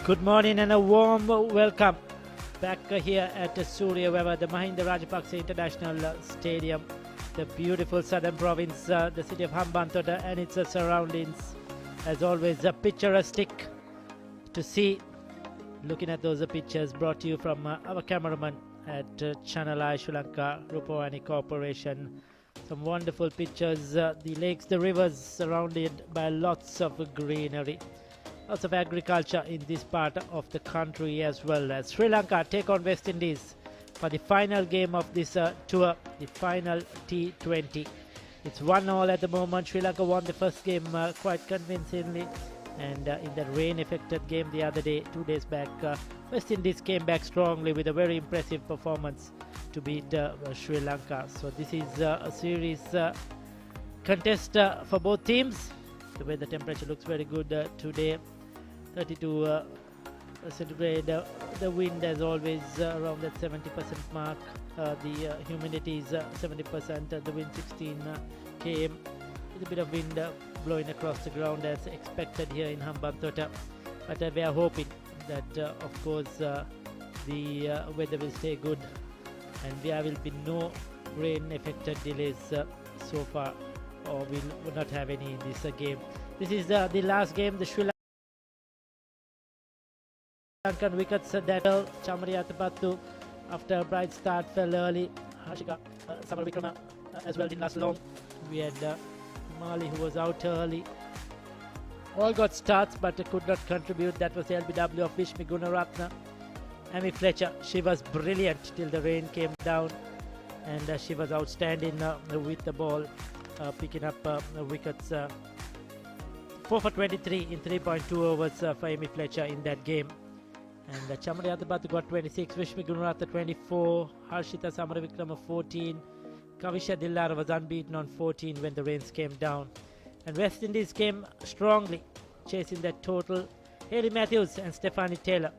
Good morning and a warm welcome back here at Surya Weber, the Mahinda Rajapaksa International Stadium, the beautiful southern province, the city of Hambantota and its surroundings. As always, picturesque to see. Looking at those pictures brought to you from our cameraman at Channel I Sri Lanka Rupawani Corporation. Some wonderful pictures, the lakes, the rivers surrounded by lots of greenery. Lots of agriculture in this part of the country as well. As Sri Lanka take on West Indies for the final game of this tour, the final T20. It's 1-1 at the moment. Sri Lanka won the first game quite convincingly, and in that rain-affected game the other day, 2 days back, West Indies came back strongly with a very impressive performance to beat Sri Lanka. So this is a series contest for both teams. The way the temperature looks very good today, 32 centigrade. The wind, as always, around that 70% mark. The humidity is 70%. The wind 16 km. With a bit of wind blowing across the ground as expected here in Hambantota. But we are hoping that, of course, the weather will stay good and there will be no rain-affected delays so far, or will not have any in this game. This is the last game. The Sri Lankan wickets that Chamariyatapattu, after a bright start, fell early. Harshika Samaravikrama as well didn't last long. We had Mali, who was out early. All got starts but could not contribute. That was the LBW of Vishmi Gunaratna. Amy Fletcher, she was brilliant till the rain came down, and she was outstanding with the ball, picking up wickets. 4 for 23 in 3.2 overs for Amy Fletcher in that game. And Chamariyatapattu got 26, Vishmi Gunaratna 24, Harshita Samaravikrama 14, Kavisha Dillara was unbeaten on 14 when the rains came down. And West Indies came strongly, chasing that total. Hayley Matthews and Stephanie Taylor,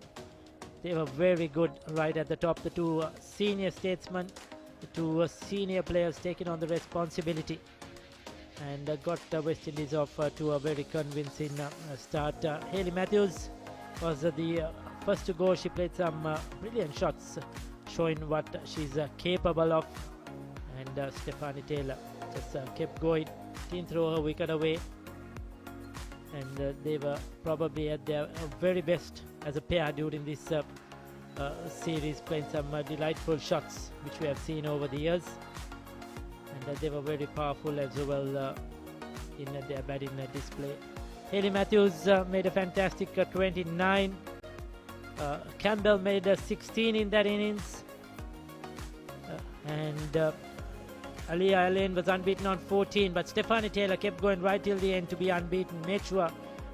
they were very good right at the top. The two senior statesmen, the two senior players taking on the responsibility, and got West Indies off to a very convincing start. Hayley Matthews was the first to go. She played some brilliant shots, showing what she's capable of. And Stephanie Taylor just kept going. Didn't throw her wicket away. And they were probably at their very best as a pair during this series, playing some delightful shots which we have seen over the years. And they were very powerful as well in their batting display. Hayley Matthews made a fantastic 29. Campbell made 16 in that innings. And Aliyah Alain was unbeaten on 14, but Stephanie Taylor kept going right till the end to be unbeaten. Made sure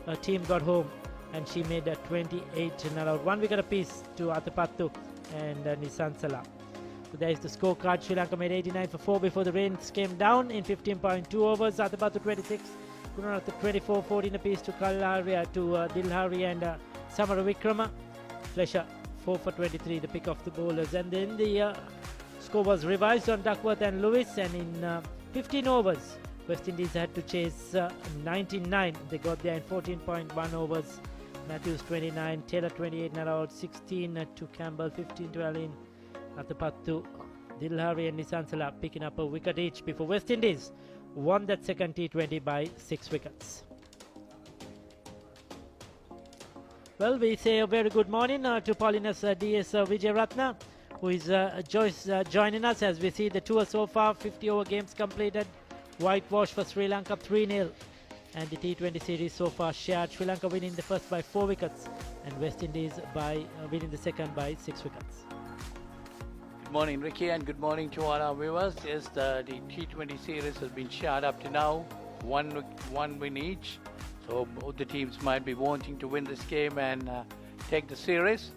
her team got home, and she made 28 and allowed 1 wicket apiece to Atapattu and Nisansala. So there is the scorecard. Sri Lanka made 89 for 4 before the rains came down in 15.2 overs. Atapattu 26, Gunaratna 24, 14 apiece to Kallaria, to Dilhari and Samaravikrama. Fletcher 4 for 23, the pick of the bowlers. And then the score was revised on Duckworth and Lewis, and in 15 overs West Indies had to chase 99. They got there in 14.1 overs. Matthews 29, Taylor 28 and allowed 16 to Campbell, 15 to Alain, Atapattu, Dilhari and Nisansala picking up a wicket each before West Indies won that second T20 by 6 wickets. Well, we say a very good morning to Paulinus DS Vijayaratna, who is joining us as we see the tour so far. 50 over games completed, whitewash for Sri Lanka 3-0, and the T20 series so far shared. Sri Lanka winning the first by 4 wickets and West Indies by winning the second by 6 wickets. Good morning, Ricky, and good morning to all our viewers. Yes, the T20 series has been shared up to now, one win each. So both the teams might be wanting to win this game and take the series.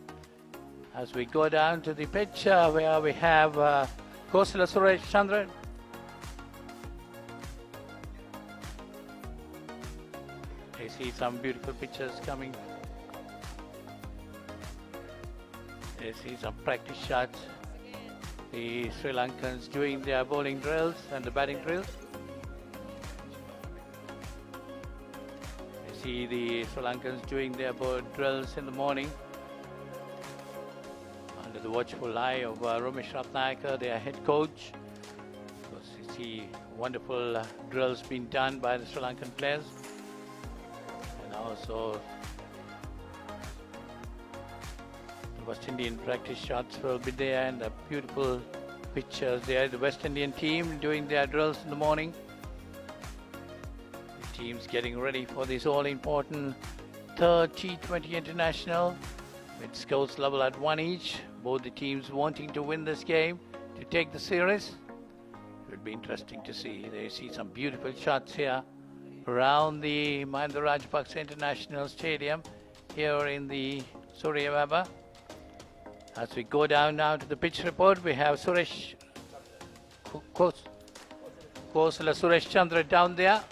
As we go down to the pitch where we have Kosala Suresh Chandran. I see some beautiful pictures coming. I see some practice shots. The Sri Lankans doing their bowling drills and the batting drills. I see the Sri Lankans doing their drills in the morning under the watchful eye of Ramesh Ratnayaka, their head coach. Of course, you see wonderful drills being done by the Sri Lankan players, and also the West Indian practice shots will be there, and the beautiful pictures there. The West Indian team doing their drills in the morning. The team's getting ready for this all-important third T20 international with scores level at 1 each. Both the teams wanting to win this game to take the series. It would be interesting to see. They see some beautiful shots here around the Mahendra Rajapaksa International Stadium here in the Suryavaba. As we go down now to the pitch report, we have Suresh Kosala Suresh Chandra down there.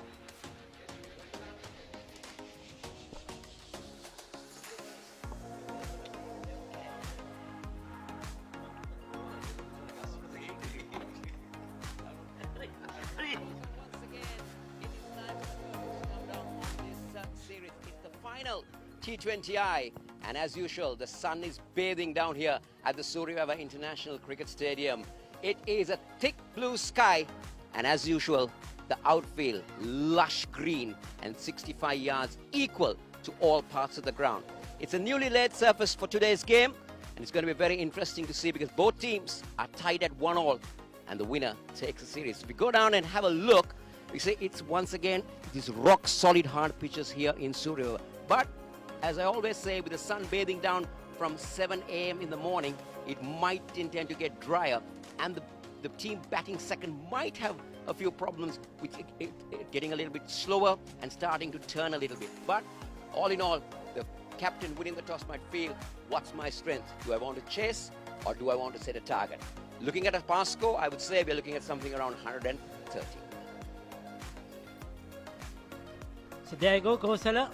T20I, and as usual the sun is bathing down here at the Suryavava International Cricket Stadium. It is a thick blue sky, and as usual the outfield lush green and 65 yards equal to all parts of the ground. It's a newly laid surface for today's game, and it's going to be very interesting to see because both teams are tied at 1-1 and the winner takes the series. If we go down and have a look, we say it's once again these rock solid hard pitches here in Suryavava. But as I always say, with the sun bathing down from 7 a.m. in the morning, it might intend to get drier, and the team batting second might have a few problems with it getting a little bit slower and starting to turn a little bit. But all in all, the captain winning the toss might feel, what's my strength? Do I want to chase or do I want to set a target? Looking at a pass score, I would say we're looking at something around 130. So there you go, Kosala.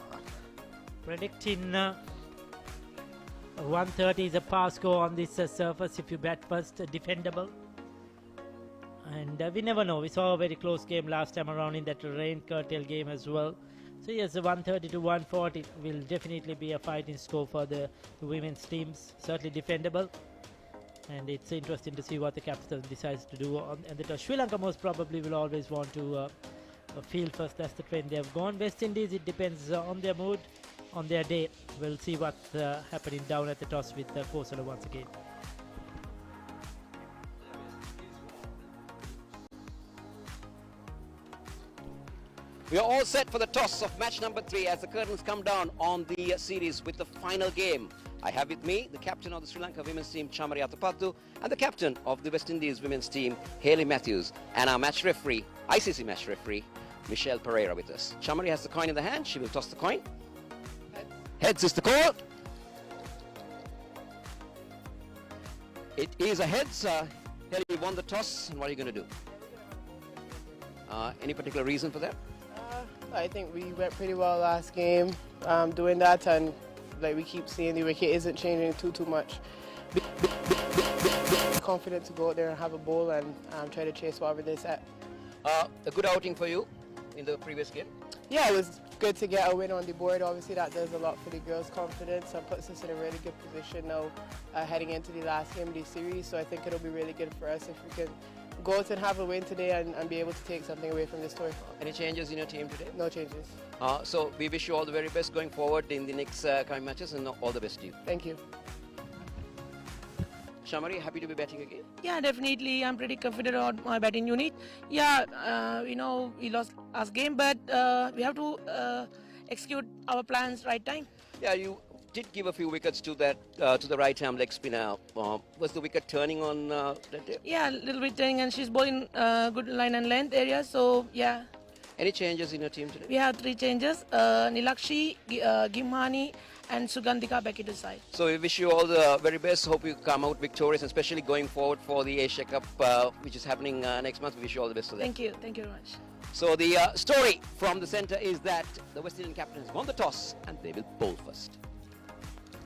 Predicting 130 is a pass score on this surface if you bat first, defendable. And we never know. We saw a very close game last time around in that rain curtail game as well. So yes, 130 to 140 will definitely be a fighting score for the women's teams. Certainly defendable. And it's interesting to see what the captain decides to do on the toss. Sri Lanka most probably will always want to field first. That's the trend they have gone. West Indies, it depends on their mood, on their day. We'll see what's happening down at the toss with Kosala once again. We are all set for the toss of match number 3 as the curtains come down on the series with the final game. I have with me the captain of the Sri Lanka women's team, Chamari Athapattu, and the captain of the West Indies women's team, Hayley Matthews, and our match referee, ICC match referee, Michelle Pereira with us. Chamari has the coin in the hand. She will toss the coin. Heads is the call. It is a heads. Hayley, you won the toss, and what are you going to do? Any particular reason for that? I think we went pretty well last game doing that, and like we keep seeing, the wicket isn't changing too much. Confident to go out there and have a bowl and try to chase whatever they set. A good outing for you in the previous game? Yeah, it was good to get a win on the board. Obviously that does a lot for the girls' confidence and puts us in a really good position now heading into the last game of the series. So I think it'll be really good for us if we can go out and have a win today and be able to take something away from this tour. Any changes in your team today? No changes. So we wish you all the very best going forward in the next coming matches, and all the best to you. Thank you. Shamari, happy to be batting again? Yeah, definitely. I'm pretty confident on my batting unit. Yeah, we lost last game, but we have to execute our plans right time. Yeah, you did give a few wickets to that to the right arm leg spinner. Was the wicket turning on that day? Yeah, a little bit turning, and she's bowling good line and length area. So yeah. Any changes in your team today? We have 3 changes: Nilakshi, Gimhani, and Sugandhika back into the side. So we wish you all the very best. Hope you come out victorious, especially going forward for the Asia Cup, which is happening next month. We wish you all the best for that. Thank you very much. So the story from the centre is that the West Indian captain has won the toss and they will bowl first.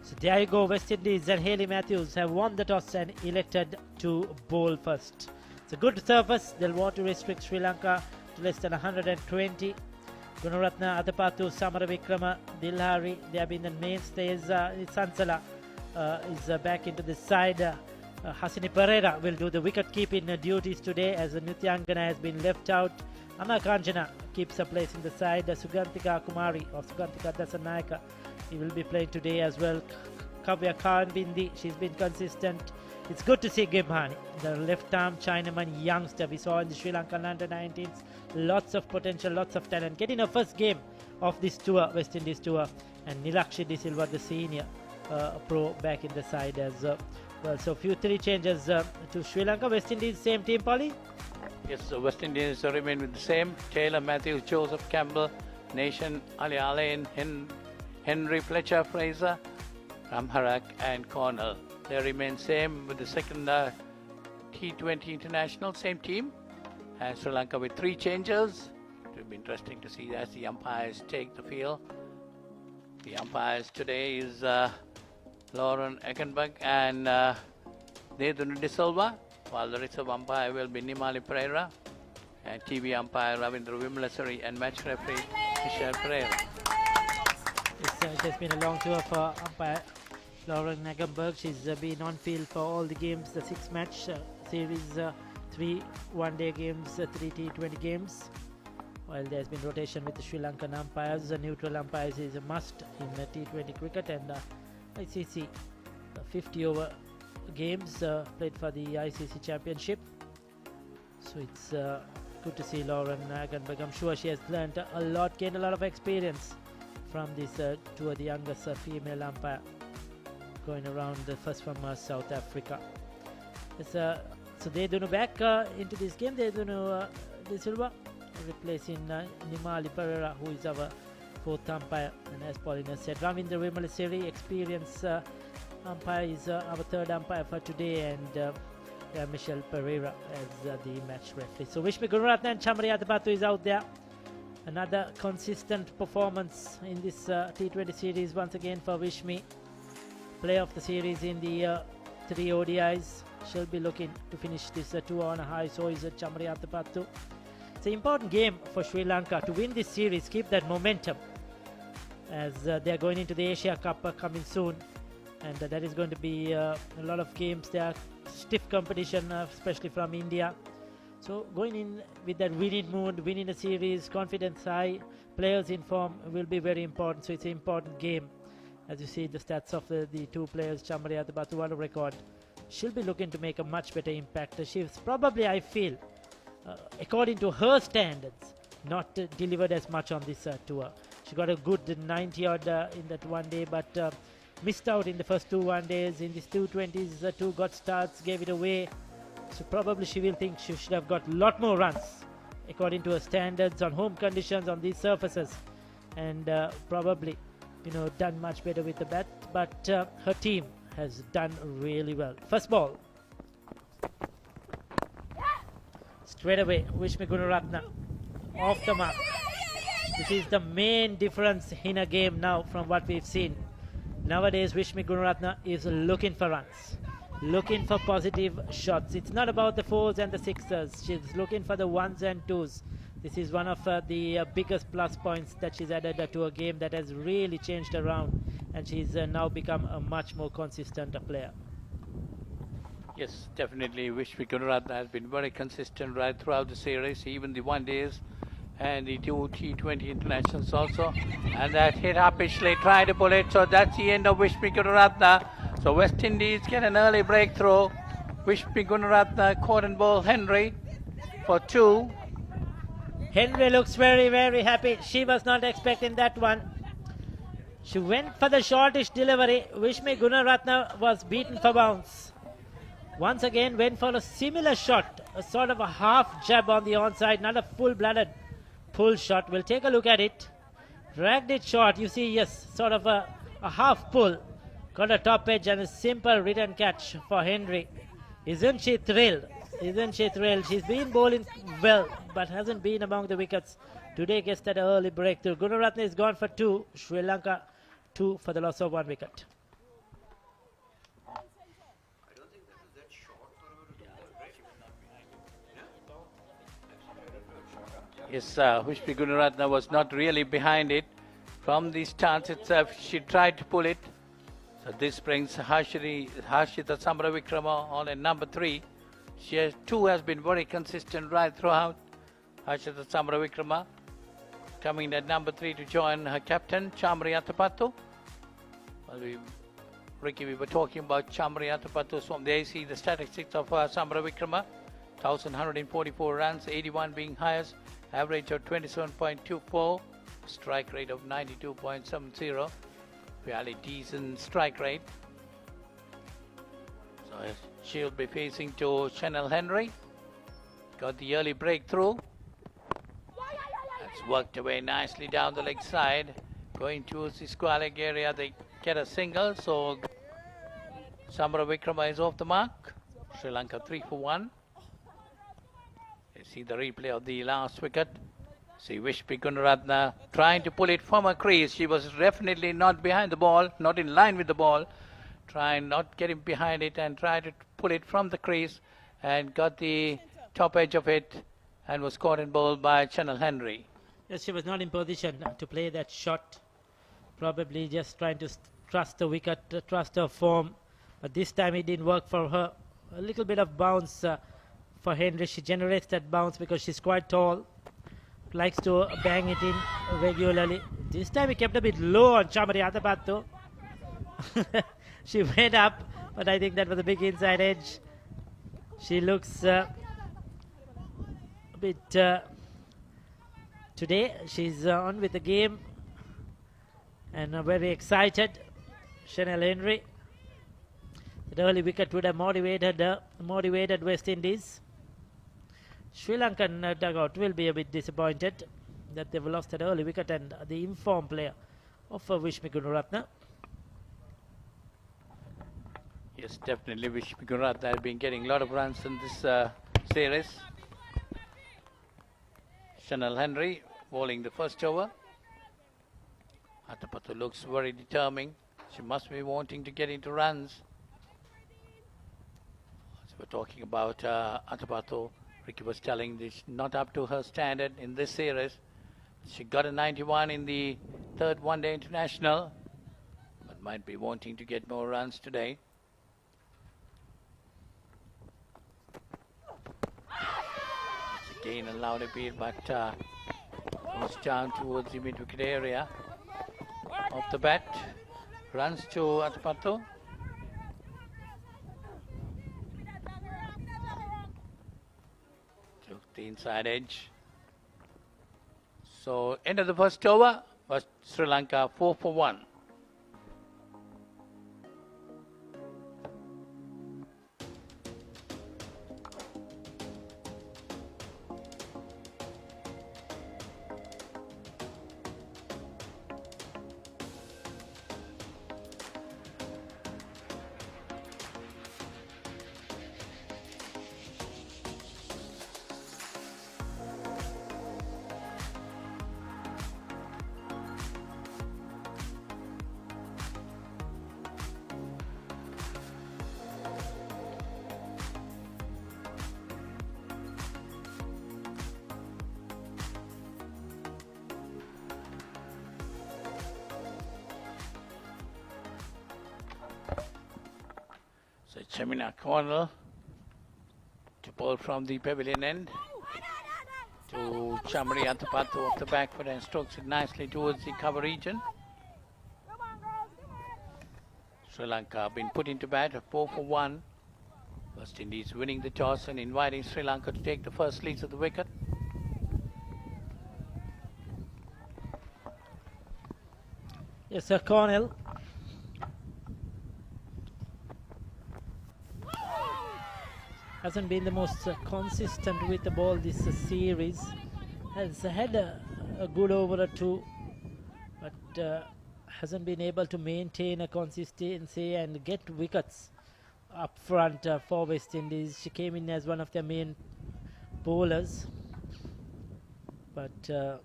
So there you go, West Indies and Hayley Matthews have won the toss and elected to bowl first. It's a good surface. They'll want to restrict Sri Lanka to less than 120. Gunaratna, Adapattu, Samara Vikrama, Dilhari, they have been the mainstays. Sansala is back into the side. Hasini Pereira will do the wicket-keeping duties today as Nityangana has been left out. Amma Kanjana keeps a place in the side. Sugantika Kumari or Sugantika Dasanayaka, he will be playing today as well. Kavya Khan Bindi, she's been consistent. It's good to see Gibhani, the left-arm Chinaman youngster we saw in the Sri Lankan under-19s. Lots of potential, lots of talent. Getting her first game of this tour, West Indies tour. And Nilakshi De Silva, the senior pro, back in the side as well. So few 3 changes to Sri Lanka. West Indies, same team, Polly? Yes, so West Indies remain with the same. Taylor, Matthews, Joseph, Campbell, Nation, Ali Alain, Henry, Fletcher, Fraser, Ramharak and Cornell. They remain same with the second T20 international, same team. And Sri Lanka with 3 changes. It will be interesting to see as the umpires take the field. The umpires today is Lauren Eckenberg and Nedun De Silva, while the reserve umpire will be Nimali Pereira, and TV umpire Ravindra Vimalasari and match referee Michelle Pereira. It has been a long tour for umpire Lauren Eckenberg. She's been on field for all the games, the 6-match series, 3 one-day games, 3 T20 games. While there's been rotation with the Sri Lankan umpires, the neutral umpires is a must in T20 cricket, and ICC 50-over games played for the ICC Championship. So it's good to see Lauren Eckenberg. I'm sure she has learned a lot, gained a lot of experience from this tour, the youngest female umpire going around, the first from South Africa. So they do back into this game. They do De Silva replacing Nimali Pereira, who is our 4th umpire, and as Paulina said, Ravindra Vimalasiri, experienced umpire, is our 3rd umpire for today, and Michelle Pereira as the match referee. So Vishmi Gunaratne and Chamari Adapattu is out there. Another consistent performance in this T20 series once again for Vishmi. Player of the series in the 3 ODIs. She'll be looking to finish this tour on a high, so is Chamari Adapattu. It's an important game for Sri Lanka to win this series, keep that momentum, as they're going into the Asia Cup coming soon, and that is going to be a lot of games. There are stiff competition, especially from India. So going in with that winning mood, winning a series, confidence high, players in form will be very important. So it's an important game. As you see the stats of the 2 players, Chamari Adapattu, what a record. She'll be looking to make a much better impact. She's probably, I feel, according to her standards, not delivered as much on this tour. She got a good 90 odd in that one day, but missed out in the first 2 one days. In these 220s, 2 got starts, gave it away. So probably she will think she should have got a lot more runs according to her standards on home conditions on these surfaces, and probably done much better with the bat. But her team has done really well. First ball. Straight away, Vishmi Gunaratne off the mark. This is the main difference in a game now from what we've seen. Nowadays, Vishmi Gunaratne is looking for runs, looking for positive shots. It's not about the 4s and the 6s. She's looking for the 1s and 2s. This is one of the biggest plus points that she's added to a game that has really changed around, and she's now become a much more consistent player. Yes, definitely. Vishmi Gunaratne has been very consistent right throughout the series, even the 1 days and the 2 T20 internationals also. And that hit Hapishly tried to pull it, so that's the end of Vishmi Gunaratne. So West Indies get an early breakthrough. Vishmi Gunaratne caught and ball Henry for 2. Henry looks very, very happy. She was not expecting that one. She went for the shortish delivery. Vishmi Gunaratne was beaten for bounce. Once again went for a similar shot, a sort of a half jab on the onside, not a full-blooded pull shot. We'll take a look at it. Dragged it short. You see, yes, sort of a half pull. Got a top edge and a simple return catch for Henry. Isn't she thrilled? Isn't she thrilled? She's been bowling well, but hasn't been among the wickets. Today gets that early breakthrough. Gunaratne is gone for 2. Sri Lanka 2 for the loss of 1 wicket. Yes, Hushpi Gunaratne was not really behind it. From the stance itself, she tried to pull it. So this brings Harshita Samaravikrama on at number 3. She too has been very consistent right throughout. Harshita Samaravikrama coming at number 3 to join her captain, Chamri Atapattu. Well, Ricky, we were talking about Chamri Atapattu. So there you see the statistics of Samaravikrama. 1,144 runs, 81 being highest, average of 27.24, strike rate of 92.70, fairly decent strike rate. So she'll be facing to Chanel Henry. Got the early breakthrough. That's worked away nicely down the leg side. Going towards the square leg area, they get a single. So Samaravikrama is off the mark. Sri Lanka 3 for 1. You see the replay of the last wicket. See Vishpi Gunaratne trying to pull it from her crease. She was definitely not behind the ball, not in line with the ball. Trying not getting behind it and try to pull it from the crease and got the top edge of it and was caught and bowled by Chanel Henry. Yes, she was not in position to play that shot. Probably just trying to trust the wicket, trust her form. But this time it didn't work for her. A little bit of bounce for Henry. She generates that bounce because she's quite tall. Likes to bang it in regularly. This time he kept a bit low on Chamari Atapattu. She went up, but I think that was a big inside edge. She looks a bit... today she's on with the game and very excited. Chanel Henry. The early wicket would have motivated West Indies. Sri Lankan dugout will be a bit disappointed that they've lost that early wicket and the informed player of Vishmi Gunaratne. Yes, definitely Vishmi Gunaratne has been getting a lot of runs in this series. Chanel Henry bowling the first over. Atapattu looks very determined. She must be wanting to get into runs. As we're talking about Atapattu, Ricky was telling this not up to her standard in this series. She got a 91 in the third one-day international, but might be wanting to get more runs today. It's again allowed a bit, but goes down towards the mid-wicket area. Off the bat, runs to Atapattu. Took the inside edge. So end of the first over was Sri Lanka 4 for 1. So Chamina Cornell to bowl from the pavilion end to Chamri Atapattu off the back foot and strokes it nicely towards the cover region. Sri Lanka been put into bat at 4 for 1. West Indies winning the toss and inviting Sri Lanka to take the first leads of the wicket. Yes, Sir Cornell. Hasn't been the most consistent with the ball this series. Has had a good over or two, but hasn't been able to maintain a consistency and get wickets up front for West Indies. She came in as one of their main bowlers, but she'll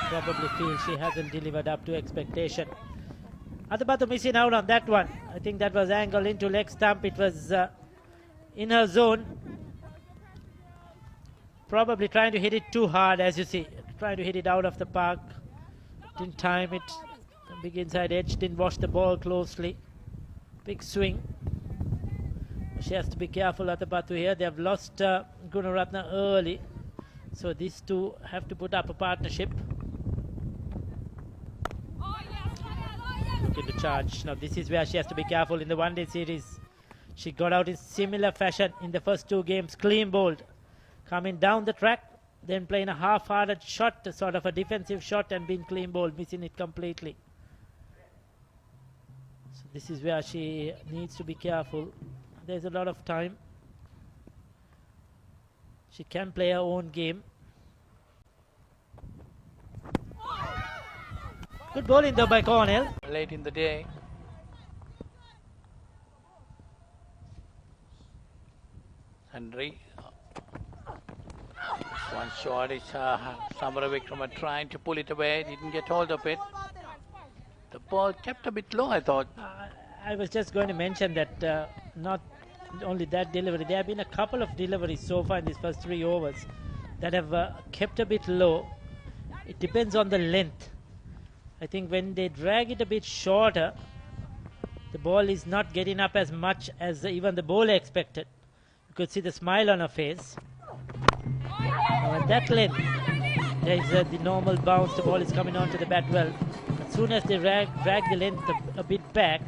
probably feel she hasn't delivered up to expectation. Atapattu missing out on that one. I think that was angled into leg stump. It was in her zone. probably trying to hit it too hard, as you see. Trying to hit it out of the park. Didn't time it. Big inside edge. Didn't watch the ball closely. Big swing. She has to be careful at the Batu here. They have lost Gunaratna early. So these two have to put up a partnership. Looking to charge. Now this is where she has to be careful in the one-day series. She got out in similar fashion in the first two games. Clean bowled. Coming down the track. Then playing a half-hearted shot. Sort of a defensive shot and being clean bowled. Missing it completely. So this is where she needs to be careful. There's a lot of time. She can play her own game. Good bowling though by Cornell. Late in the day. Henry. One shot is Samara Vikrama trying to pull it away. Didn't get hold of it. The ball kept a bit low, I thought. I was just going to mention that not only that delivery, there have been a couple of deliveries so far in these first 3 overs that have kept a bit low. It depends on the length. I think when they drag it a bit shorter, the ball is not getting up as much as even the bowler expected. You could see the smile on her face. Now at that length, there is the normal bounce, the ball is coming onto the bat well. As soon as they drag the length a bit back,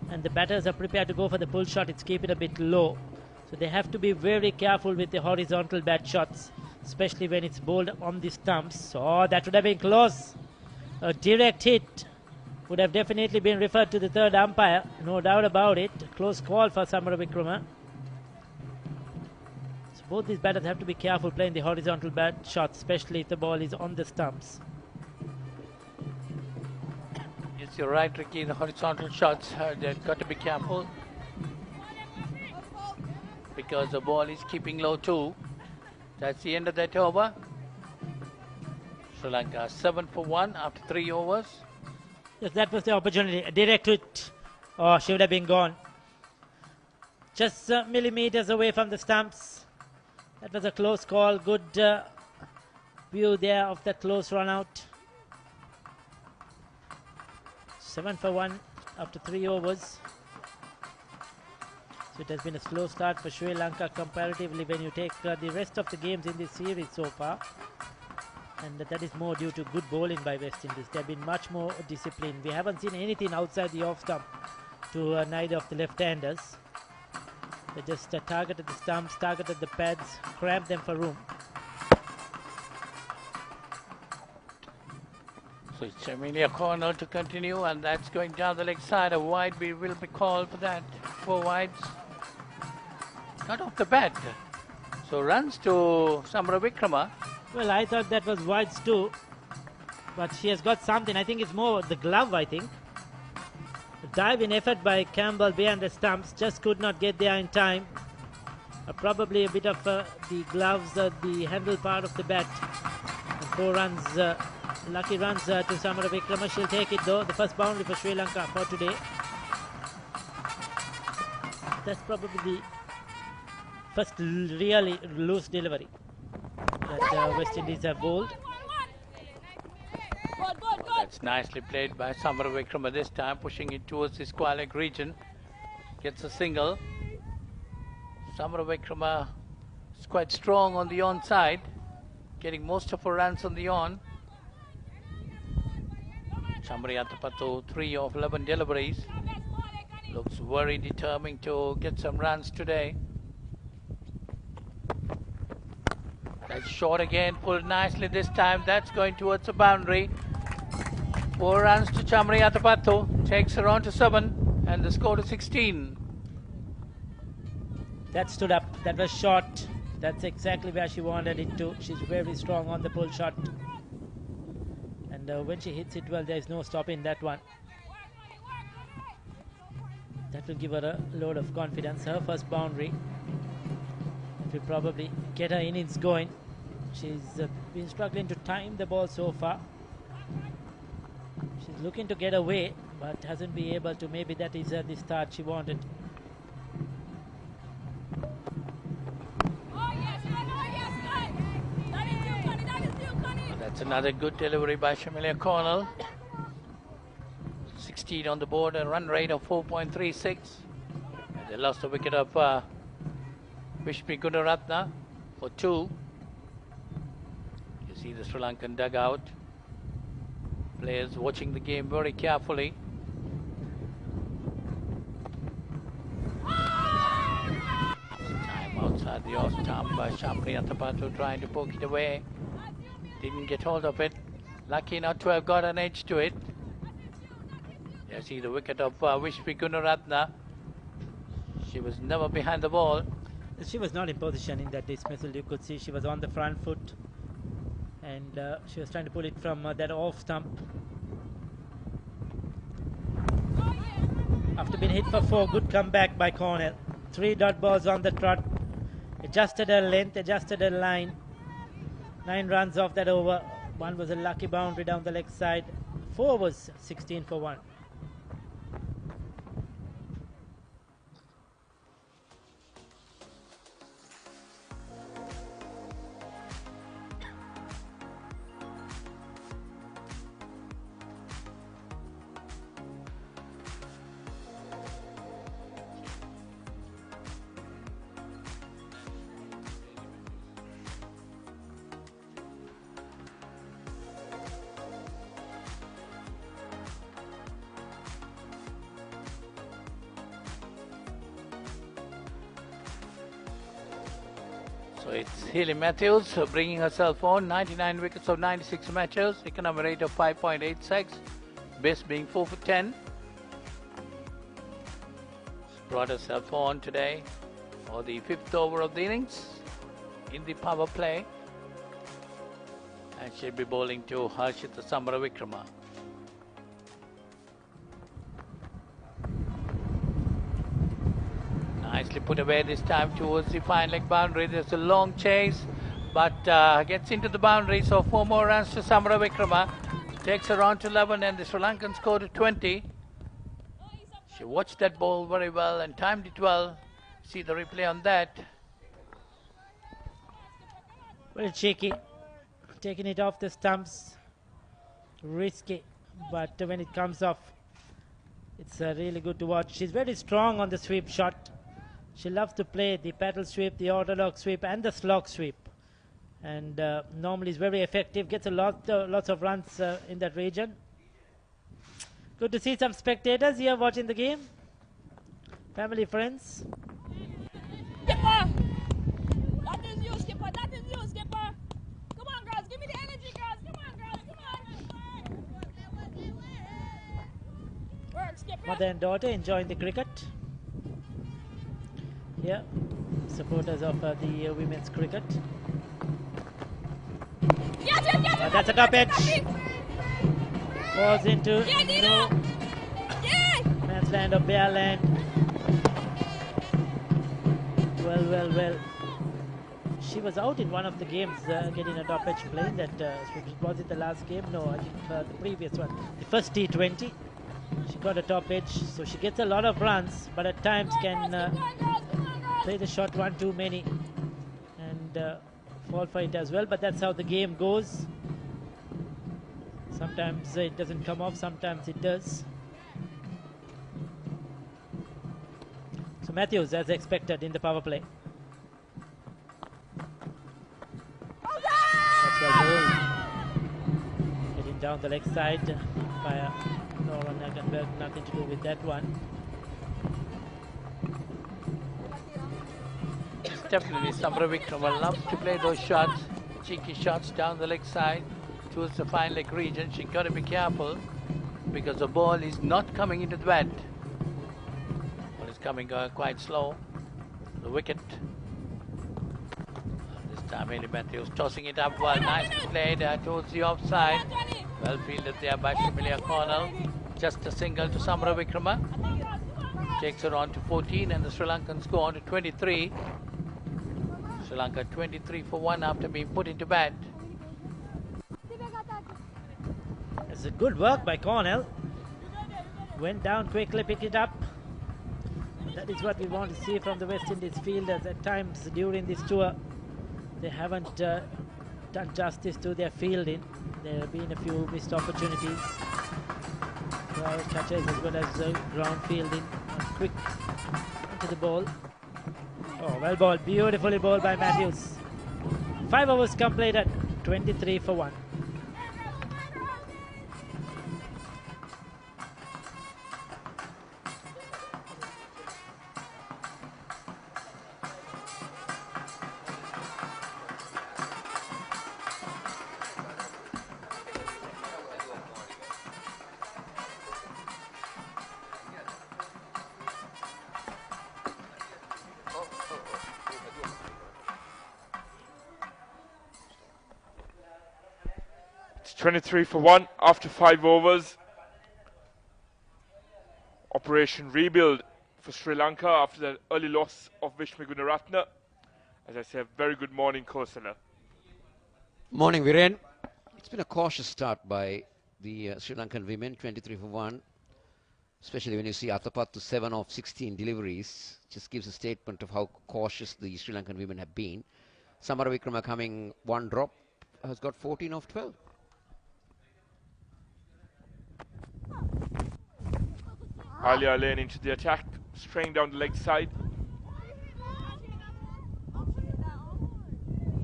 and the batters are prepared to go for the pull shot, it's keeping a bit low. So they have to be very careful with the horizontal bat shots, especially when it's bowled on the stumps. Oh, that would have been close. A direct hit would have definitely been referred to the third umpire, no doubt about it. Close call for Samara Vikrama. So both these batters have to be careful playing the horizontal bat shots, especially if the ball is on the stumps. Yes, you're right, Ricky. The horizontal shots, they've got to be careful because the ball is keeping low too. That's the end of that over. Sri Lanka 7 for 1 after 3 overs. Yes, that was the opportunity. A direct hit. Oh, she would have been gone. Just millimeters away from the stumps. That was a close call. Good view there of that close run out. 7 for 1 after 3 overs. So it has been a slow start for Sri Lanka comparatively when you take the rest of the games in this series so far. And that is more due to good bowling by West Indies. They have been much more disciplined. We haven't seen anything outside the off stump to neither of the left-handers. They just targeted the stumps, targeted the pads, cramped them for room. So it's Amelia Cornell to continue, and that's going down the leg side. A wide will be called for that. 4 wides. Not off the bat. So runs to Samara Vikrama. Well, I thought that was wides too, but she has got something. I think it's more the glove, I think. A dive in effort by Campbell behind the stumps, just could not get there in time. Probably a bit of the gloves, the handle part of the bat. And 4 runs, lucky runs to Samara Vikrama. She'll take it though. The first boundary for Sri Lanka for today. That's probably the first really loose delivery that West Indies have bowled. That's nicely played by Samara Vikrama this time, pushing it towards the square leg region. Gets a single. Samara Vikrama is quite strong on the on side, getting most of her runs on the on. Chamriyatapattu 3 of 11 deliveries. Looks very determined to get some runs today. That's short again, pulled nicely this time. That's going towards the boundary. 4 runs to Chamriyatapattu, takes her on to 7, and the score to 16. That stood up. That was short. That's exactly where she wanted it to. She's very strong on the pull shot. And when she hits it well, there is no stopping that one. That will give her a load of confidence. Her first boundary. It will probably get her innings going. She's been struggling to time the ball so far. She's looking to get away, but hasn't been able to. Maybe that is the start she wanted. That's another good delivery by Shamilia Cornell. 16 on the board, a run rate of 4.36. They lost the wicket of Vishmi Gunaratna for 2. You see the Sri Lankan dugout. Players watching the game very carefully. Time outside the off stump by Shampriyantapatu trying to poke it away. Didn't get hold of it. Lucky not to have got an edge to it. You see the wicket of Vishmi Gunaratna. She was never behind the ball. She was not in position in that dismissal. You could see she was on the front foot, and she was trying to pull it from that off stump. After being hit for 4, good comeback by Cornell. 3 dot balls on the trot. Adjusted her length, adjusted her line. 9 runs off that over. 1 was a lucky boundary down the leg side. 4 was 16 for 1. So it's Hayley Matthews bringing herself on. 99 wickets of 96 matches. Economic rate of 5.86. Best being 4 for 10. She's brought herself on today for the 5th over of the innings in the power play. And she'll be bowling to Harshita Samaravikrama. Nicely put away this time towards the fine leg boundary. There's a long chase, but gets into the boundary. So 4 more runs to Samaravikrama. Takes her on to 11, and the Sri Lankan score to 20. She watched that ball very well and timed it well. See the replay on that. Very cheeky. Taking it off the stumps. Risky. But when it comes off, it's really good to watch. She's very strong on the sweep shot. She loves to play the paddle sweep, the orthodox sweep, and the slog sweep. And normally is very effective. Gets a lots of runs in that region. Good to see some spectators here watching the game. Family, friends. Skipper! That is you, Skipper. That is you, Skipper. Come on, girls. Give me the energy, girls. Come on, girls. Come on. Work, Skipper. Mother and daughter enjoying the cricket. Here, supporters of the women's cricket. Yes, yes, yes. That's a top edge. Falls into no man's land or bare land. Well. She was out in one of the games getting a top edge play. That was it the last game? No, I think the previous one. The first T20. She got a top edge, so she gets a lot of runs, but at times can play the shot one too many and fall for it as well. But that's how the game goes. Sometimes it doesn't come off, sometimes it does. So Matthews, as expected, in the power play. That's well bowled. Heading down the leg side by Nora Nagenberg, nothing to do with that one. Definitely Samaravikrama loves to play those shots, cheeky shots down the leg side towards the fine leg region. She got to be careful because the ball is not coming into the bat. Ball is coming quite slow. The wicket. This time Hayley Matthews tossing it up well. Nicely played towards the offside. Well fielded there by Shamilia Cornell. Just a single to Samaravikrama. Takes her on to 14 and the Sri Lankan score on to 23. Sri Lanka 23 for 1 after being put into bat. It's a good work by Cornell. Went down quickly, picked it up. That is what we want to see from the West Indies fielders at times during this tour. They haven't done justice to their fielding. There have been a few missed opportunities. Chacha is as good as ground fielding. Quick into the ball. Oh, well balled. Beautifully bowled by Matthews. 5 overs completed. 23 for 1. It's 23 for 1 after 5 overs. Operation Rebuild for Sri Lanka after the early loss of Vishnu Gunaratne. As I say, very good morning, Kosala. Morning, Viren. It's been a cautious start by the Sri Lankan women, 23 for 1. Especially when you see Atapattu 7 of 16 deliveries. Just gives a statement of how cautious the Sri Lankan women have been. Samara Wickrama coming 1 drop, has got 14 of 12. Alia Lane into the attack, straying down the leg side.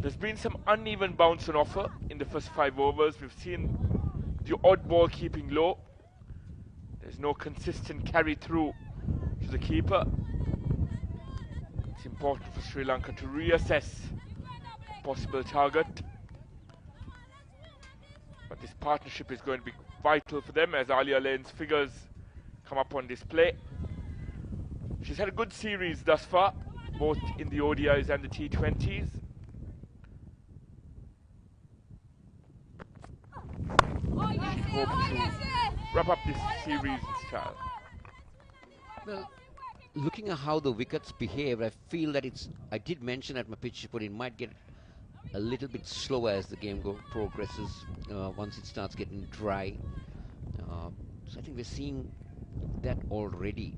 There's been some uneven bounce on offer in the first 5 overs. We've seen the odd ball keeping low. There's no consistent carry through to the keeper. It's important for Sri Lanka to reassess possible target. But this partnership is going to be vital for them as Alia Lane's figures come up on display. She's had a good series thus far, both in the ODIs and the T20s. She hopes to wrap up this series in style. Well, looking at how the wickets behave, I feel that I did mention at my pitch report, it might get a little bit slower as the game progresses, once it starts getting dry. So I think we're seeing that already.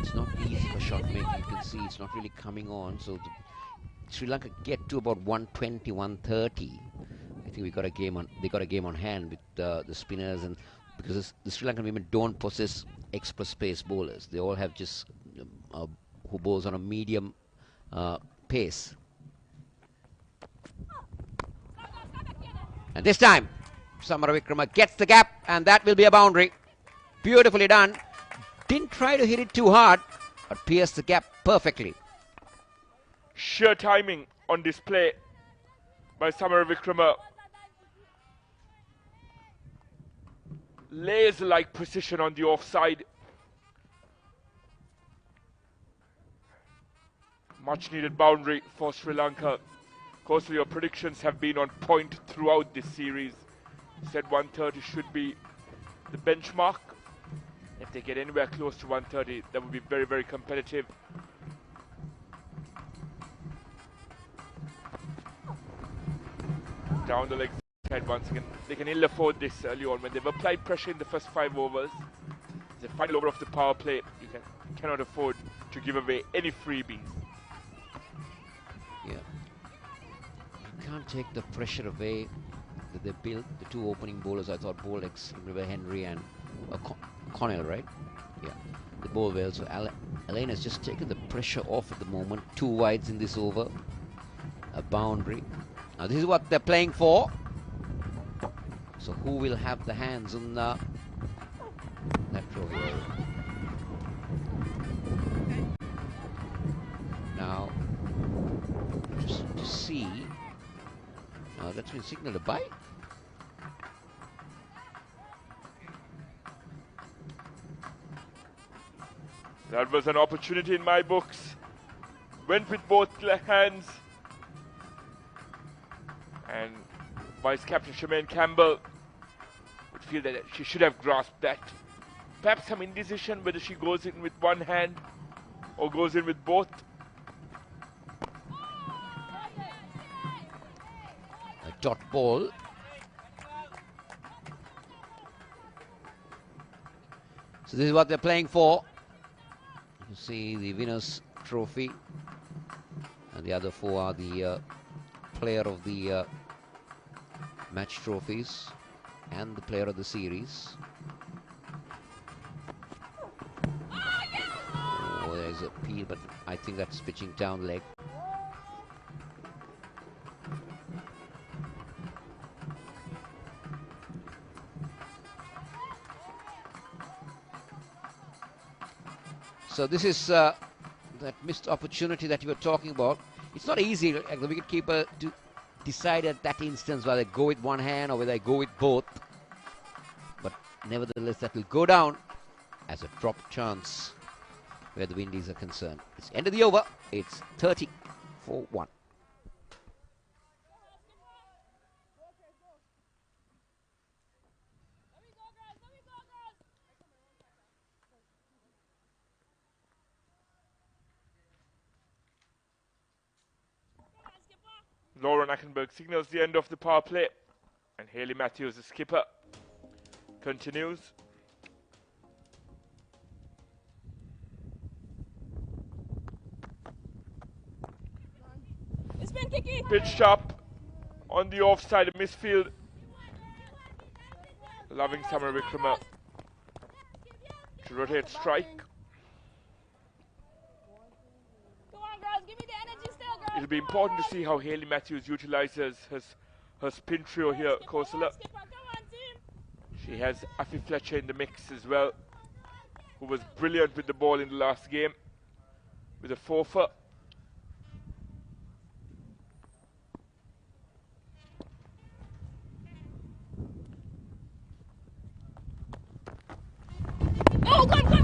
It's not easy for shot making. You can see it's not really coming on. So Sri Lanka get to about 120, 130. I think we got a game on. They got a game on hand with the spinners, and because the Sri Lankan women don't possess express pace bowlers, they all have just who bowls on a medium pace. And this time, Samara Wickrama gets the gap, and that will be a boundary. Beautifully done. Didn't try to hit it too hard, but pierced the gap perfectly. Sheer timing on display by Samara Wickrama. Laser-like precision on the offside. Much needed boundary for Sri Lanka. Of course, your predictions have been on point throughout this series. Said 130 should be the benchmark. If they get anywhere close to 130, that would be very, very competitive. Down the leg side once again. They can ill afford this early on. When they've applied pressure in the first 5 overs, the final over of the power play, you cannot afford to give away any freebies. Yeah. You can't take the pressure away that they built. The 2 opening bowlers, I thought, bowled River Henry and Connell, right? Yeah. They bowled well. So Elaine has just taken the pressure off at the moment. 2 wides in this over. A boundary. Now this is what they're playing for. So who will have the hands on that trophy? Now, just to see. That's been signaled a bye. That was an opportunity in my books. Went with both hands. And Vice Captain Shemaine Campbell would feel that she should have grasped that. Perhaps some indecision whether she goes in with one hand or goes in with both. A dot ball. So this is what they're playing for. You see the winner's trophy. And the other 4 are the player of the match trophies and the player of the series. Oh, there's a peel, but I think that's pitching down leg. So this is that missed opportunity that you were talking about. It's not easy, like the wicketkeeper, to decide at that instance whether they go with one hand or whether they go with both. But nevertheless, that will go down as a drop chance where the Windies are concerned. It's end of the over. It's 30 for 1. Lauren Ackenberg signals the end of the power play, and Hayley Matthews, the skipper, continues. Pitched up on the offside of misfield. Loving Samaravikrama to rotate strike. It'll be important to see how Hayley Matthews utilises her spin trio here, Kosala. She has Afi Fletcher in the mix as well, who was brilliant with the ball in the last game with a 4-for. Oh, good, good.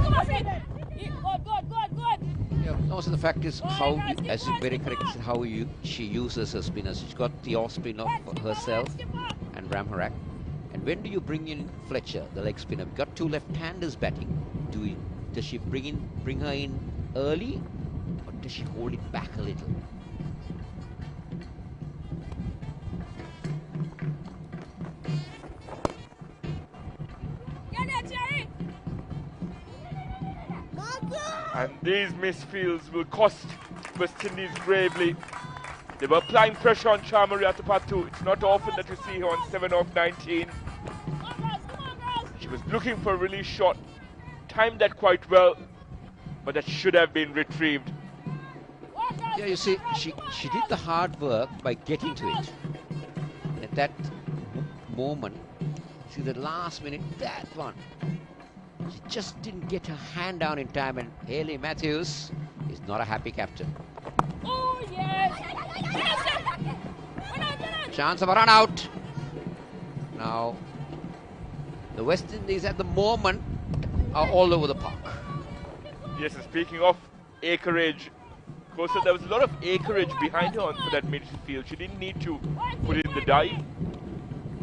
Yeah, also the fact is how, as you very correctly said, how she uses her spinners. She's got the off spin of herself and Ramharak. And when do you bring in Fletcher, the leg spinner? We've got 2 left-handers batting. Does she bring her in early, or does she hold it back a little? And these misfields will cost West Indies gravely. They were applying pressure on Chamari Atapattu. It's not often that you see her on 7 of 19. She was looking for a release shot, timed that quite well, but that should have been retrieved. Yeah, you see, she did the hard work by getting to it. And at that moment, see the last minute, that one. She just didn't get her hand down in time, and Hayley Matthews is not a happy captain. Oh, yes. Chance of a run out. Now, the West Indies at the moment are all over the park. Yes, and speaking of acreage, of course, there was a lot of acreage behind her for that midfield. She didn't need to put in the dive.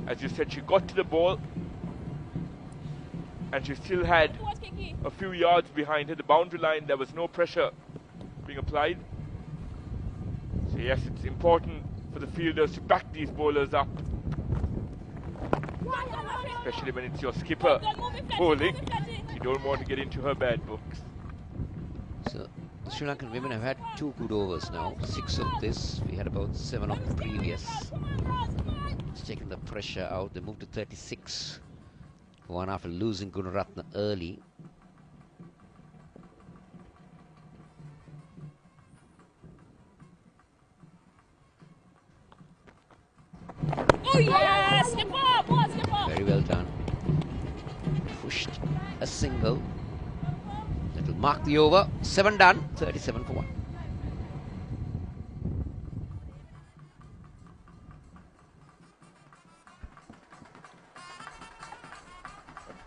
As you said, she got to the ball, and she still had a few yards behind her. The boundary line, there was no pressure being applied. So yes, it's important for the fielders to back these bowlers up, especially when it's your skipper bowling. You don't want to get into her bad books. So the Sri Lankan women have had 2 good overs now. 6 of this. We had about 7 of the previous. It's taken the pressure out. They moved to 36. One after losing Gunaratna early. Oh, yes! Skipper! Very well done. Pushed a single. That will mark the over. 7 done. 37 for 1.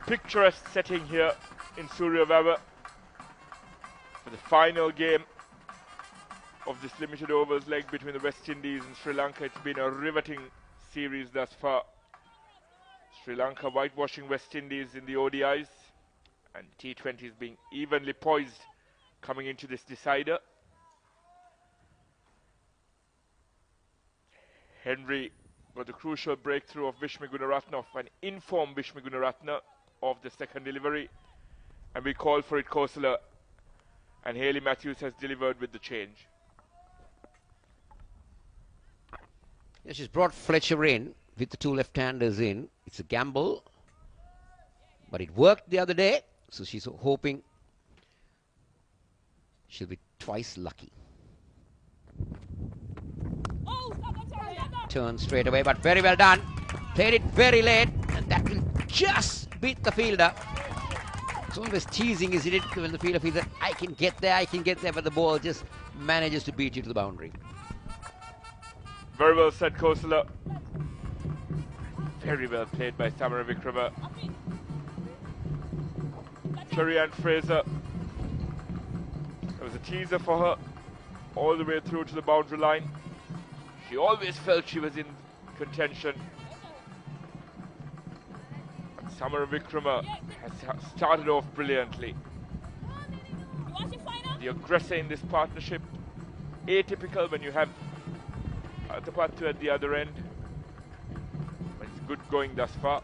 Picturesque setting here in Suryavava for the final game of this limited overs leg between the West Indies and Sri Lanka. It's been a riveting series thus far. Sri Lanka whitewashing West Indies in the ODIs, and T20s being evenly poised coming into this decider. Henry got the crucial breakthrough of Vishnu Gunaratne, of an informed Vishnu Gunaratne, of the second delivery, and we call for it Kosala, and Hayley Matthews has delivered with the change. Yeah, she's brought Fletcher in with the two left-handers in. It's a gamble, but it worked the other day, so she's hoping she'll be twice lucky. Turn straight away, but very well done. Played it very late, and that will just beat the fielder. It's always teasing, isn't it, when the fielder feels that I can get there, but the ball just manages to beat you to the boundary. Very well said, Kosala. Very well played by Samara Vikrama. Cherry-Ann Fraser. It was a teaser for her all the way through to the boundary line. She always felt she was in contention. And Samara Vikrama has started off brilliantly. The aggressor in this partnership. Atypical when you have Athapattu at the other end. But it's good going thus far.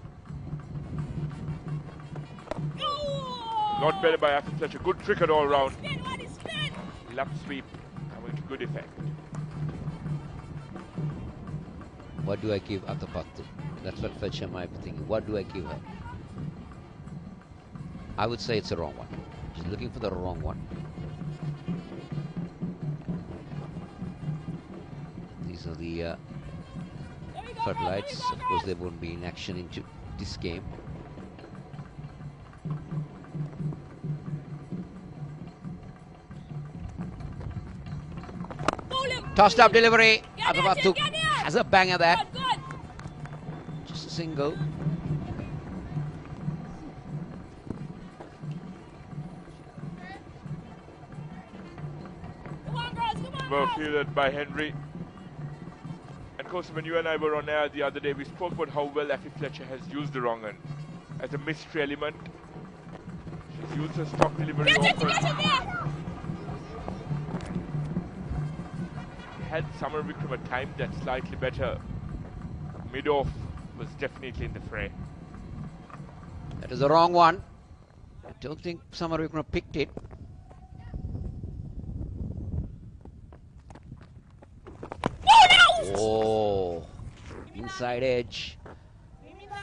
Lot better by Afi Fletcher. Good cricket all round. Lap sweep coming to good effect. What do I give Athapattu? That's what Fletcher might be thinking. What do I give her? I would say it's the wrong one. She's looking for the wrong one. These are the floodlights. Of course, they won't be in action into this game. Tossed up delivery. Athapattu has a bang at that. Just a single. Well fielded by Henry. And of course, when you and I were on air the other day, we spoke about how well Afi Fletcher has used the wrong end as a mystery element. She's used her stop delivery often. Had Samara Vikrama timed that slightly better, mid-off was definitely in the fray. That is the wrong one. I don't think Samara Vikrama picked it. Oh, inside edge.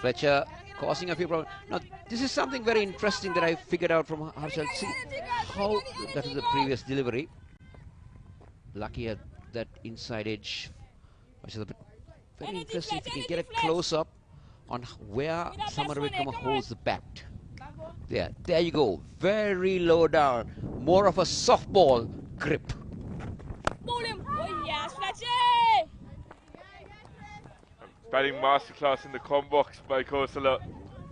Fletcher causing a few problems. Now, this is something very interesting that I figured out from Harshal. See how that is the previous delivery. Lucky at that inside edge. Very interesting if you can get a close-up on where Samara Vikrama holds the bat. There you go. Very low down. More of a softball grip. Batting masterclass in the com box by Kosala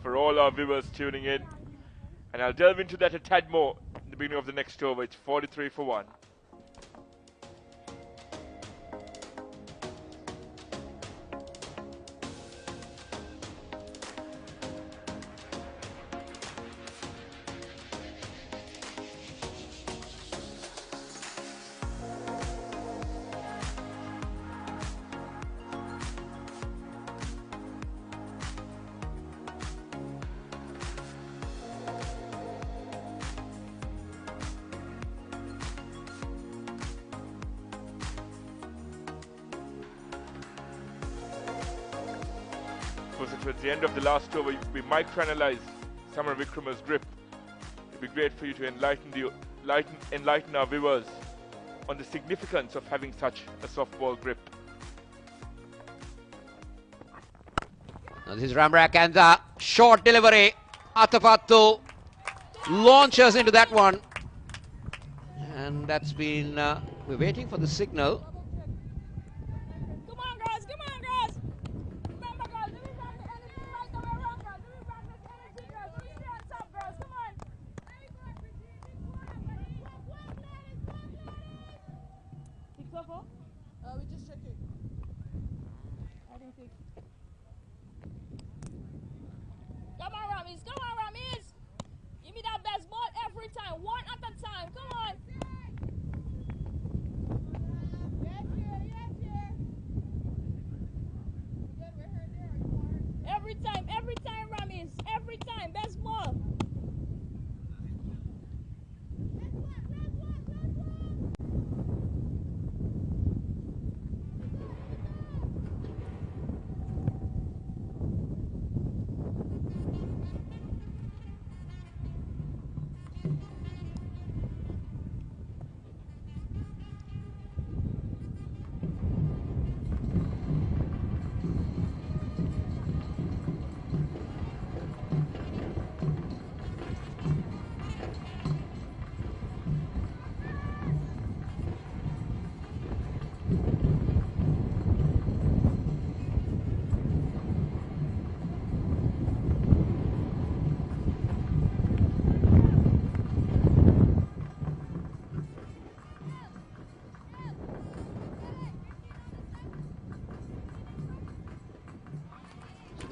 for all our viewers tuning in. And I'll delve into that a tad more in the beginning of the next over. It's 43 for 1. Towards the end of the last over, we microanalyze Samara Vikrama's grip. It'd be great for you to enlighten our viewers on the significance of having such a softball grip. Now this is Ramrak and the short delivery. Athapattu launches into that one. And that's been, we're waiting for the signal. We just checking. I didn't think. Come on, Ramis. Come on, Ramis. Give me that best ball every time. One at a time. Come on.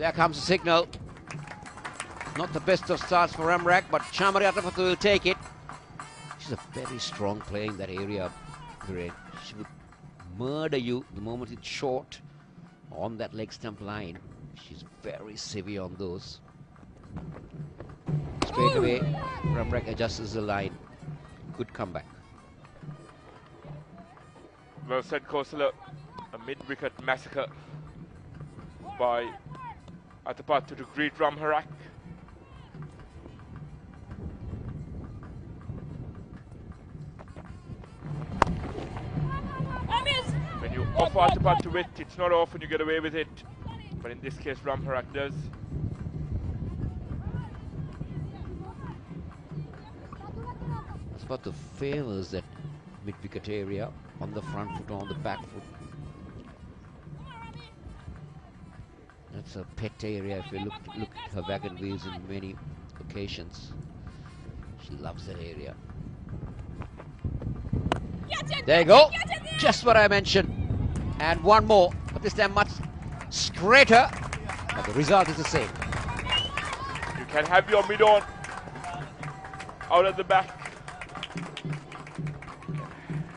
There comes the signal. Not the best of starts for Ramrak, but Chamariatapattu will take it. She's a very strong player in that area, Viren. She would murder you the moment it's short on that leg stump line. She's very severe on those. Straight away, Ramrak adjusts the line. Good comeback. Well said, Kosala. A mid-wicket massacre by Atapattu to greet Ramharak. When you offer Atapattu it, it's not often you get away with it. But in this case, Ramharak does. Atapattu favors that mid-wicket area on the front foot or on the back foot. That's a pet area if you look at her wagon wheels in many occasions. She loves that area. There you go. Just what I mentioned. And one more, but this time much straighter. But the result is the same. You can have your mid-on out at the back.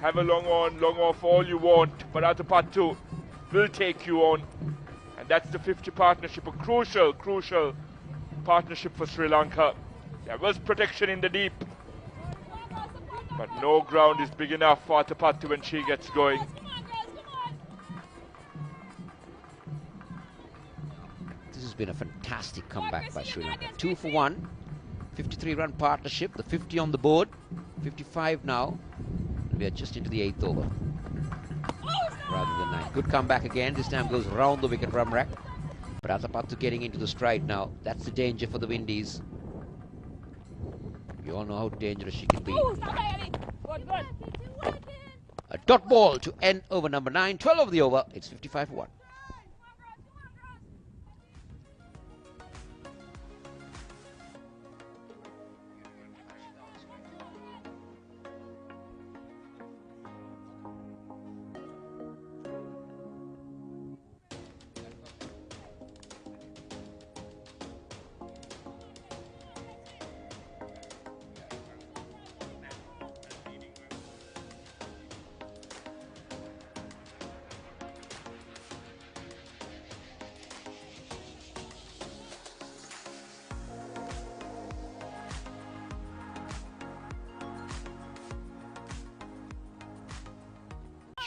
Have a long on, long off, all you want, but Atapattu will take you on. And that's the 50 partnership, a crucial partnership for Sri Lanka. There was protection in the deep, but no ground is big enough for Atapattu when she gets going. This has been a fantastic comeback by Sri Lanka. 2 for 1, 53-run partnership, the 50 on the board, 55 now. We are just into the 8th over, rather than 9. Good comeback again. This time goes round the wicket, Ramrak. But Atapattu getting into the stride now. That's the danger for the Windies. You all know how dangerous she can be. A dot ball to end over number 9. 12 of the over. It's 55 for 1.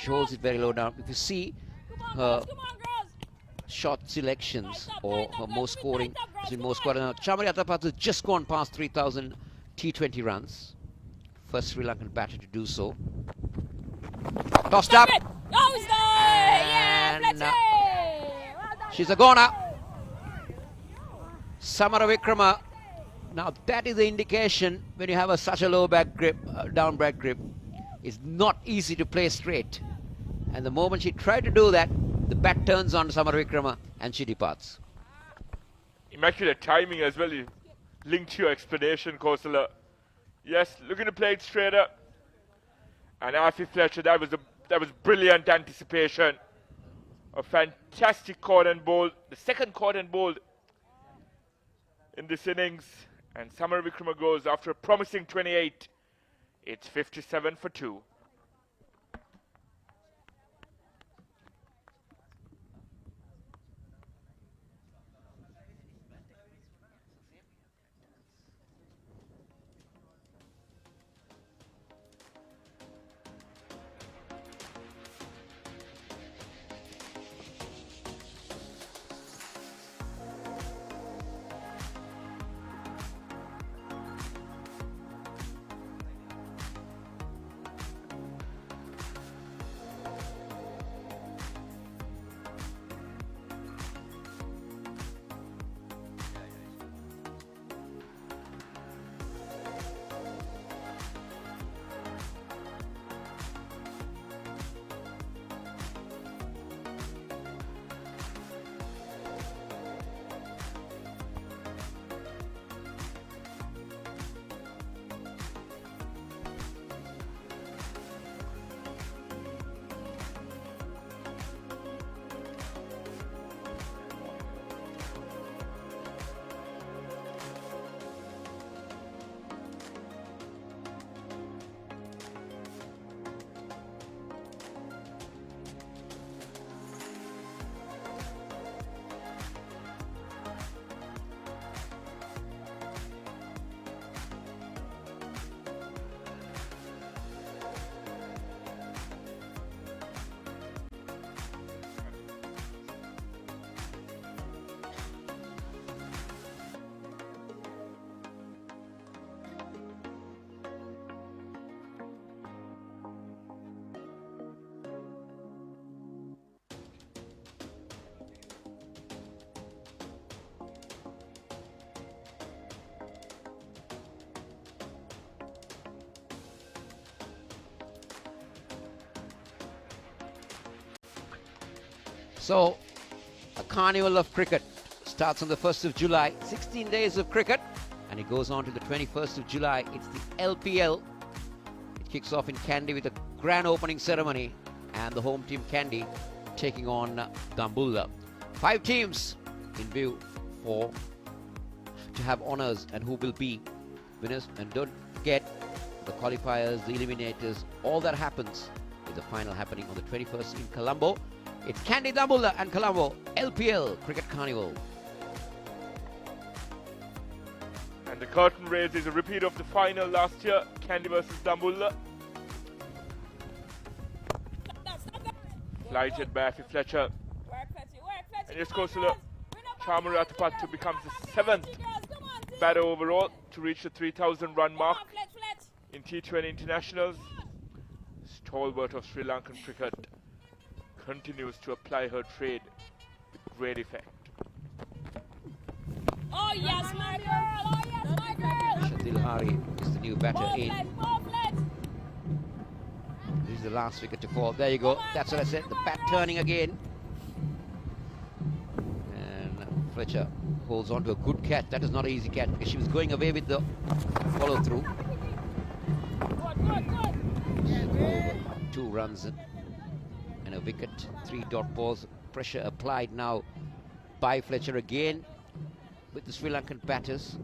Shows it very low down. If you see her shot selections or her most scoring, now Chamariatapattu just gone past 3,000 T20 runs. First Sri Lankan batter to do so. Tossed up. And she's a goner. Samara Wickrama. Now that is the indication when you have such a low back grip, down back grip. It's not easy to play straight. And the moment she tried to do that, the bat turns on Samara Wickrama and she departs. Immaculate timing as well, linked to your explanation, Kosala. Yes, looking to play it straighter. And Afi Fletcher, that was brilliant anticipation. A fantastic caught and bowled, the second caught and bowled in this innings. And Samara Wickrama goes after a promising 28. It's 57 for 2. So, a carnival of cricket starts on the 1st of July. 16 days of cricket, and it goes on to the 21st of July. It's the LPL. It kicks off in Kandy with a grand opening ceremony, and the home team Kandy taking on Dambulla. 5 teams in view to have honours and who will be winners. And don't forget the qualifiers, the eliminators, all that happens with the final happening on the 21st in Colombo. It's Kandy, Dambulla and Colombo LPL Cricket Carnival. And the curtain raise is a repeat of the final last year, Kandy versus Dambulla. Lighted by Afi Fletcher. And just goes to the Chamari Atapattu becomes the 7th batter overall to reach the 3,000 run mark in T20 internationals. Stalwart of Sri Lankan cricket continues to apply her trade with great effect. Oh yes, my girl! Oh yes, my girl! Dilhari is the new batter in. This is the last wicket to fall. There you go. That's what I said. The bat turning again. And Fletcher holds on to a good catch. That is not an easy catch because she was going away with the follow through. Good. 2 runs and a wicket. 3 dot balls. Pressure applied now by Fletcher again with the Sri Lankan batters.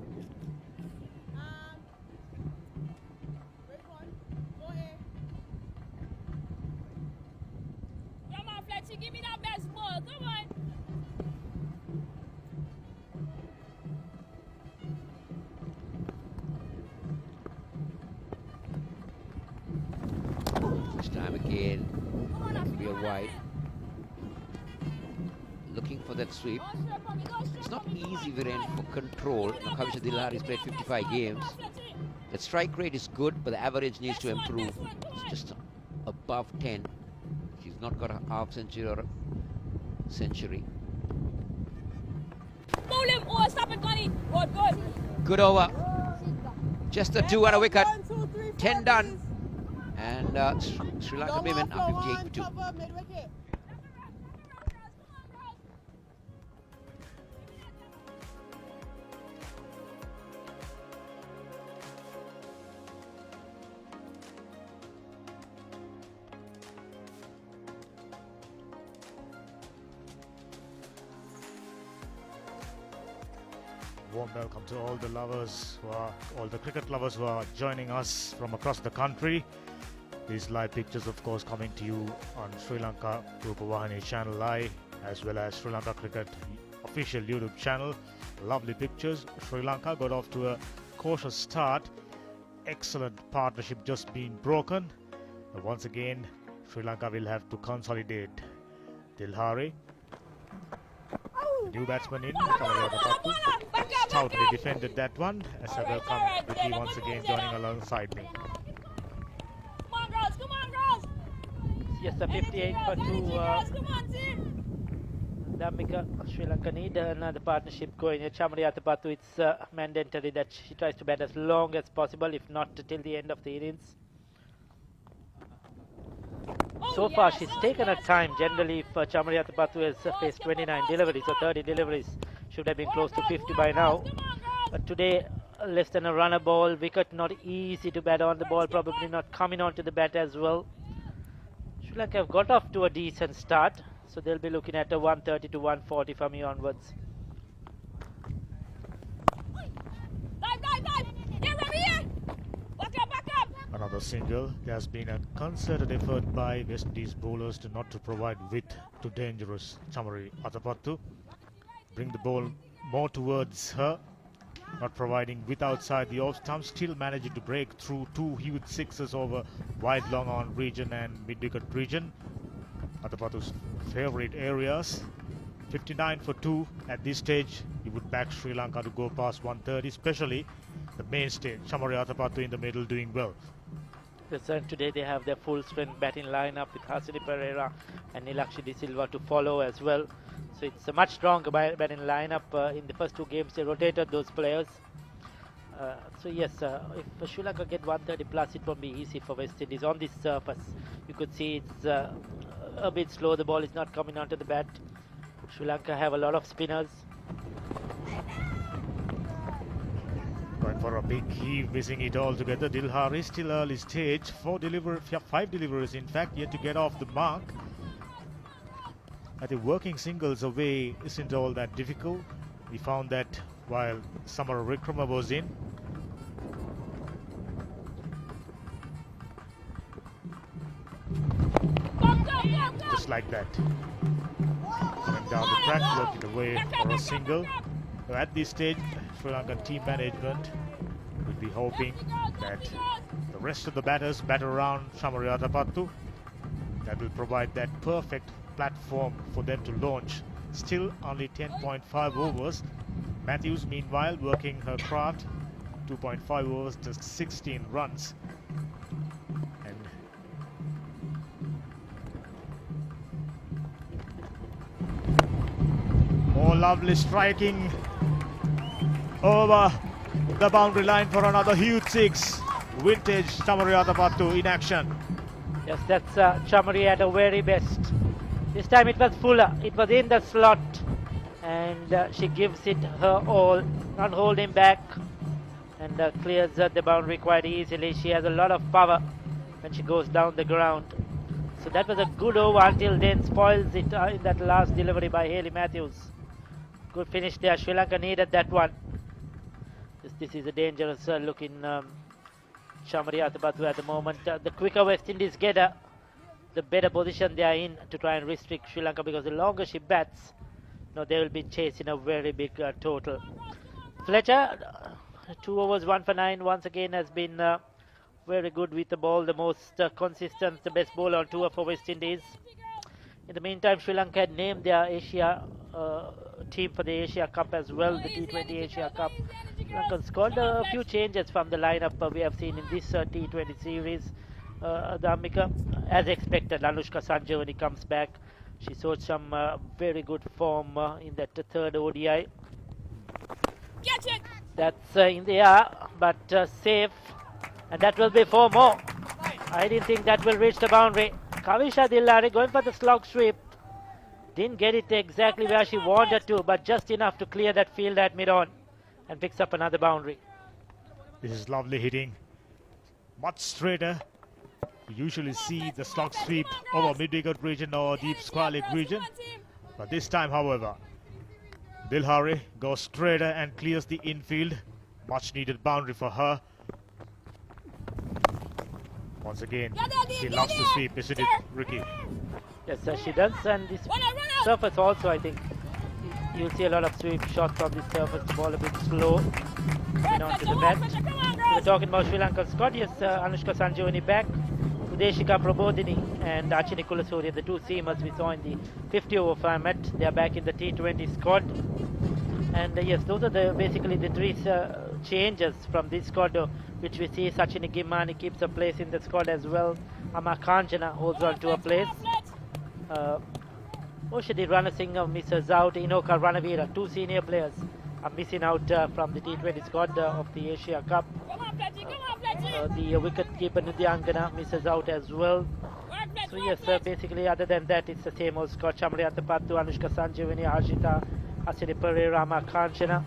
Come on, Fletcher, give me that best ball. Come on. This time again, that will be a wide. Looking for that sweep. It's not easy, Viren, for control. Kavisha Dilhari's played 55 games. The strike rate is good, but the average needs to improve. It's just above 10. She's not got a half century or a century. Bowl him. Oh, stop it, Connie. Good. Good over. Just a 2 and a wicket. 10 done. And Sri Lanka women are 58 for 2. Warm welcome to all the lovers, all the cricket lovers who are joining us from across the country. These live pictures, of course, coming to you on Sri Lanka Rupavahini Channel I, as well as Sri Lanka Cricket official YouTube channel. Lovely pictures. Sri Lanka got off to a cautious start. Excellent partnership just been broken. But once again, Sri Lanka will have to consolidate. Dilhari, the new batsman in, Chamari Atapattu, stoutly defended that one. As I welcome Ricky once again joining alongside me. Come on, girls. Yes, a 58 for 2. Come on, team. Dhammika, Sri Lanka need another partnership going. Chamari Atapattu, it's mandatory that she tries to bat as long as possible, if not till the end of the innings. So far, she's taken her time. Generally, if Chamari Atapattu has faced 29 deliveries or 30 deliveries, should have been close to 50 by now. But today, less than a runner ball, wicket not easy to bat on the ball, probably not coming onto the bat as well. Sri Lanka have got off to a decent start, so they'll be looking at a 130 to 140 from here onwards. Dive. Get over here. Back up. Another single. There has been a concerted effort by West Indies bowlers not to provide width to dangerous Chamari Atapattu. Bring the ball more towards her, not providing width outside the off stump, still managing to break through 2 huge sixes over wide long on region and mid-wicket region. Atapattu's favourite areas. 59 for 2 at this stage. He would back Sri Lanka to go past 130, especially the mainstay Chamari Atapattu in the middle doing well. And today they have their full strength batting lineup with Hasini Pereira and Nilakshi De Silva to follow as well. So it's a much stronger batting lineup. In the first 2 games they rotated those players. So yes, if Sri Lanka get 130 plus, it won't be easy for West Indies. On this surface, you could see it's a bit slow. The ball is not coming onto the bat. Sri Lanka have a lot of spinners. Going for a big heave, missing it altogether. Dilhari still early stage. 5 deliveries in fact yet to get off the mark. I think working singles away isn't all that difficult. We found that while Samara Wickrama was in. Just like that. Coming down the track, working away for a single. So at this stage, Sri Lankan team management will be hoping that the rest of the batters batter around Chamariyata Pattu. That will provide that perfect platform for them to launch. Still only 10.5 overs. Matthews meanwhile working her craft. 2.5 overs, just 16 runs. And oh, lovely striking over the boundary line for another huge 6. Vintage Chamariyata Pattu in action. Yes, that's Chamari at her very best. This time it was fuller, it was in the slot, and she gives it her all, not holding back, and clears the boundary quite easily. She has a lot of power when she goes down the ground. So that was a good over until then, spoils it in that last delivery by Hayley Matthews. Good finish there, Sri Lanka needed that one. This is a dangerous looking Chamariyata Pattu at the moment. The quicker West Indies get her, the better position they are in to try and restrict Sri Lanka, because the longer she bats, they will be chasing a very big total. Fletcher, 2 overs, 1 for 9, once again has been very good with the ball, the most consistent, the best bowler on tour for West Indies. In the meantime, Sri Lanka had named their Asia team for the Asia Cup as well, the T20 Asia Cup. Sri Lanka scored a few changes from the lineup we have seen in this T20 series. Dhammika, as expected, Anushka Sanjayani comes back. She showed some very good form in that third ODI. That's in the air, but safe, and that will be 4 more. I didn't think that will reach the boundary. Kavisha Dillari going for the slog sweep. Didn't get it exactly where she wanted to, but just enough to clear that field at mid-on and picks up another boundary. This is lovely hitting. Much straighter. We usually see the slog sweep over mid-wicket region or deep square leg region. But this time, however, Dilhari goes straighter and clears the infield. Much needed boundary for her. Once again, she loves to sweep, isn't it, Ricky? Yes, she does, and this surface also, I think, you'll see a lot of sweep shots on this surface. The ball a bit slow onto the match. We're talking about Sri Lankan squad. Yes, Anushka Sanjayani back, Udeshika Prabodhini and Achini Kulasurya, the 2 seamers we saw in the 50 over format. They are back in the T20 squad. And yes, those are basically the 3 changes from this squad, which we see. Sachini Gimmani keeps a place in the squad as well. Ama Kanjana holds on to a place. Oshadi Ranasinghe misses out. Inoka Ranavira, 2 senior players, are missing out from the T20 squad of the Asia Cup. The wicket-keeper Nidhyangana misses out as well. So yes, basically other than that, it's the same old squad. Chamariyata Pattu, Anushka Sanjayani, Harshita, Asini Pereira, Ama Kanjana,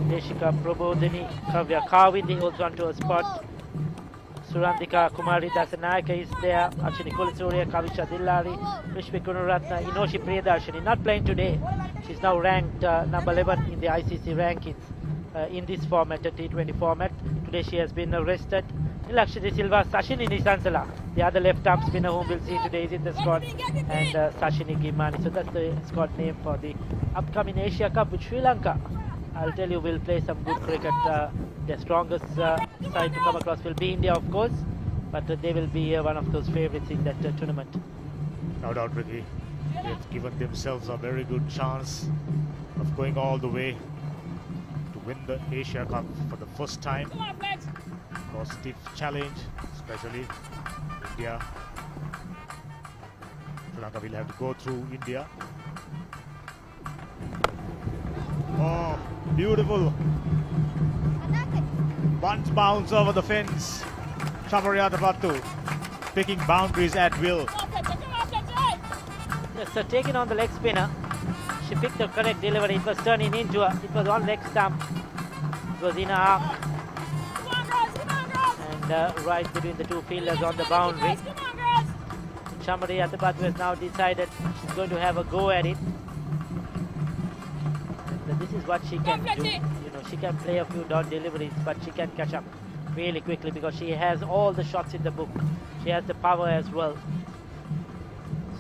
Deshika Prabodhini, Kavya Kawindi holds on to a spot. Surandika Kumari Dasanayaka is there. Achini Kulasurya, Kavisha Dillari, Rishmi Gunaratna, Inoshi Priyadarshini, not playing today. She's now ranked number 11 in the ICC rankings in this format, the T20 format. Today she has been arrested. Nilakshmi Silva, Sashini Nisansala, the other left-arm spinner whom we'll see today, is in the squad, and Sashini Gimmani. So that's the squad name for the upcoming Asia Cup with Sri Lanka. I'll tell you, will play some good cricket. Their strongest side to come across will be India, of course, but they will be one of those favourites in that tournament. No doubt, Ricky. They've given themselves a very good chance of going all the way to win the Asia Cup for the first time. A stiff challenge, especially India. Sri Lanka will have to go through India. Oh, beautiful. Bunch bounce over the fence. Chamariyata Pattu picking boundaries at will. Yes, so taking on the leg spinner. She picked the correct delivery. It was turning into her. It was on leg stump. It was in her arc. And right between the two fielders on the boundary. Chamari Atabatu has now decided she's going to have a go at it. And this is what she can do. You know, she can play a few dot deliveries, but she can catch up really quickly because she has all the shots in the book. She has the power as well.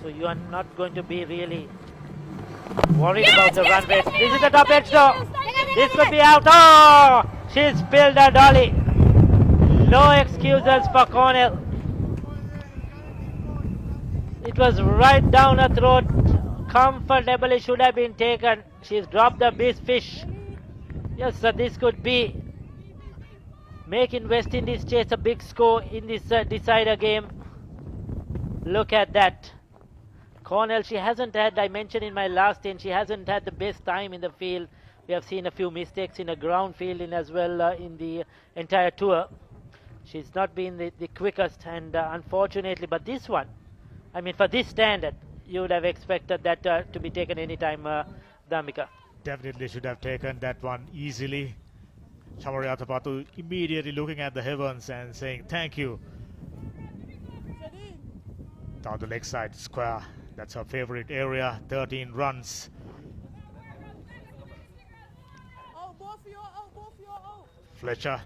So you are not going to be really worried about the run rate. This is the top edge though. This could be out. Oh! She spilled a dolly. No excuses for Cornell. It was right down her throat. Comfortably should have been taken. She's dropped the big fish. Yes, so this could be making West Indies chase a big score in this decider game. Look at that. Cornell, she hasn't had, I mentioned in my last 10, she hasn't had the best time in the field. We have seen a few mistakes in the ground fielding as well in the entire tour. She's not been the quickest, and unfortunately, but this one, I mean, for this standard, you would have expected that to be taken anytime, Dhamika. Definitely should have taken that one easily. Chamari Atabatu immediately looking at the heavens and saying thank you. Down the leg side square. That's her favorite area. 13 runs. Fletcher,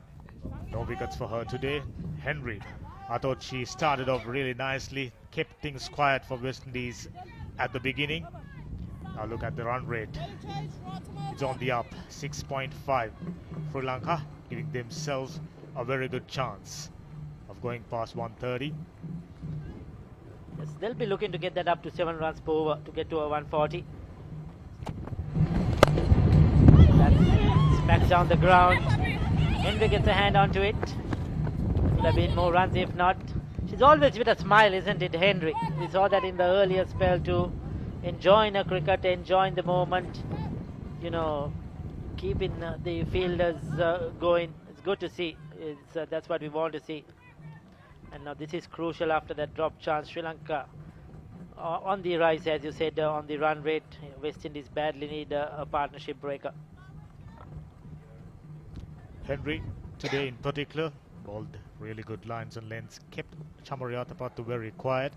no wickets for her today. Henry, I thought she started off really nicely, kept things quiet for West Indies at the beginning. Now look at the run rate. It's on the up, 6.5. Sri Lanka giving themselves a very good chance of going past 130. Yes, they'll be looking to get that up to 7 runs per over to get to a 140. That smacks down the ground. Henry gets a hand onto it. Would have been more runs if not. She's always with a smile, isn't it, Henry? We saw that in the earlier spell too. Enjoying her cricket, enjoying the moment. You know, keeping the fielders going. It's good to see. That's what we want to see. And now this is crucial after that drop chance. Sri Lanka on the rise, as you said, on the run rate. West Indies badly need a partnership breaker. Henry, today in particular, bowled really good lines and lengths, kept Chamari Atabatu very quiet,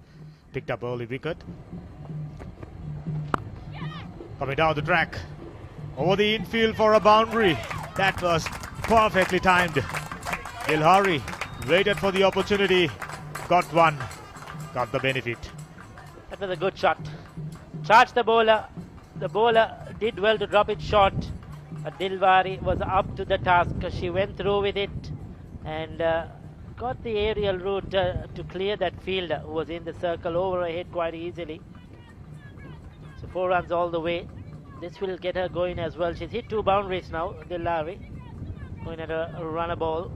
picked up early wicket. Coming down the track, over the infield for a boundary. That was perfectly timed. Dilhari waited for the opportunity, got one, got the benefit. That was a good shot. Charged the bowler. The bowler did well to drop it short. Dilwari was up to the task. She went through with it and got the aerial route to clear that fielder who was in the circle over her head quite easily. So 4 runs all the way. This will get her going as well. She's hit 2 boundaries now, Dilwari, going at a runner ball.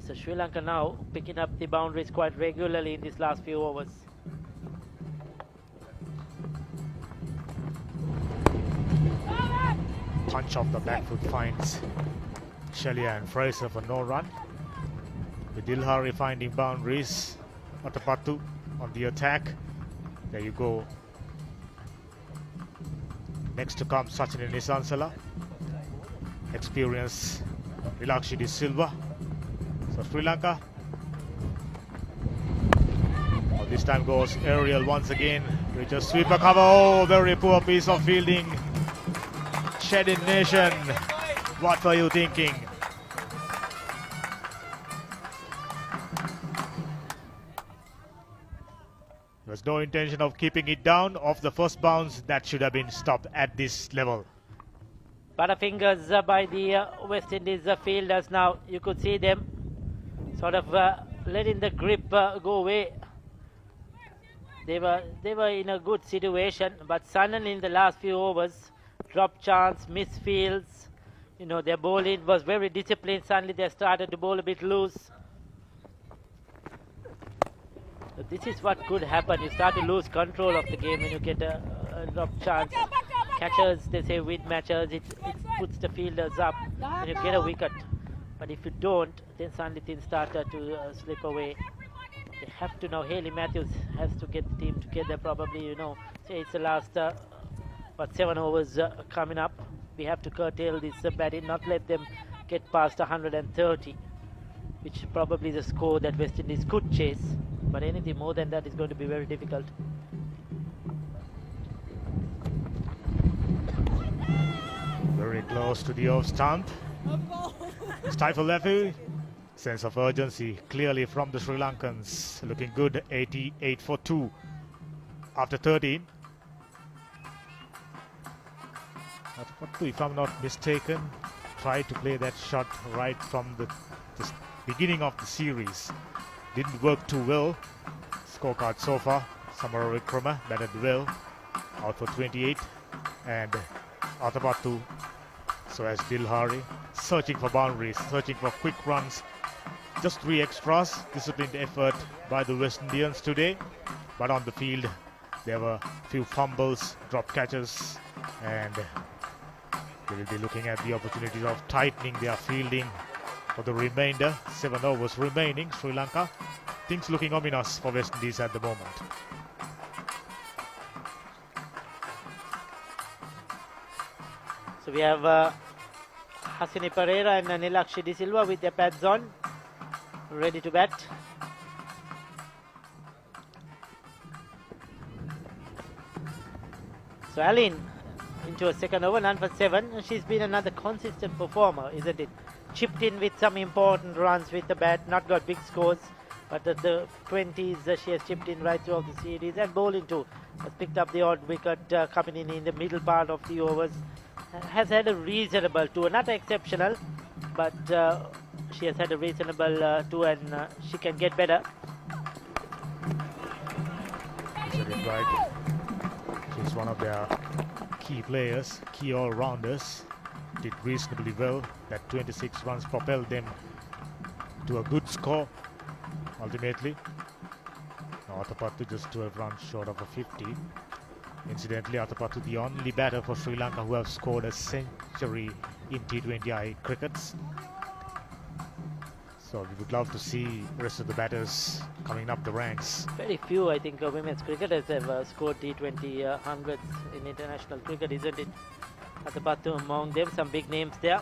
So Sri Lanka now picking up the boundaries quite regularly in these last few overs. Punch off the back foot finds Shelia and Fraser for no run. With Dilhari finding boundaries. Atabatu on the attack. There you go. Next to come Sachin Nisansala. Experience Vilakshi De Silva. So Sri Lanka. Oh, this time goes aerial once again. With a sweeper cover. Oh, very poor piece of fielding. Shedin Nation, what were you thinking? There was no intention of keeping it down. Off the first bounce, that should have been stopped at this level. Butterfingers by the West Indies fielders now. You could see them sort of letting the grip go away. They were in a good situation, but suddenly in the last few overs, drop chance, misfields. You know, their bowling was very disciplined. Suddenly they started to bowl a bit loose. So this is what could happen. You start to lose control of the game when you get a drop chance. Catchers, they say, win matches. It puts the fielders up and you get a wicket. But if you don't, then suddenly things start to slip away. They have to now. Haley Matthews has to get the team together. Probably, you know, say it's the last 7 overs coming up. We have to curtail this batting, not let them get past 130, which probably is a score that West Indies could chase. But anything more than that is going to be very difficult. Very close to the off stump. Stifle lefty. Sense of urgency clearly from the Sri Lankans. Looking good. 88 for 2 after 13. If I'm not mistaken, tried to play that shot right from the beginning of the series. Didn't work too well. Scorecard so far: Samara Wickrama batted well, out for 28, and Atapattu, so as Dilhari, searching for boundaries, searching for quick runs. Just 3 extras. Disciplined effort by the West Indians today, but on the field there were a few fumbles, drop catches, and they will be looking at the opportunities of tightening their fielding for the remainder. 7 overs remaining. Sri Lanka, things looking ominous for West Indies at the moment. So we have Hasini Pereira and Nilakshi De Silva with their pads on, ready to bat. So Aline into a second over, none for 7. She's been another consistent performer, isn't it? Chipped in with some important runs with the bat, not got big scores, but at the 20s she has chipped in right throughout the series, and bowling too. Has picked up the odd wicket coming in the middle part of the overs. Has had a reasonable tour, not exceptional, but she has had a reasonable tour, and she can get better. Right. She's one of their key players, key all-rounders. Did reasonably well. That 26 runs propelled them to a good score ultimately. Now Atapattu just 12 runs short of a 50. Incidentally, Atapattu the only batter for Sri Lanka who have scored a century in T20I crickets. So we would love to see the rest of the batters coming up the ranks. Very few, I think, women's cricketers have scored T20 hundreds in international cricket, isn't it? Atapattu among them, some big names there.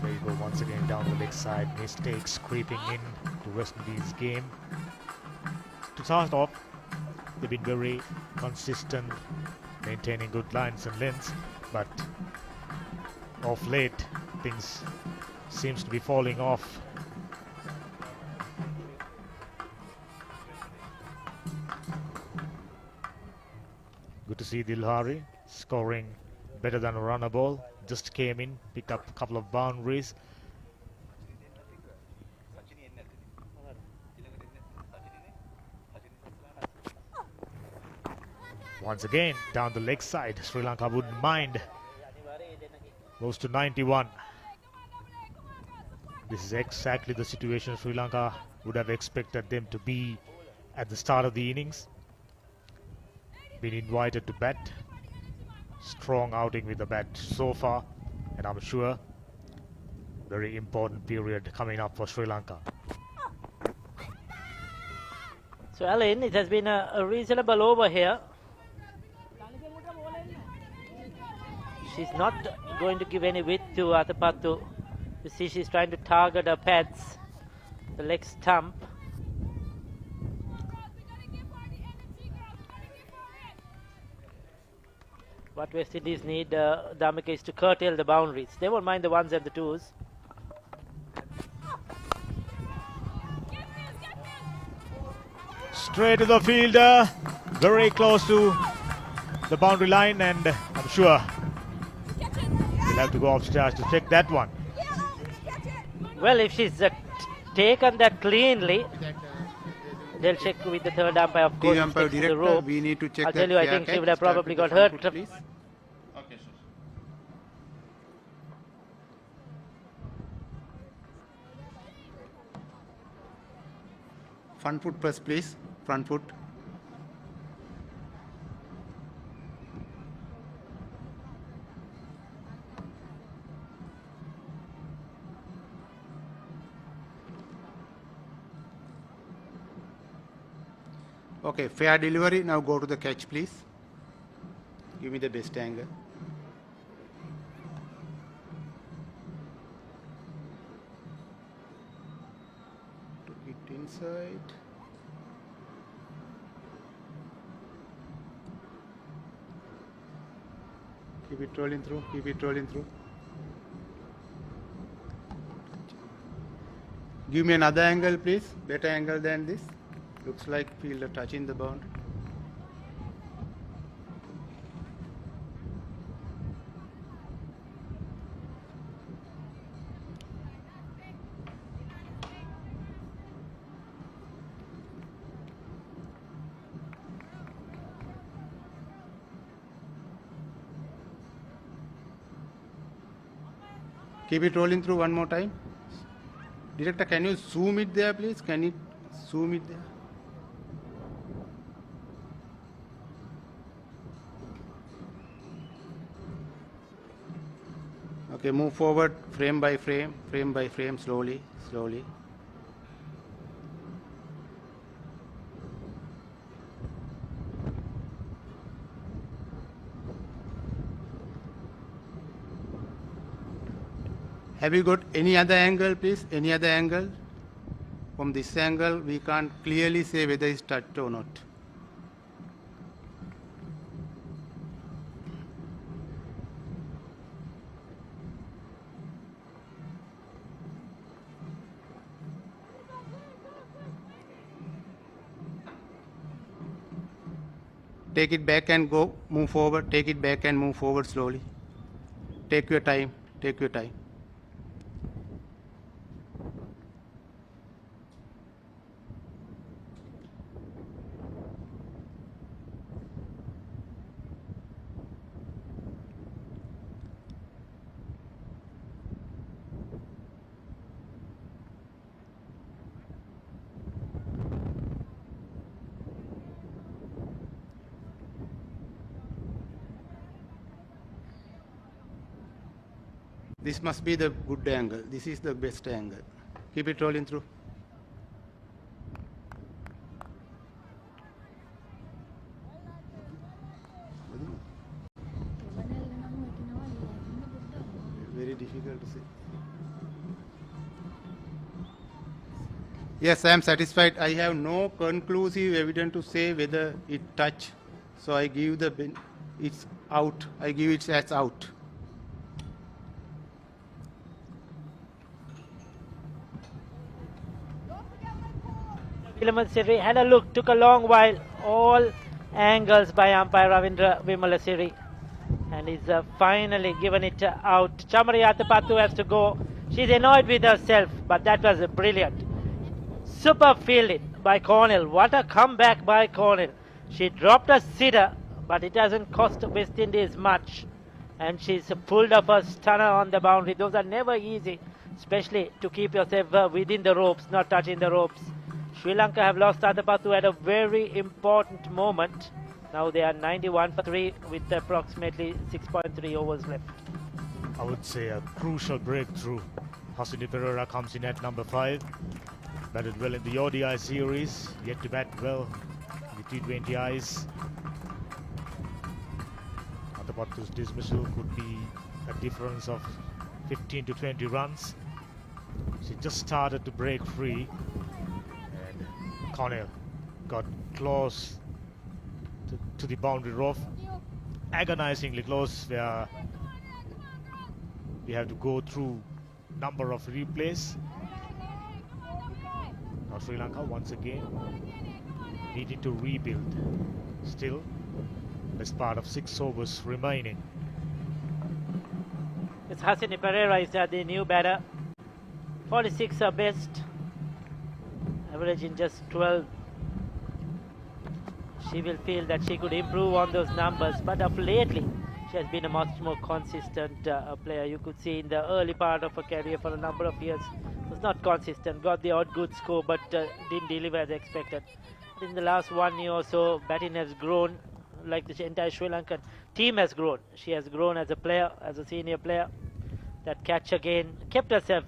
There you go, once again down the leg side. Mistakes creeping in to West Indies game. To start off, they've been very consistent, maintaining good lines and lengths, but of late things seems to be falling off. Good to see Dilhari scoring better than a runner ball. Just came in, picked up a couple of boundaries. Once again, down the leg side, Sri Lanka wouldn't mind. Goes to 91. This is exactly the situation Sri Lanka would have expected them to be at the start of the innings. Been invited to bat. Strong outing with the bat so far, and I'm sure very important period coming up for Sri Lanka. So Aline, it has been a reasonable over here. She's not going to give any width to Atapattu. You see she's trying to target her pads, the leg stump. What West Indies need, Dhamika, is to curtail the boundaries. They won't mind the ones and the twos. Straight to the fielder, very close to the boundary line, and I'm sure he'll have to go upstairs to check that one. Well, if she's taken that cleanly, they'll check with the third umpire, of course, umpire the director, rope. we need to check I'll tell you, I think she would have probably got hurt. Please. Okay, sir. Front foot press, please. Front foot. Okay, fair delivery. Now go to the catch, please. Give me the best angle. Took it inside. Keep it rolling through. Keep it rolling through. Give me another angle, please. Better angle than this. Looks like fielder touching the boundary. Keep it rolling through one more time. Director, can you zoom it there, please? Can you zoom it there? Okay, move forward frame by frame, slowly, slowly. Have you got any other angle, please? Any other angle? From this angle, we can't clearly say whether it's touched or not. Take it back and go, move forward. Take it back and move forward slowly. Take your time, take your time. This must be the good angle. This is the best angle. Keep it rolling through. Very difficult to say. Yes, I am satisfied. I have no conclusive evidence to say whether it touched. So I give it's out. I give it as out. Siri had a look, took a long while, all angles by umpire Ravindra Vimalasiri, and he's finally given it out. Chamari Athapattu has to go. She's annoyed with herself, but that was brilliant. Super fielding by Cornell. What a comeback by Cornell. She dropped a sitter, but it hasn't cost West Indies much, and she's pulled off a stunner on the boundary. Those are never easy, especially to keep yourself within the ropes, not touching the ropes. Sri Lanka have lost Athapattu at a very important moment. Now they are 91 for 3 with approximately 6.3 overs left. I would say a crucial breakthrough. Hasini Pereira comes in at number 5. Batted well in the ODI series, yet to bat well in the T20Is. Athapattu's dismissal could be a difference of 15 to 20 runs. She just started to break free. Cornell got close to the boundary rope, agonizingly close, where we have to go through number of replays. Now Sri Lanka once again needing to rebuild. Still, best part of 6 overs remaining. It's Hasini Pereira is the new batter. 46 are best. Averaging just 12. She will feel that she could improve on those numbers, but of lately she has been a much more consistent player. You could see in the early part of her career for a number of years was not consistent, got the odd good score but didn't deliver as expected. But in the last 1 year or so, batting has grown, like the entire Sri Lankan team has grown. She has grown as a player, as a senior player. That catch again, kept herself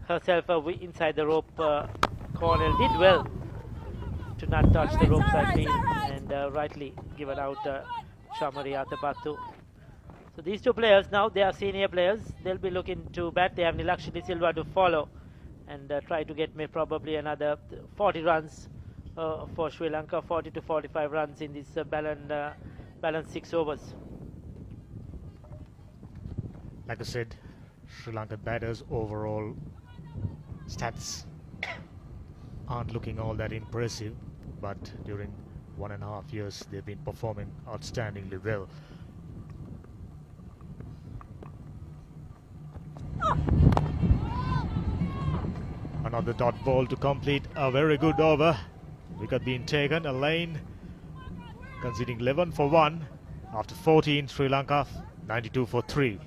inside the rope. Cornell did well. to not touch the ropes, I feel, and rightly given out Chamari Atapattu. So these two players now, they are senior players. They'll be looking to bat. They have Nilakshi De Silva to follow and try to get probably another 40 runs for Sri Lanka, 40 to 45 runs in this balanced 6 overs. Like I said, Sri Lankan batters overall stats aren't looking all that impressive, but during 1.5 years they've been performing outstandingly well. Another dot ball to complete a very good over. Wicket being taken, a lane conceding 11 for 1 after 14. Sri Lanka 92 for 3.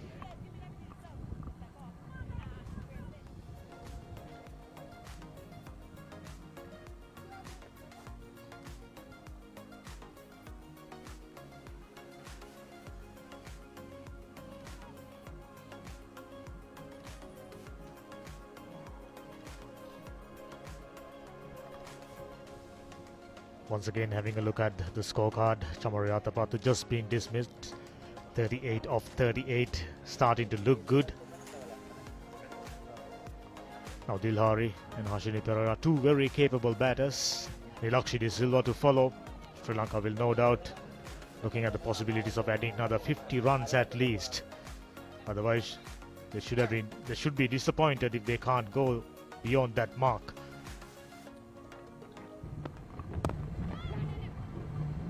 Once again, having a look at the scorecard, Chamari Atapattu just being dismissed. 38 of 38, starting to look good. Now Dilhari and Hashini Perera, two very capable batters. Nilakshi De Silva to follow. Sri Lanka will no doubt looking at the possibilities of adding another 50 runs at least. Otherwise, they should be disappointed if they can't go beyond that mark.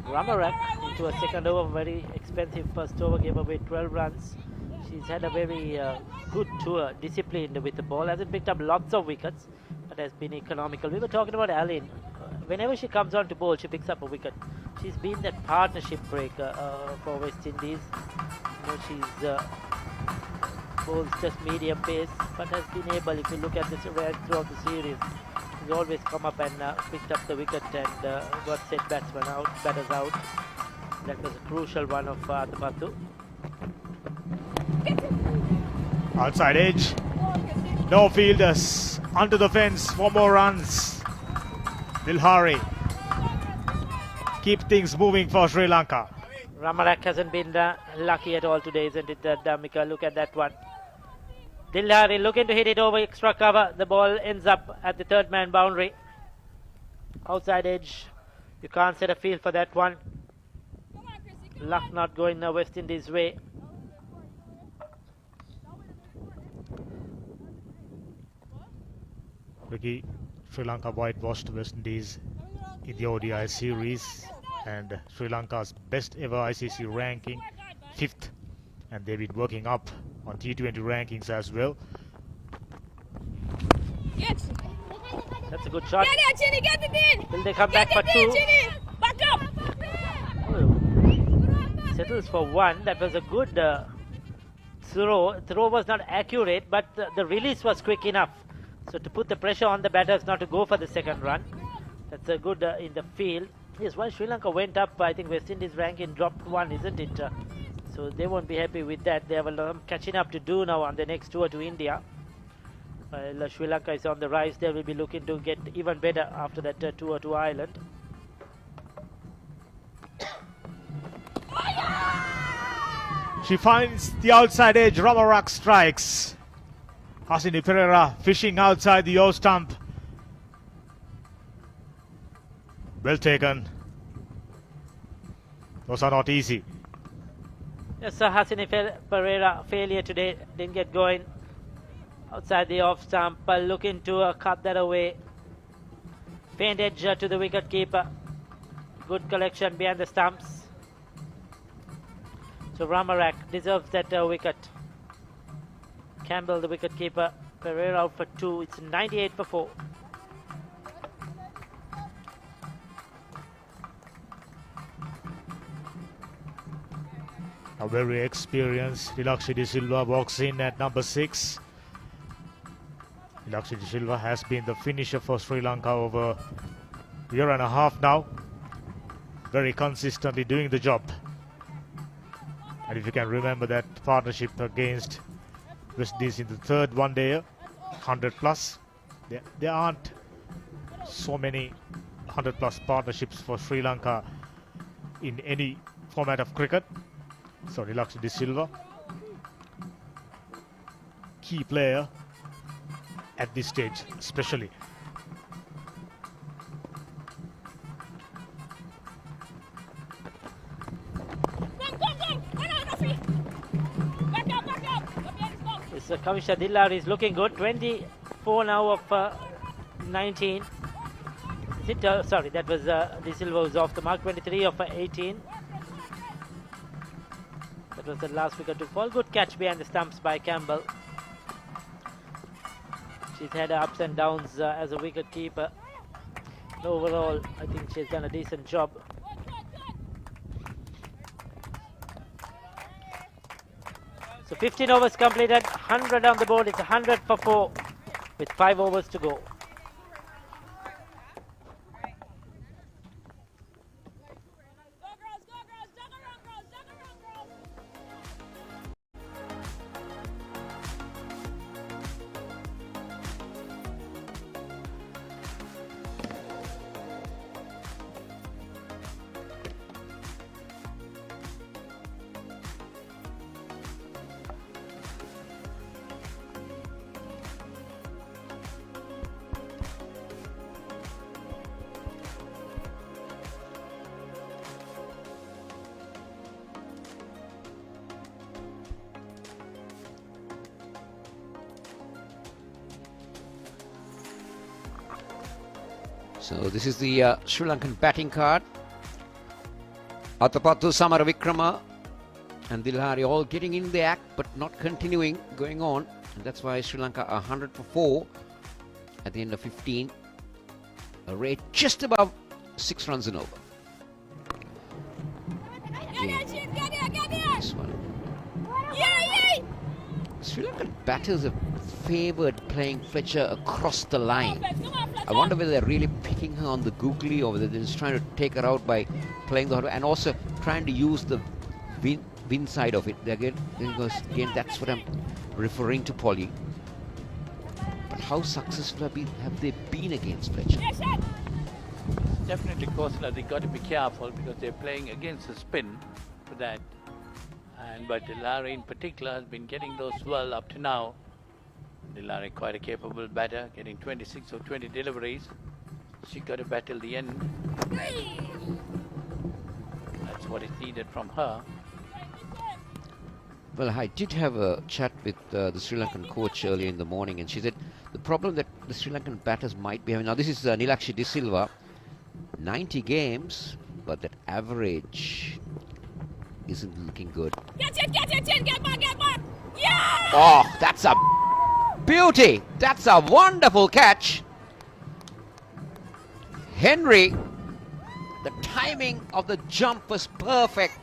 Ramarak into a second over, very expensive first over, gave away 12 runs. She's had a very good tour, disciplined with the ball, hasn't picked up lots of wickets, but has been economical. We were talking about Allen. Whenever she comes on to bowl, she picks up a wicket. She's been that partnership breaker for West Indies. You know, she's bowls just medium pace, but has been able, if you look at this throughout the series, he's always come up and picked up the wicket and got set batters out. That was a crucial one of Atapattu. Outside edge, no fielders, onto the fence, 4 more runs. Dilhari keep things moving for Sri Lanka. Ramarak hasn't been lucky at all today, isn't it, Damika? Look at that one. Dilhari looking to hit it over extra cover. The ball ends up at the third man boundary. Outside edge. You can't set a field for that one. Luck not going the West Indies' way. Ricky, Sri Lanka whitewashed West Indies in the ODI series, and Sri Lanka's best ever ICC ranking, 5th, and they've been working up on T20 rankings as well. That's a good shot. Get it, Chini, get it in. Will they come back for 2? Chini. Back up. Oh. Settles for 1. That was a good throw. Throw was not accurate, but the release was quick enough. So to put the pressure on the batters not to go for the second run. That's a good in the field. Yes, while Sri Lanka went up, I think West Indies ranking dropped 1, isn't it? So they won't be happy with that. They have a lot of catching up to do now on the next tour to India. While Sri Lanka is on the rise, they will be looking to get even better after that tour to Ireland. She finds the outside edge. Ramarak strikes. Hashini Perera fishing outside the O stump. Well taken. Those are not easy. Yes, Hashini Perera failure today, didn't get going. Outside the off stump, looking to cut that away. Faint edge to the wicket keeper. Good collection behind the stumps. So Ramarak deserves that wicket. Campbell, the wicket keeper. Perera out for 2. It's 98 for 4. A very experienced Nilakshi De Silva walks in at number 6. Nilakshi De Silva has been the finisher for Sri Lanka over a year and a half now. Very consistently doing the job. And if you can remember that partnership against West Indies in the third one-day, 100 plus, there aren't so many 100 plus partnerships for Sri Lanka in any format of cricket. So Nilaksha De Silva, key player at this stage especially. Kavisha Dillar is looking good. 24 now of 19. Is it, sorry, that was De Silva was off the mark. 23 of 18. That was the last wicket to fall. Good catch behind the stumps by Campbell. She's had her ups and downs as a wicket keeper. Overall, I think she's done a decent job. So 15 overs completed, 100 on the board. It's 100 for 4 with 5 overs to go. So this is the Sri Lankan batting card. Atapattu, Samaravikrama and Dilhari all getting in the act but not continuing, going on. And that's why Sri Lanka are 100 for 4 at the end of 15. A rate just above 6 runs and over. This one. Sri Lankan batters have favoured playing Fletcher across the line. I wonder whether they're really picking her on the googly or whether they're just trying to take her out by playing the and also trying to use the wind side of it. Again, that's what I'm referring to, Polly. But how successful have they been against Fletcher? Definitely, Kosla, they got to be careful because they're playing against the spin for that. But Dilari in particular has been getting those well up to now. Dilari quite a capable batter, getting 26 or 20 deliveries. She got to bat till the end. That's what is needed from her. Well, I did have a chat with the Sri Lankan coach earlier in the morning, and she said the problem that the Sri Lankan batters might be having. Now, this is Nilaksha De Silva, 90 games, but that average isn't looking good. Get back! Yeah! Oh, that's a beauty! That's a wonderful catch. Henry, the timing of the jump was perfect.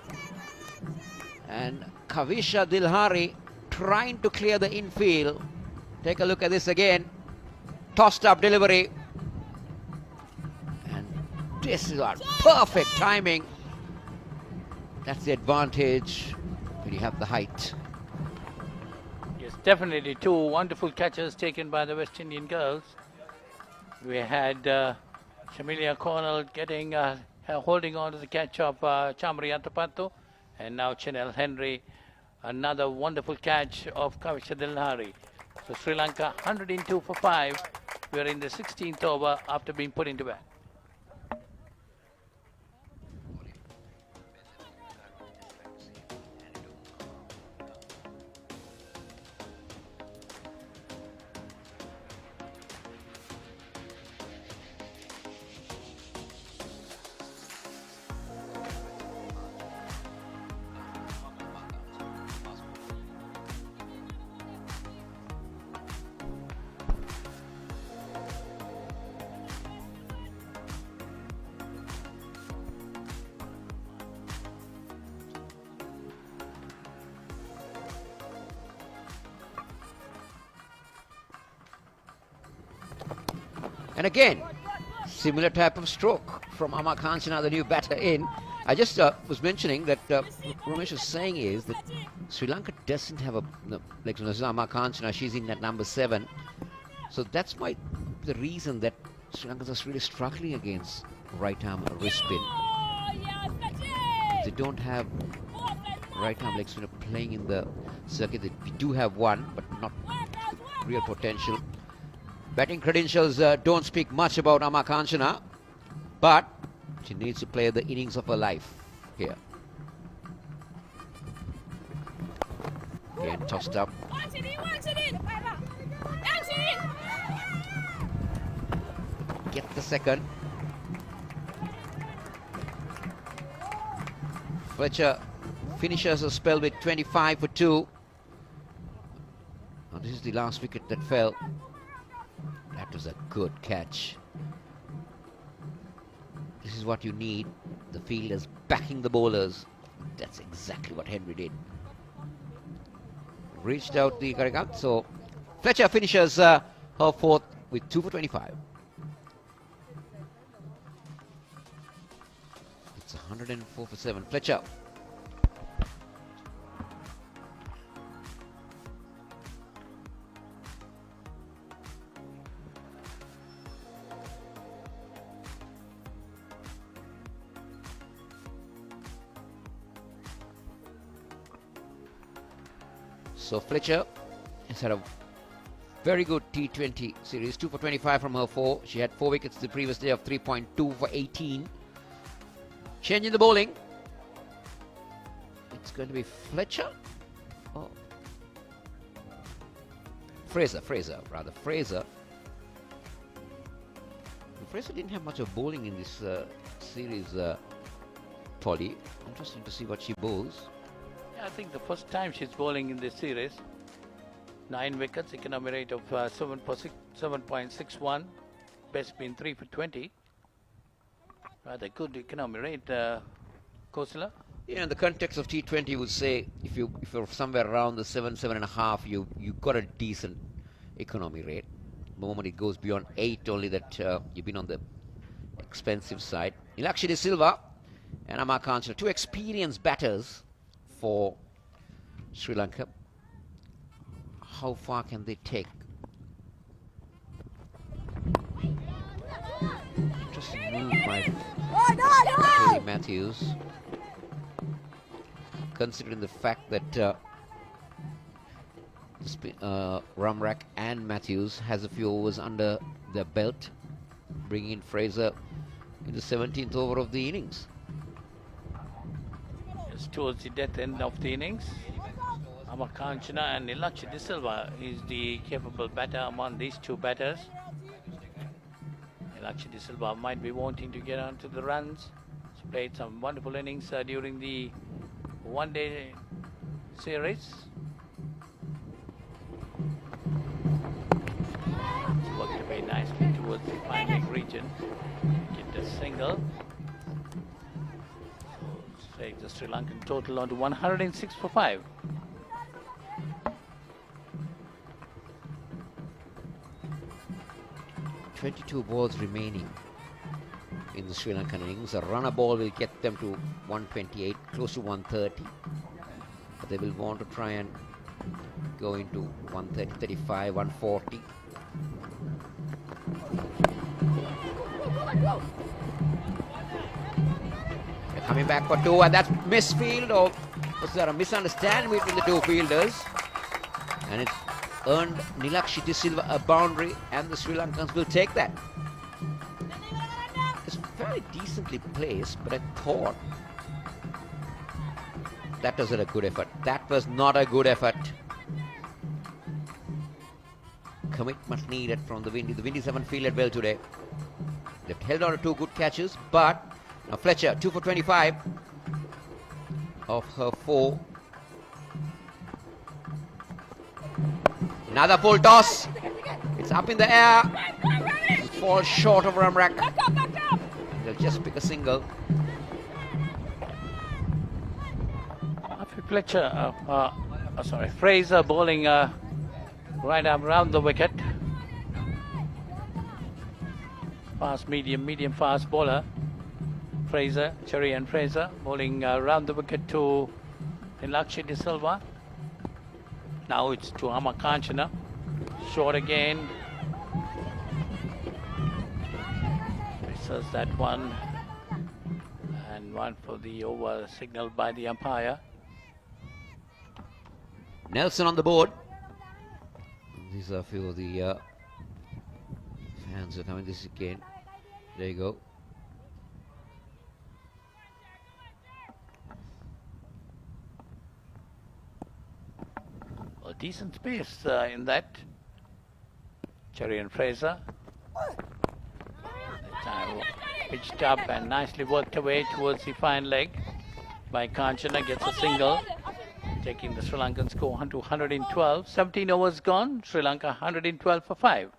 And Kavisha Dilhari trying to clear the infield. Take a look at this again. Tossed up delivery. And this is our perfect timing. That's the advantage when you have the height. Yes, definitely two wonderful catches taken by the West Indian girls. We had Shamilia Cornell getting holding on to the catch of Chamri Atapattu, and now Chanel Henry, another wonderful catch of Kavisha Dilhari. So Sri Lanka 102 for 5. We are in the 16th over after being put into bat. And again, similar type of stroke from Amar Kanchana, the new batter in. I just was mentioning that Ramesh was saying is that Sri Lanka doesn't have a, like Amar Kanchana, she's in at number 7. So that's the reason that Sri Lanka is really struggling against right arm wrist spin. They don't have right arm leg spinner playing in the circuit. We do have one, but not real potential. Batting credentials don't speak much about Amma Kanchana, but she needs to play the innings of her life here. Again, tossed up. Get the second. Fletcher finishes a spell with 25 for 2. Now this is the last wicket that fell. That was a good catch. This is what you need. The fielders backing the bowlers. That's exactly what Henry did. Reached out the correct. So Fletcher finishes her fourth with 2 for 25. It's 104 for 7. Fletcher. So Fletcher has had a very good T20 series. 2 for 25 from her 4. She had 4 wickets the previous day of 3.2 for 18. Changing the bowling. It's going to be Fletcher. Oh. Fraser. Fraser didn't have much of bowling in this series, Polly. Interesting to see what she bowls. Yeah, I think the first time she's bowling in this series. 9 wickets, economy rate of 7.61. Best been 3 for 20. Rather good economy rate, Kosila. Yeah, in the context of T20, you would say if you're somewhere around the 7.5, you got a decent economy rate. The moment it goes beyond 8, only that you've been on the expensive side. Innings De Silva and Amma Kanchana, 2 experienced batters for Sri Lanka. How far can they take? Interesting move by Terry Matthews, considering the fact that Ramrak and Matthews has a few overs under their belt, bringing in Fraser in the 17th over of the innings. Towards the death end of the innings. Amma Kanchana and Innings De Silva is the capable batter among these 2 batters. Innings De Silva might be wanting to get onto the runs. She played some wonderful innings during the one-day series. It's worked very nicely towards the fine leg region. Get a single. Take the Sri Lankan total on to 106 for 5. .22 balls remaining in the Sri Lankan innings. A runner ball will get them to 128, close to 130. But they will want to try and go into 130, 35, 140. Coming back for 2, and that's misfield, or was there a misunderstanding between the 2 fielders? And it's earned Innings De Silva a boundary, and the Sri Lankans will take that. It's very decently placed, but I thought that wasn't a good effort. That was not a good effort. Commitment needed from the Windies. The Windies haven't fielded well today. They've held on to 2 good catches, but now Fletcher, 2 for 25 of her 4. Another full toss. It's up in the air. It falls short of Ramrak. They'll just pick a single. Fletcher, Fraser bowling right up around the wicket. Fast, medium fast bowler. Fraser, Cherry and Fraser bowling around the wicket to Innings De Silva. Now it's to Amma Kanchana. Short again. misses that one, and one for the over signaled by the umpire. Nelson on the board. These are a few of the fans who are coming this again. There you go. A decent space in that. Cherry and Fraser. That time pitched up and nicely worked away towards the fine leg by Kanchana. Gets a single, taking the Sri Lankan score to 112. 17 overs gone. Sri Lanka 112 for 5.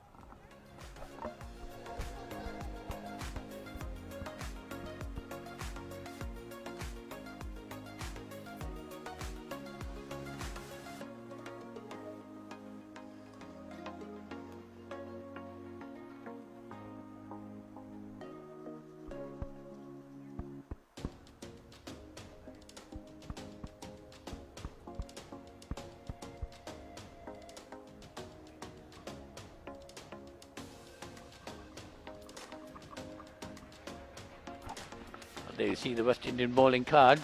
There you see the West Indian bowling card.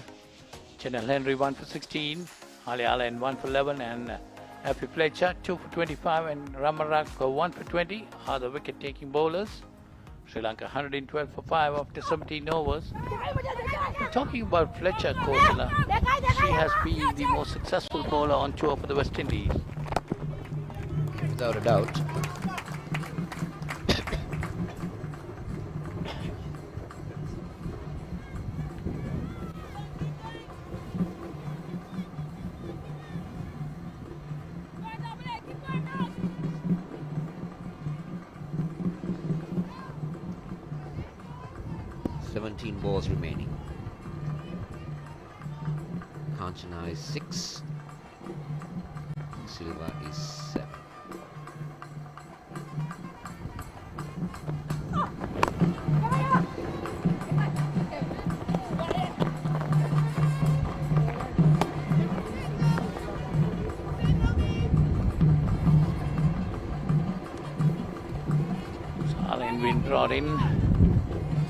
Chenal Henry 1 for 16, Ali Allen 1 for 11, and Happy Fletcher 2 for 25, and Ramarak 1 for 20 are the wicket-taking bowlers. Sri Lanka 112 for 5 after 17 overs. Talking about Fletcher, Kosala, she has been the most successful bowler on tour for the West Indies. Without a doubt. Balls remaining. Kanchana is 6. Silva is 7. Allen been brought in.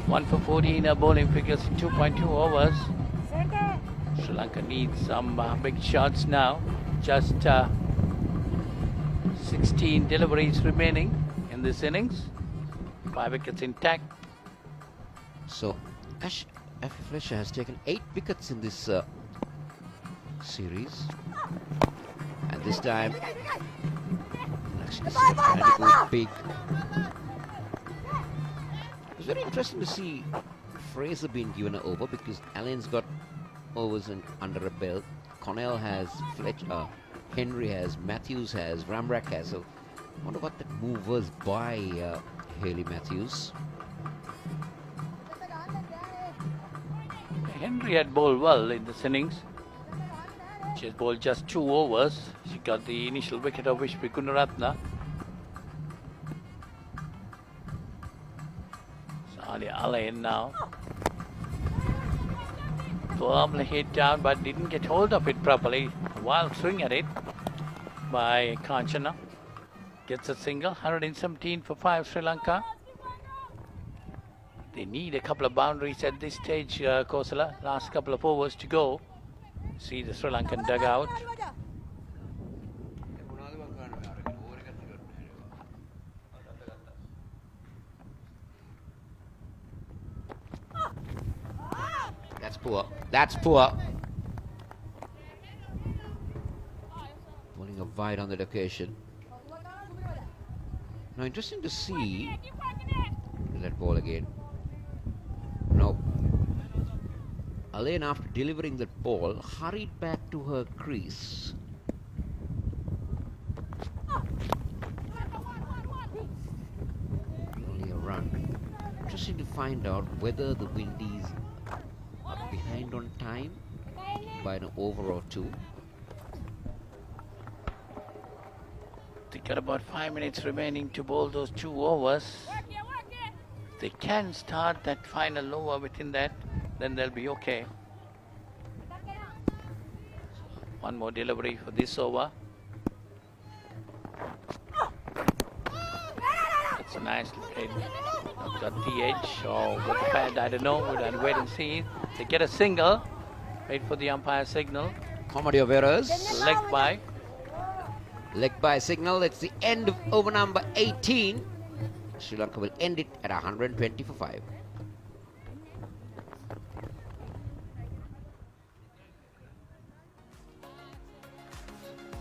1 for 14 bowling figures in 2.2 overs. Sri Lanka needs some big shots now. Just 16 deliveries remaining in this innings. 5 wickets intact. So, Happy Fletcher has taken 8 wickets in this series. And this time, actually, trying to go big. It's very interesting to see Fraser being given an over because Allen's got overs under a belt. Cornell has, Fletcher, Henry has, Matthews has, Ramrak has. So I wonder what that move was by Haley Matthews. Henry had bowled well in this innings. She has bowled just 2 overs. She got the initial wicket of Vishnu Gunaratne. Ali Allen now. Firmly hit down but didn't get hold of it properly. Wild swing at it by Kanchana. Gets a single. 117 for 5 Sri Lanka. They need a couple of boundaries at this stage, Kosala. Last couple of overs to go. See the Sri Lankan dugout. That's poor. That's poor. Bowling a wide on that occasion. Now interesting to see that ball again. No. Alain, after delivering that ball, hurried back to her crease. Only a run. Interesting to find out whether the Windies are behind on time by an over or 2. They got about 5 minutes remaining to bowl those 2 overs. They can start that final over within that, then they'll be okay. One more delivery for this over. That's That's a nice hit. Got the edge or with the pad, I don't know. We'll wait and see. They get a single. Wait for the umpire signal. Comedy of errors. Leg by. Leg by signal. It's the end of over number 18. Sri Lanka will end it at 120 for 5.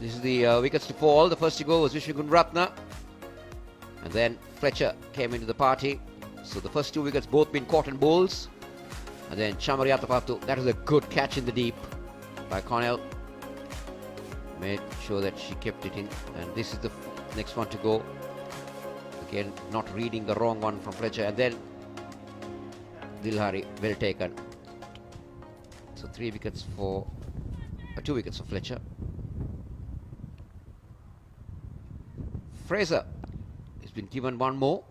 This is the wickets to fall. The first to go was Vishwagunratna. And then Fletcher came into the party. So the first 2 wickets both been caught in bowls. And then Chamariyatapattu, that was a good catch in the deep by Cornell. Made sure that she kept it in. And this is the next one to go. Again, not reading the wrong one from Fletcher. And then Dilhari, well taken. So 2 wickets for Fletcher. Fraser has been given one more.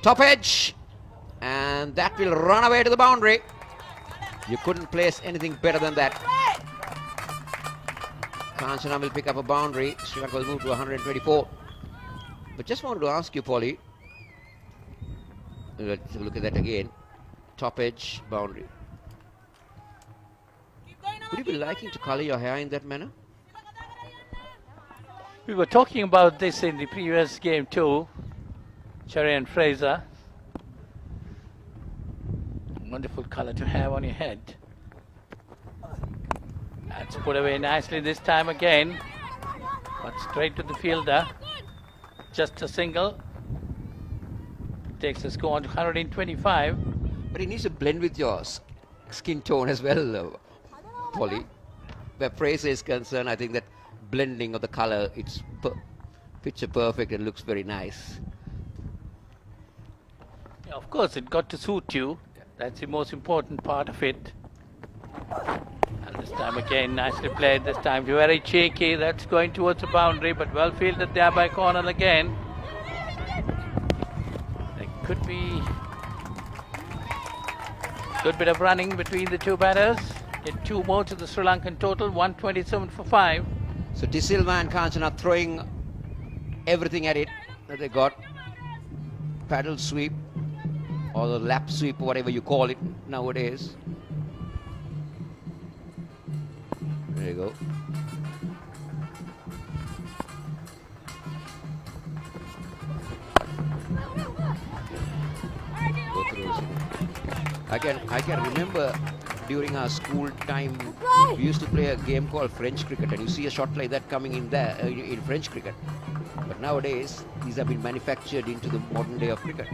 Top edge, and that will run away to the boundary. You couldn't place anything better than that. Kanchana will pick up a boundary. Sri Lanka will move to 124. But just wanted to ask you, Polly, let's look at that again. Top edge, boundary. Would you be liking to colour your hair in that manner? We were talking about this in the previous game too. Cherry and Fraser. Wonderful colour to have on your head. That's put away nicely this time again. But straight to the fielder. Just a single. Takes the score on to 125. But it needs to blend with your skin tone as well, Polly. Where Fraser is concerned, I think that blending of the colour, it's picture perfect and looks very nice. Yeah, of course, it got to suit you. That's the most important part of it. And this time again, nicely played. This time very cheeky. That's going towards the boundary, but well fielded there by Cornell again. There could be a good bit of running between the 2 batters. Get 2 more to the Sri Lankan total, 127 for 5. So De Silva and Kanchana throwing everything at it that they got. Paddle sweep or the lap sweep or whatever you call it nowadays. There you go. I can remember during our school time we used to play a game called French cricket, and you see a shot like that coming in there in French cricket. But nowadays these have been manufactured into the modern day of cricket.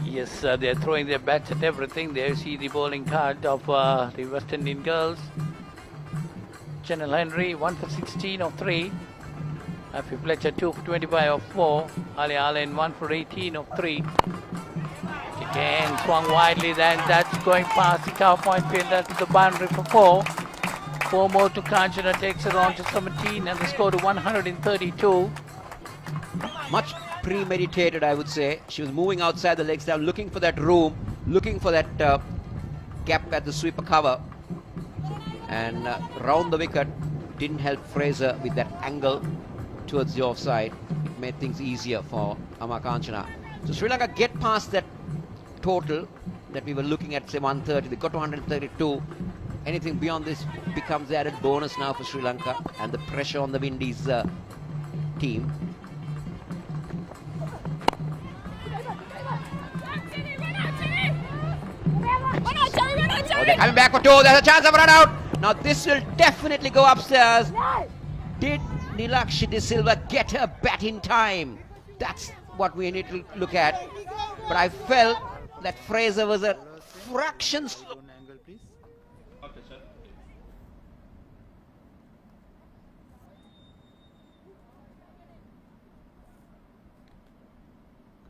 Yes, they're throwing their bats at everything. There you see the bowling card of the West Indian girls. Channel Henry 1 for 16 of 3. Afi Fletcher 2 for 25 of 4. Ali Allen 1 for 18 of 3. Again swung widely, then that's going past the cow point fielder to the boundary for 4. 4 more to Kanchana, takes it on to 17 and the score to 132. Much premeditated, I would say. She was moving outside the leg stump, looking for that room, looking for that gap at the sweeper cover, and round the wicket. Didn't help Fraser with that angle towards the offside. It made things easier for Ama Kanchana. So Sri Lanka get past that total that we were looking at, say 130. They got to 132. Anything beyond this becomes the added bonus now for Sri Lanka, and the pressure on the Windies team. Oh, they're coming back for 2. There's a chance of run out. Now this will definitely go upstairs. Did Nilakshi De Silva get her bat in time? That's what we need to look at. But I felt that Fraser was a fraction slow.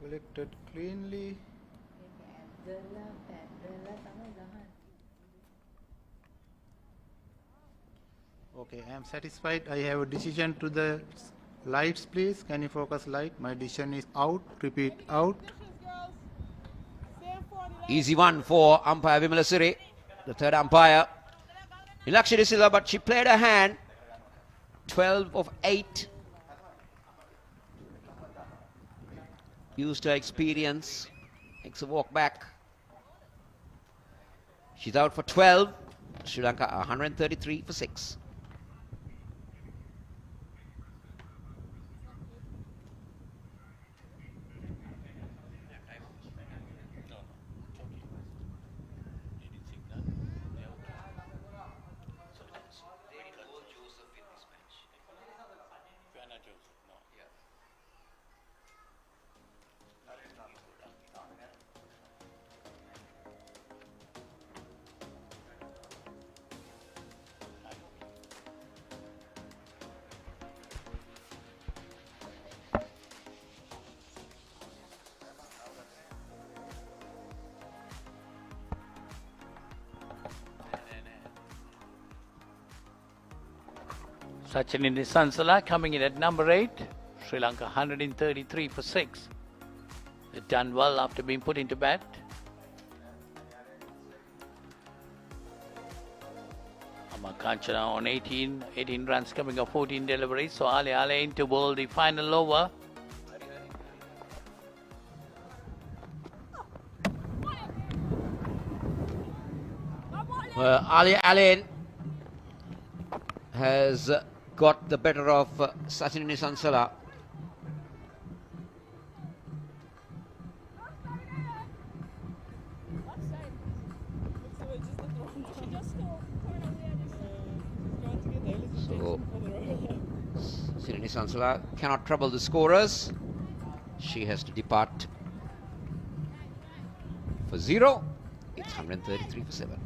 Collected cleanly. Okay, I am satisfied. I have a decision to the lights, please. Can you focus light? My decision is out. Repeat, out. Easy one for umpire Vimalasiri, the third umpire. Nilakshmi Silva, but she played her hand. 12 of 8. Used her experience. Makes a walk back. She's out for 12. Sri Lanka 133 for 6. Sachin Sansala coming in at number 8. Sri Lanka 133 for 6. They've done well after being put into bat. Kanchana on 18 runs coming off 14 deliveries. So Ali in to bowl the final over. Ali Allen has got the better of Sachin Sansala. So Sachin Sansala cannot trouble the scorers. She has to depart for 0. It's 133 for 7.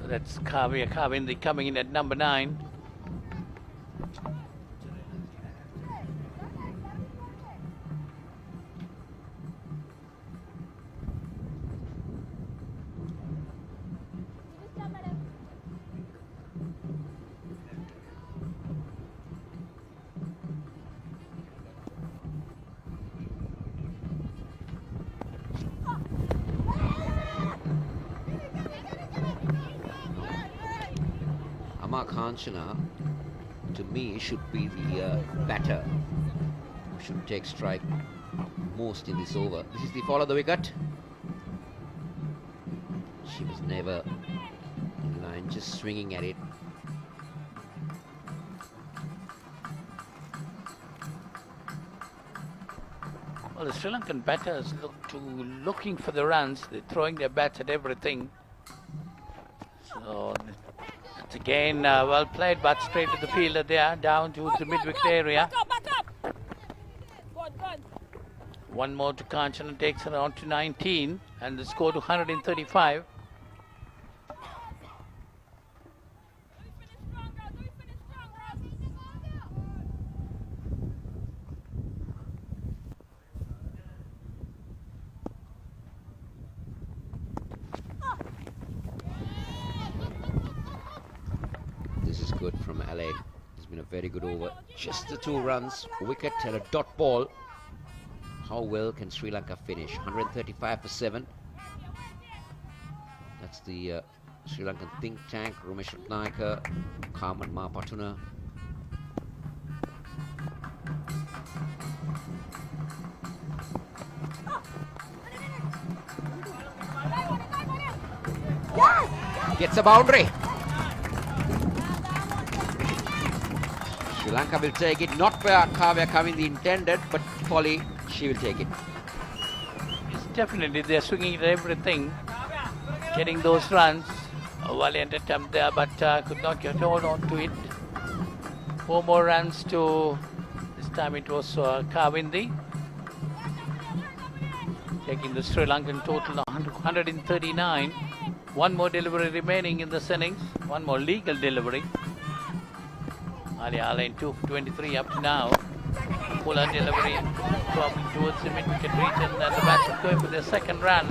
That's Kavindra coming in at number 9. Kanchana, to me, should be the batter who should take strike most in this over. This is the fall of the wicket. She was never in line, just swinging at it. Well, the Sri Lankan batters looking for the runs. They're throwing their bats at everything. So it's again well played, but straight to the fielder there, down to the mid-wicket area. Back up. Good. One more to Kanchana, takes her on to 19, and the score to 135. Good from LA. It's been a very good over. Just the 2 runs, wicket and a dot ball. How well can Sri Lanka finish? 135 for 7. That's the Sri Lankan think tank. Ramesh Ratnayaka, Karman Mahapatuna. Gets a boundary. Sri Lanka will take it, not where Kavya Kavindra intended, but Polly, she will take it. It's definitely, they're swinging at everything, getting those runs. A valiant attempt there, but could not get hold on to it. 4 more runs to, this time it was Kavindra, taking the Sri Lankan total 139. 1 more delivery remaining in this innings, 1 more legal delivery. Ali in 2 for 23 up to now. Fuller delivery probably towards the mid-wicket region, and the batsmen going for their 2nd run.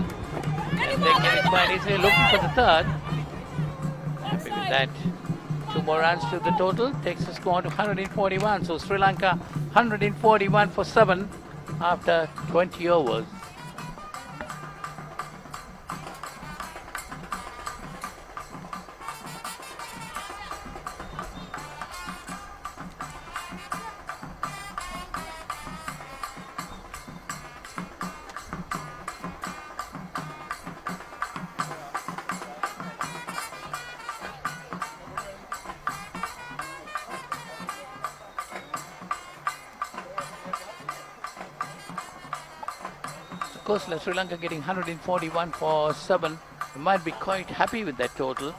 And they can quite easily looking for the 3rd. Happy with that. 2 more runs to the total, takes the score to 141. So Sri Lanka 141 for 7 after 20 overs. Of course, Sri Lanka getting 141 for 7. You might be quite happy with that total.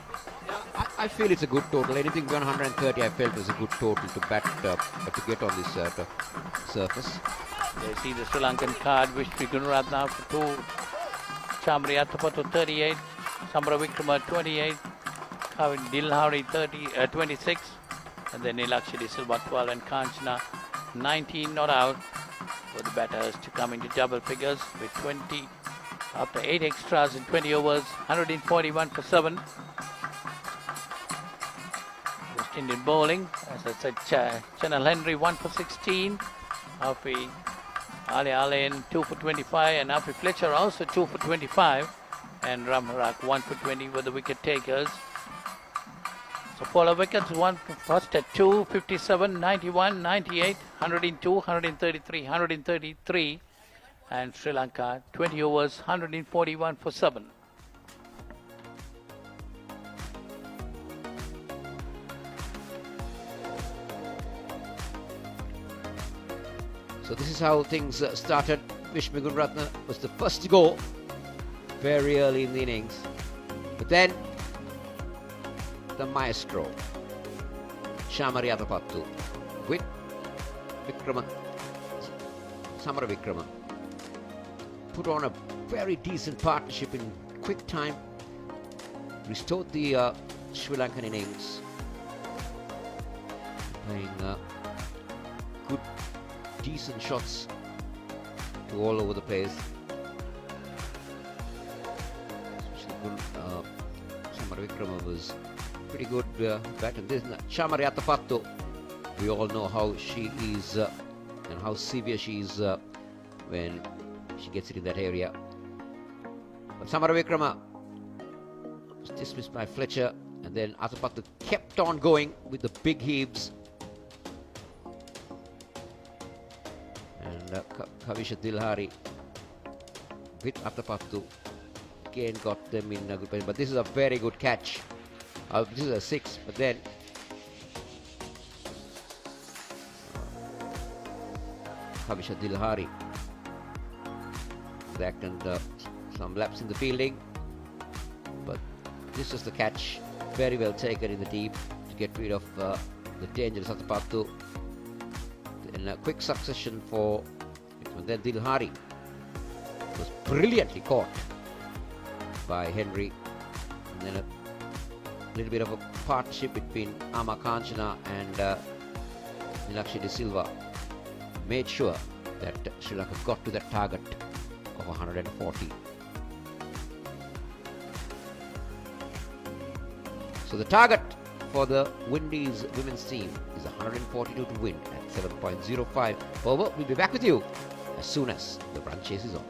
I feel it's a good total. Anything beyond 130 I felt was a good total to bat to get on this surface. They see the Sri Lankan card, Vishnu Gunaratne for 2, Chamri Attapattu 38, Samara Wickrama 28, Kavin Dilhari 26, and then Nilakshi De Silva 12 and Kanchana 19 not out for the batters to come into double figures with 20 after 8 extras in 20 overs, 141 for 7. West Indian bowling, as I said, Channel Henry 1 for 16, Afi Ali Allen 2 for 25, and Afi Fletcher also 2 for 25, and Ramharak 1 for 20 were the wicket takers. So Polar wickets, one first at 2, 57, 91, 98, 102, 133, 133, and Sri Lanka 20 overs, 141 for 7. So this is how things started. Vishnu Gunaratne was the first to go very early in the innings. But then the maestro, Shamari Attapattu, with Samara Wickrama, put on a very decent partnership in quick time, restored the Sri Lankan innings, playing good, decent shots to all over the place. Especially Samara Wickrama was pretty good batter. This Shamari Attapattu, we all know how she is and how severe she is when she gets it in that area. But Samara Wickrama was dismissed by Fletcher, and then Attapattu kept on going with the big heaves. And Kavisha Dilhari with Attapattu again got them in a good position. But this is a very good catch. This is a 6, but then Kavisha Dilhari that and some laps in the fielding, but this is the catch, very well taken in the deep to get rid of the dangerous Attapattu. In a quick succession for, and then Dilhari was brilliantly caught by Henry, and then a little bit of a partnership between Ama Kanchana and Nilakshi De Silva made sure that Sri Lanka got to that target of 140. So the target for the Windies women's team is 142 to win at 7.05 over. We'll be back with you as soon as the run chase is on.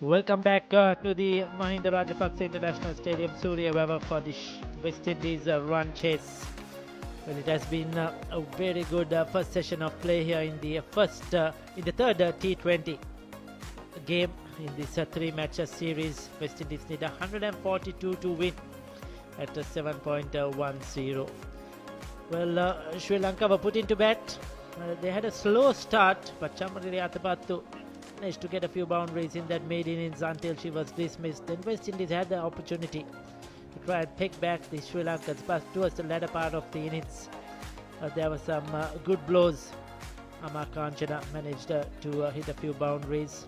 Welcome back to the Mahinda Rajapaksa International Stadium, Surya Weber, for the West Indies run chase. Well, it has been a very good first session of play here in the third T20 game in this three matches series. West Indies need 142 to win at 7.10. Well, Sri Lanka were put into bat. They had a slow start, but Chamari Atapattu managed to get a few boundaries in that maiden innings until she was dismissed. Then West Indies had the opportunity to try and pick back the Sri Lankans, but towards the latter part of the innings, there were some good blows. Amar Kanchana managed to hit a few boundaries.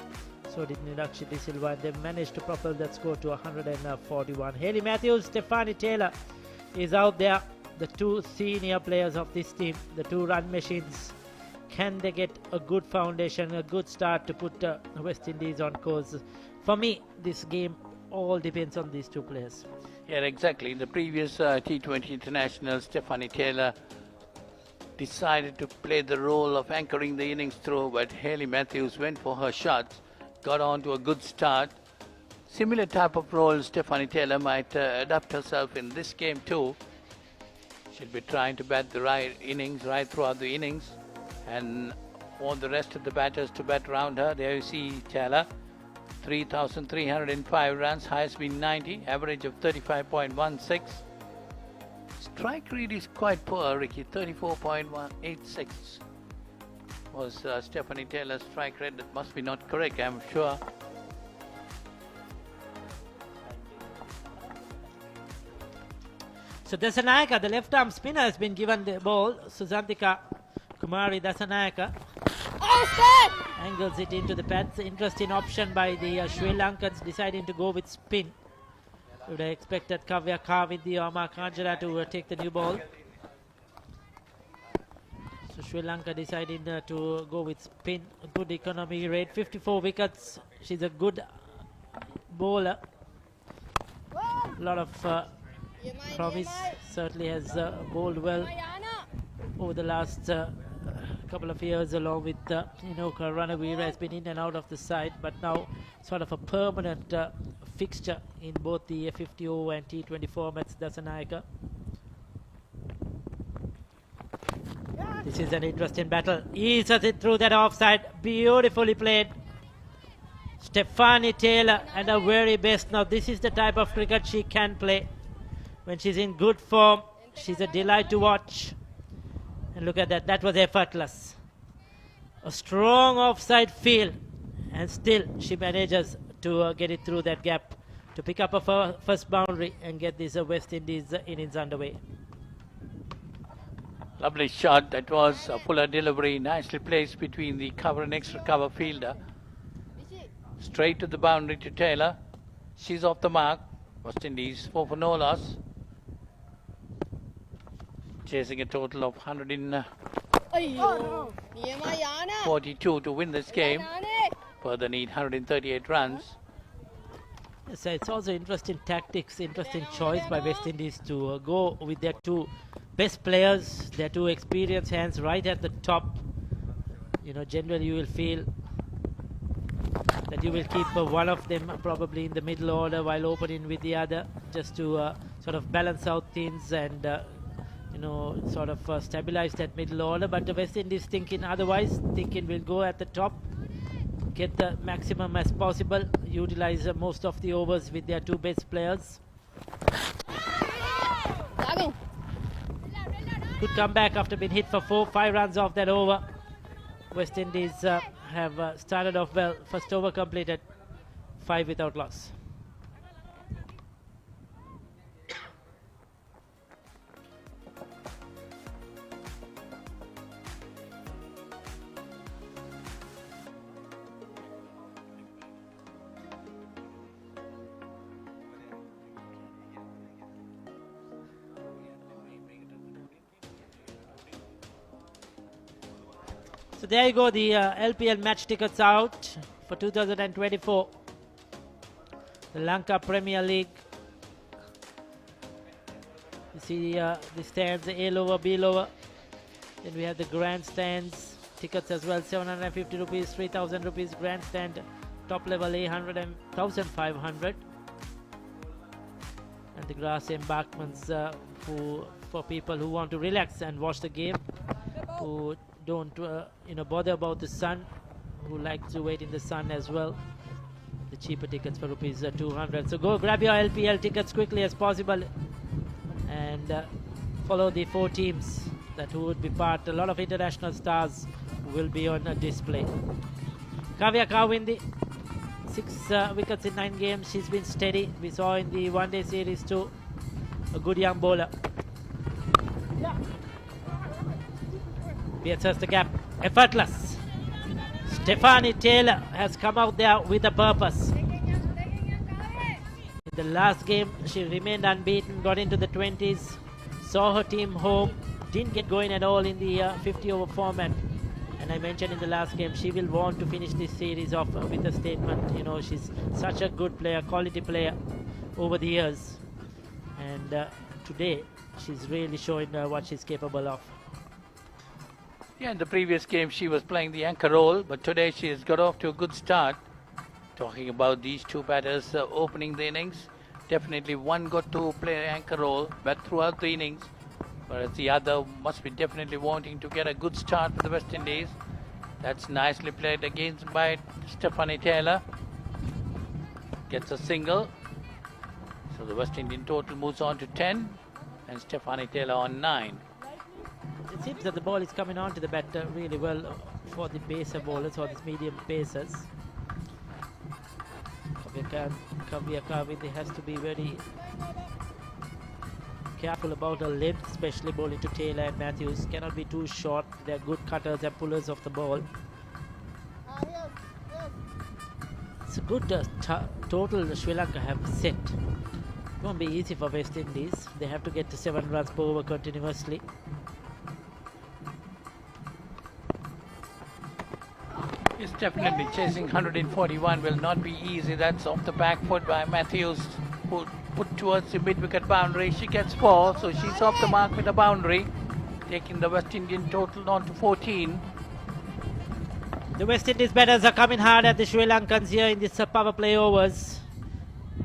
So did Nilakshi De Silva. They managed to propel that score to 141. Hayley Matthews, Stephanie Taylor is out there. The two senior players of this team, the two run machines. Can they get a good foundation, a good start to put West Indies on course? For me, this game all depends on these two players. Yeah, exactly. In the previous T20 International, Stephanie Taylor decided to play the role of anchoring the innings through, but Hayley Matthews went for her shots, got on to a good start. Similar type of role Stephanie Taylor might adapt herself in this game too. She'll be trying to bat the right innings right throughout the innings, and all the rest of the batters to bat around her. There you see Taylor, 3,305 runs, highest been 90, average of 35.16. Strike rate is quite poor, Ricky, 34.186 was Stephanie Taylor's strike rate. That must be not correct, I'm sure. So Dasanayaka, the left arm spinner, has been given the ball. Susantika Kumari Dasanayaka angles it into the pads. Interesting option by the Sri Lankans, deciding to go with spin. Would have expected Kavya Kar with the Amar Kanchana to take the new ball. So Sri Lanka deciding to go with spin. A good economy rate, 54 wickets. She's a good bowler. A lot of promise. Certainly has bowled well over the last couple of years, along with Inoka Ranavira has been in and out of the side, but now sort of a permanent fixture in both the 50 over and T20 formats. Dasanayaka. This is an interesting battle. Eases it through that offside. Beautifully played. Stephanie Taylor at her very best. Now this is the type of cricket she can play. When she's in good form, she's a delight to watch. And look at that, that was effortless. A strong offside field, and still she manages to get it through that gap to pick up a first boundary and get this West Indies innings underway. Lovely shot. That was a fuller delivery, nicely placed between the cover and extra cover fielder. Straight to the boundary to Taylor. She's off the mark. West Indies 4 for no loss. Chasing a total of 142 to win this game. Further need 138 runs. Yes, it's also interesting tactics, interesting choice by West Indies to go with their two best players, their two experienced hands right at the top. You know, generally you will feel that you will keep one of them probably in the middle order while opening with the other, just to sort of balance out things and sort of stabilize that middle order. But the West Indies thinking otherwise, thinking we'll go at the top, get the maximum as possible, utilize most of the overs with their two best players. Good comeback after being hit for 5 runs off that over. West Indies have started off well. First over completed, 5 without loss. So there you go, the LPL match tickets out for 2024. The Lanka Premier League. You see the stands, A lower, B lower. Then we have the grandstands tickets as well, 750 rupees, 3,000 rupees grandstand, top level 800 and 1500. And the grass embankments for people who want to relax and watch the game, who don't bother about the sun, who like to wait in the sun as well. The cheaper tickets for rupees 200. So go grab your LPL tickets quickly as possible and follow the 4 teams that would be part. A lot of international stars will be on a display. Kavya Kawindi, 6 wickets in 9 games. She's been steady. We saw in the one-day series too. A good young bowler. Pierces the gap. Effortless. Stephanie Taylor has come out there with a purpose. In the last game, she remained unbeaten, got into the 20s, saw her team home, didn't get going at all in the 50-over format. And I mentioned in the last game, she will want to finish this series off with a statement. You know, she's such a good player, quality player over the years. And today, she's really showing what she's capable of. Yeah, in the previous game she was playing the anchor role, but today she has got off to a good start. Talking about these two batters opening the innings, definitely one got to play anchor role, but throughout the innings, whereas the other must be definitely wanting to get a good start for the West Indies. That's nicely played against by Stephanie Taylor. Gets a single. So the West Indian total moves on to 10 and Stephanie Taylor on 9. It seems that the ball is coming on to the batter really well for the pacer bowlers or these medium pacers. Kavya Kawindi has to be very careful about her length, especially bowling to Taylor and Matthews. Cannot be too short. They're good cutters and pullers of the ball. It's a good total Sri Lanka have set. It won't be easy for West Indies. They have to get to 7 runs per over continuously. It's definitely chasing 141 will not be easy. That's off the back foot by Matthews, who put towards the mid-wicket boundary. She gets 4, so she's off the mark with a boundary, taking the West Indian total on to 14. The West Indies batters are coming hard at the Sri Lankans here in this power play overs.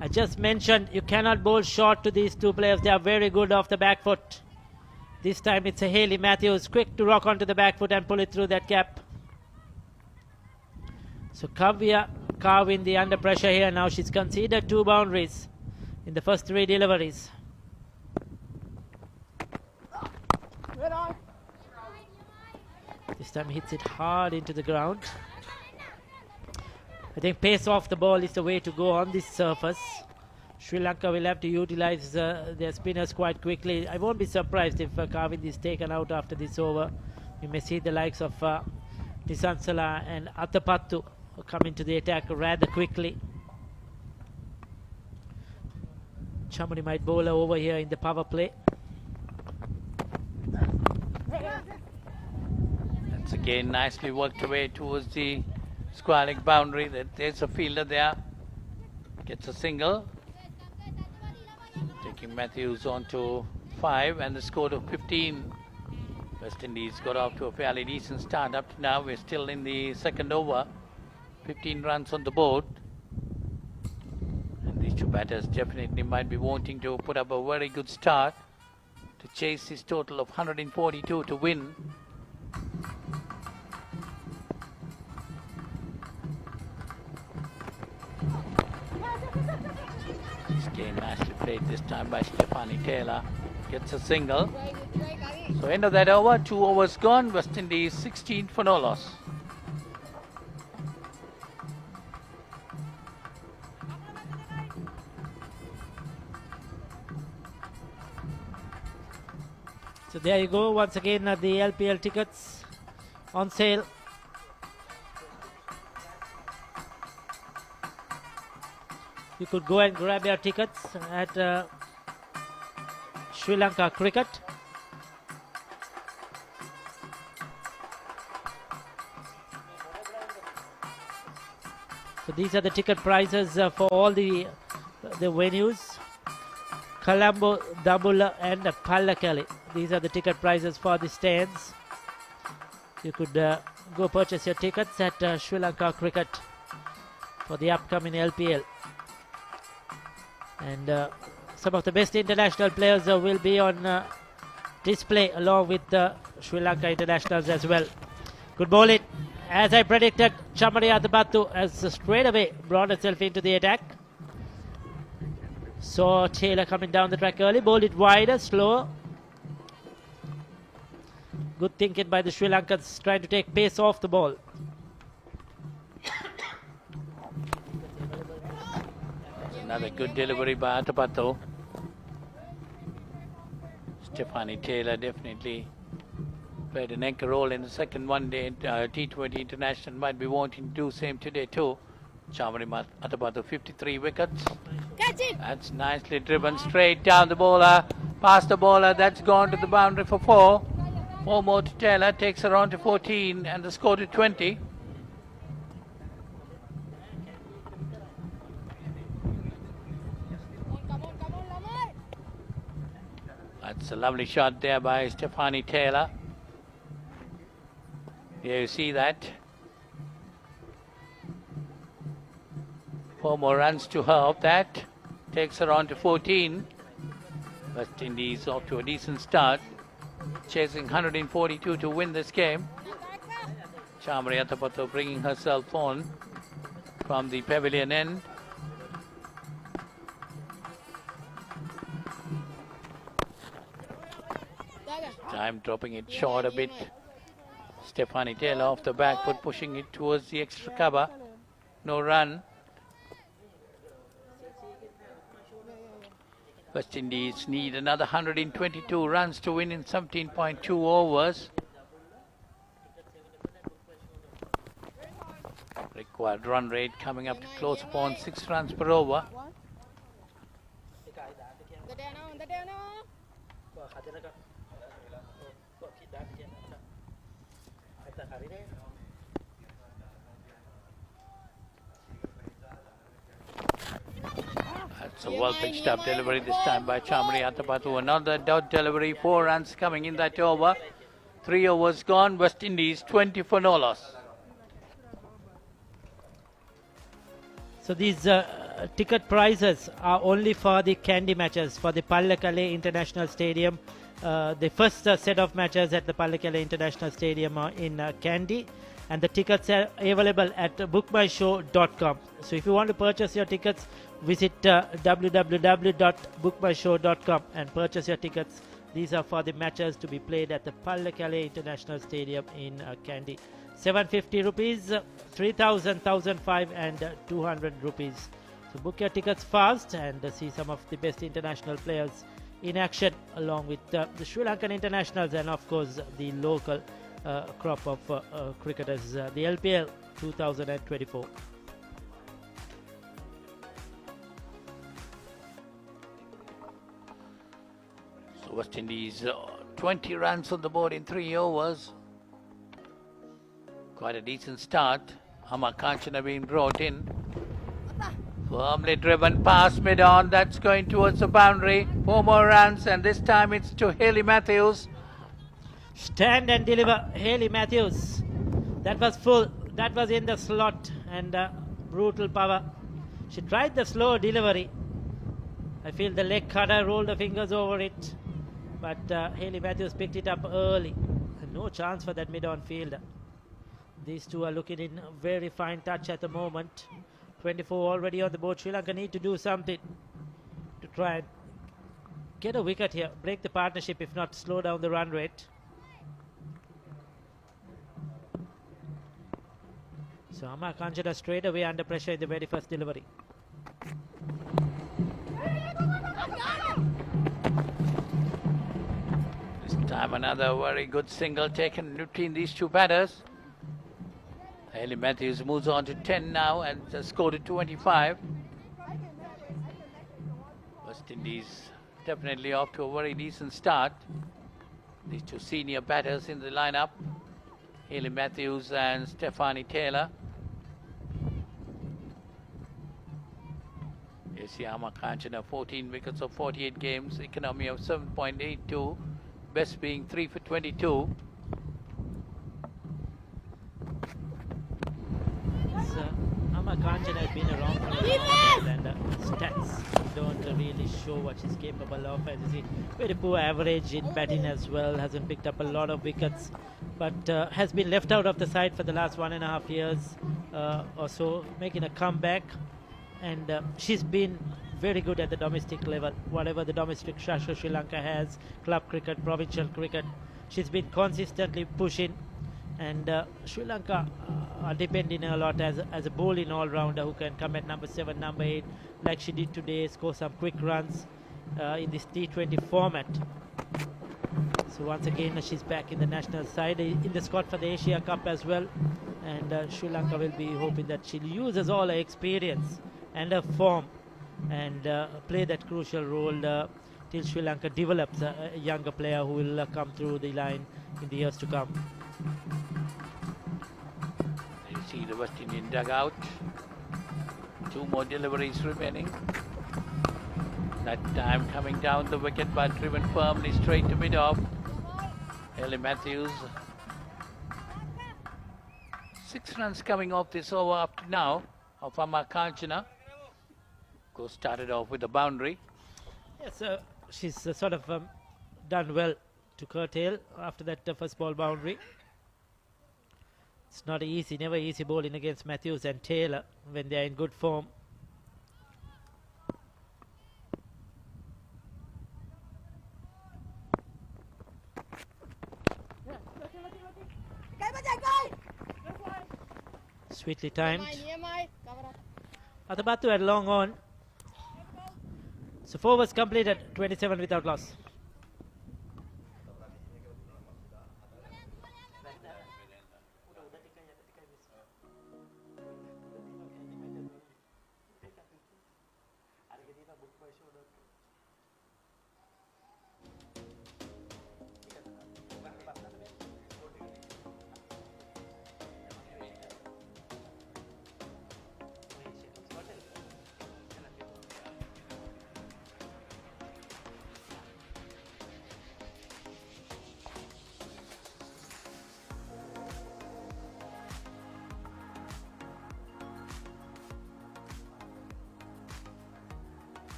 I just mentioned you cannot bowl short to these two players. They are very good off the back foot. This time it's a Hayley Matthews, quick to rock onto the back foot and pull it through that gap. So Kavya Kawindi under pressure here. Now she's conceded 2 boundaries in the first 3 deliveries. This time hits it hard into the ground. I think pace off the ball is the way to go on this surface. Sri Lanka will have to utilize their spinners quite quickly. I won't be surprised if Kawindi is taken out after this over. We may see the likes of Nisansala and Athapattu come into the attack rather quickly. Chamari might bowl her over here in the power play. That's again nicely worked away towards the square leg boundary. There's a fielder there. Gets a single. Taking Matthews on to 5 and the score to 15. West Indies got off to a fairly decent start up to now. We're still in the second over. 15 runs on the board. And these two batters definitely might be wanting to put up a very good start to chase this total of 142 to win. This game nicely played this time by Stephanie Taylor. Gets a single. So end of that over, 2 overs gone. West Indies 16 for no loss. So there you go, once again the LPL tickets on sale. You could go and grab your tickets at Sri Lanka Cricket. So these are the ticket prices for all the venues. Colombo, Dambulla and Pallakali. These are the ticket prices for the stands. You could go purchase your tickets at Sri Lanka Cricket for the upcoming LPL. And some of the best international players will be on display along with the Sri Lanka internationals as well. Good bowling. As I predicted, Chamari Atabatu has straight away brought herself into the attack. Saw Taylor coming down the track early, bowled it wider, slower. Good thinking by the Sri Lankans, trying to take pace off the ball. Another good delivery by Atabatu. Stephanie Taylor definitely played an anchor role in the second one-day T20 international. Might be wanting to do same today too. Chamari Atabatu 53 wickets. Catch it. That's nicely driven straight down the bowler, past the bowler. That's gone to the boundary for 4. 4 more to Taylor, takes her on to 14 and the score to 20. That's a lovely shot there by Stephanie Taylor. Here you see that. 4 more runs to her of that. Takes her on to 14. West Indies off to a decent start. Chasing 142 to win this game. Chamari Atabatu bringing herself on from the pavilion end. Time dropping it short a bit. Stephanie Taylor off the back foot, pushing it towards the extra cover. No run. West Indies need another 122 runs to win in 17.2 overs. Required run rate coming up to close upon 6 runs per over. That's a well pitched up delivery this time by Chamari Atabatu. Another dot delivery, 4 runs coming in that over. 3 overs gone, West Indies 20 for no loss. So these ticket prices are only for the Kandy matches, for the Pallekele International Stadium. The first set of matches at the Pallekele International Stadium are in Kandy, and the tickets are available at bookmyshow.com. So if you want to purchase your tickets, visit www.bookmyshow.com and purchase your tickets. These are for the matches to be played at the Pallekele International Stadium in Kandy. 750 rupees, 3,000, 1,500 and 200 rupees. So book your tickets fast and see some of the best international players in action, along with the Sri Lankan internationals and of course the local crop of cricketers, the LPL 2024. So West Indies 20 runs on the board in 3 overs. Quite a decent start. Amma Kanchana being brought in. Firmly driven past mid-on. That's going towards the boundary. 4 more runs, and this time it's to Hayley Matthews. Stand and deliver, Hayley Matthews. That was full. That was in the slot, and brutal power. She tried the slow delivery. I feel the leg cutter rolled the fingers over it, but Hayley Matthews picked it up early. No chance for that mid-on fielder. These two are looking in very fine touch at the moment. 24 already on the board. Sri Lanka need to do something to try and get a wicket here. Break the partnership, if not slow down the run rate. So Amma Kanchana straight away under pressure in the very first delivery. This time another very good single taken between these two batters. Hayley Matthews moves on to 10 now and scored to 25. West Indies definitely off to a very decent start. These two senior batters in the lineup, Hayley Matthews and Stephanie Taylor. You see Amma Kanchana, 14 wickets of 48 games, economy of 7.82, best being 3 for 22. Kanchana has been around for a long while, and stats don't really show what she's capable of. As you see, very poor average in batting as well, hasn't picked up a lot of wickets, but has been left out of the side for the last 1.5 years or so, making a comeback. And she's been very good at the domestic level, whatever the domestic structure Sri Lanka has, club cricket, provincial cricket, she's been consistently pushing. And Sri Lanka are depending a lot as a bowling all-rounder who can come at number 7, number 8, like she did today, score some quick runs in this T20 format. So once again, she's back in the national side, in the squad for the Asia Cup as well. And Sri Lanka will be hoping that she uses all her experience and her form and play that crucial role till Sri Lanka develops a younger player who will come through the line in the years to come. You see the West Indian dugout. 2 more deliveries remaining. That time coming down the wicket, but driven firmly straight to mid-off. Ellie Matthews. 6 runs coming off this over up to now of Amma Kanchana. Of course, started off with a boundary. Yes, she's sort of done well to curtail after that first ball boundary. It's not easy, never easy bowling against Matthews and Taylor when they are in good form. Sweetly timed. Atabatu had long on. So 4 overs completed, 27 without loss.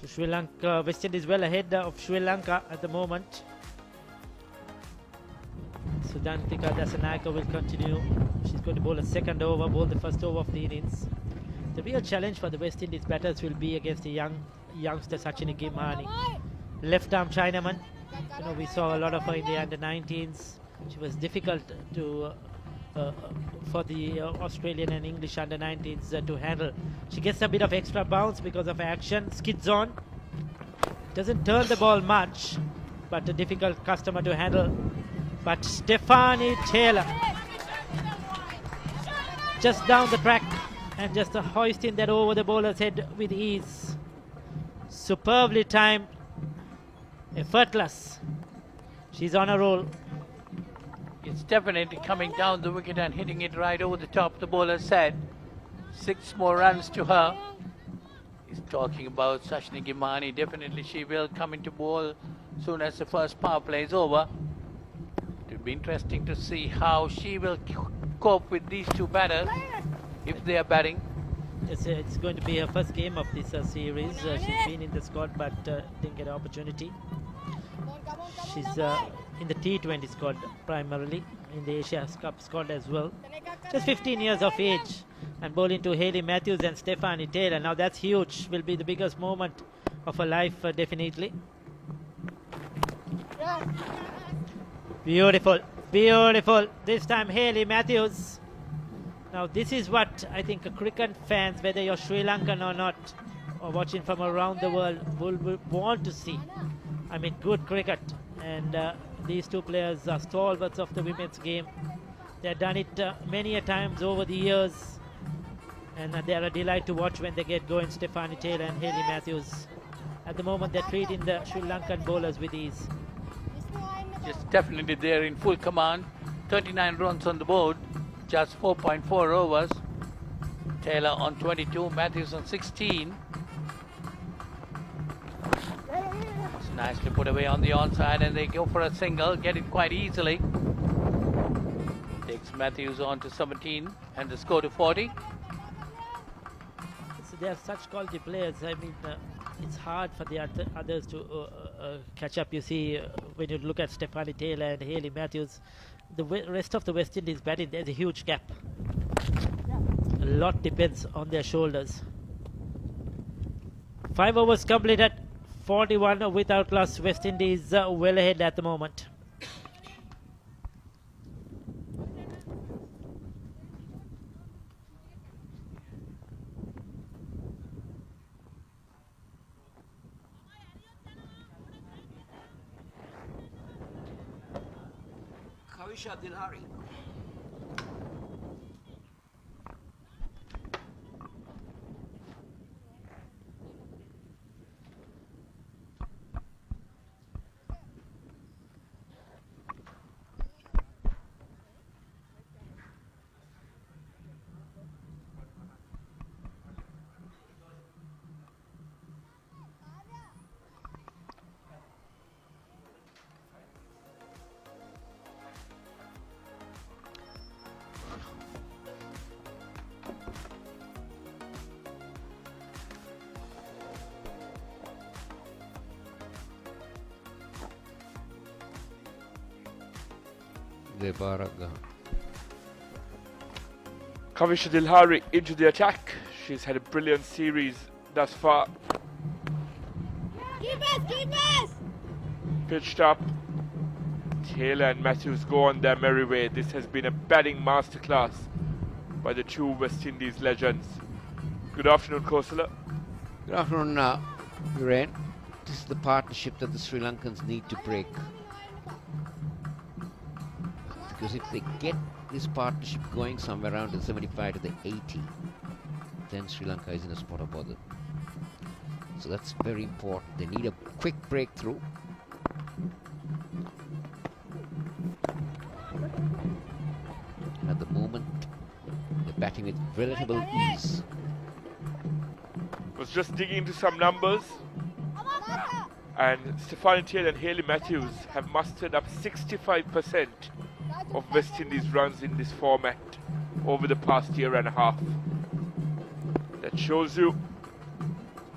So Sri Lanka, West Indies well ahead of Sri Lanka at the moment. Sudantika Dasanayake will continue. She's going to bowl a second over, bowl the first over of the innings. The real challenge for the West Indies batters will be against the youngster Sachini Gimhani. Left arm Chinaman. You know, we saw a lot of her in the under-19s. She was difficult to for the Australian and English under-19s to handle. She gets a bit of extra bounce because of action, skids on. Doesn't turn the ball much, but a difficult customer to handle. But Stephanie Taylor just down the track and just hoisting that over the bowler's head with ease. Superbly timed, effortless. She's on a roll. It's definitely coming down the wicket and hitting it right over the top, the bowler said. 6 more runs to her. He's talking about Sachini Gimhani. Definitely she will come into bowl soon as the first power play is over. It will be interesting to see how she will cope with these 2 batters if they are batting. It's going to be her first game of this series. She's been in the squad but didn't get an opportunity. She's in the T20 squad primarily, in the Asia Cup squad as well. Just 15 years of age and bowling to Hayley Matthews and Stephanie Taylor. Now that's huge, will be the biggest moment of her life definitely. Beautiful, beautiful. This time Hayley Matthews. Now this is what I think cricket fans, whether you're Sri Lankan or not, or watching from around the world, will want to see. I mean, good cricket. And these 2 players are stalwarts of the women's game. They've done it many a times over the years. And they're a delight to watch when they get going, Stephanie Taylor and Hayley Matthews. At the moment, they're treating the Sri Lankan bowlers with ease. Just definitely they're in full command. 39 runs on the board, just 4.4 overs. Taylor on 22, Matthews on 16. Nicely put away on the onside, and they go for a single, get it quite easily. Takes Matthews on to 17 and the score to 40. So they are such quality players. I mean, it's hard for the others to catch up. You see, when you look at Stephanie Taylor and Hayley Matthews, the rest of the West Indies batting, there's a huge gap. A lot depends on their shoulders. 5 overs completed, 41 without class. West Indies well ahead at the moment. Kavisha Dilhari. Kavisha Dilhari into the attack. She's had a brilliant series thus far. Keep us! Pitched up. Taylor and Matthews go on their merry way. This has been a batting masterclass by the two West Indies legends. Good afternoon, Kosala. Good afternoon, Viren. This is the partnership that the Sri Lankans need to break. Because if they get this partnership going somewhere around the 75 to the 80, then Sri Lanka is in a spot of bother. So that's very important. They need a quick breakthrough. At the moment, they're batting with relative ease. Was just digging into some numbers, and Stephanie Taylor and Hayley Matthews have mustered up 65% of West Indies runs in this format over the past year and a half. That shows you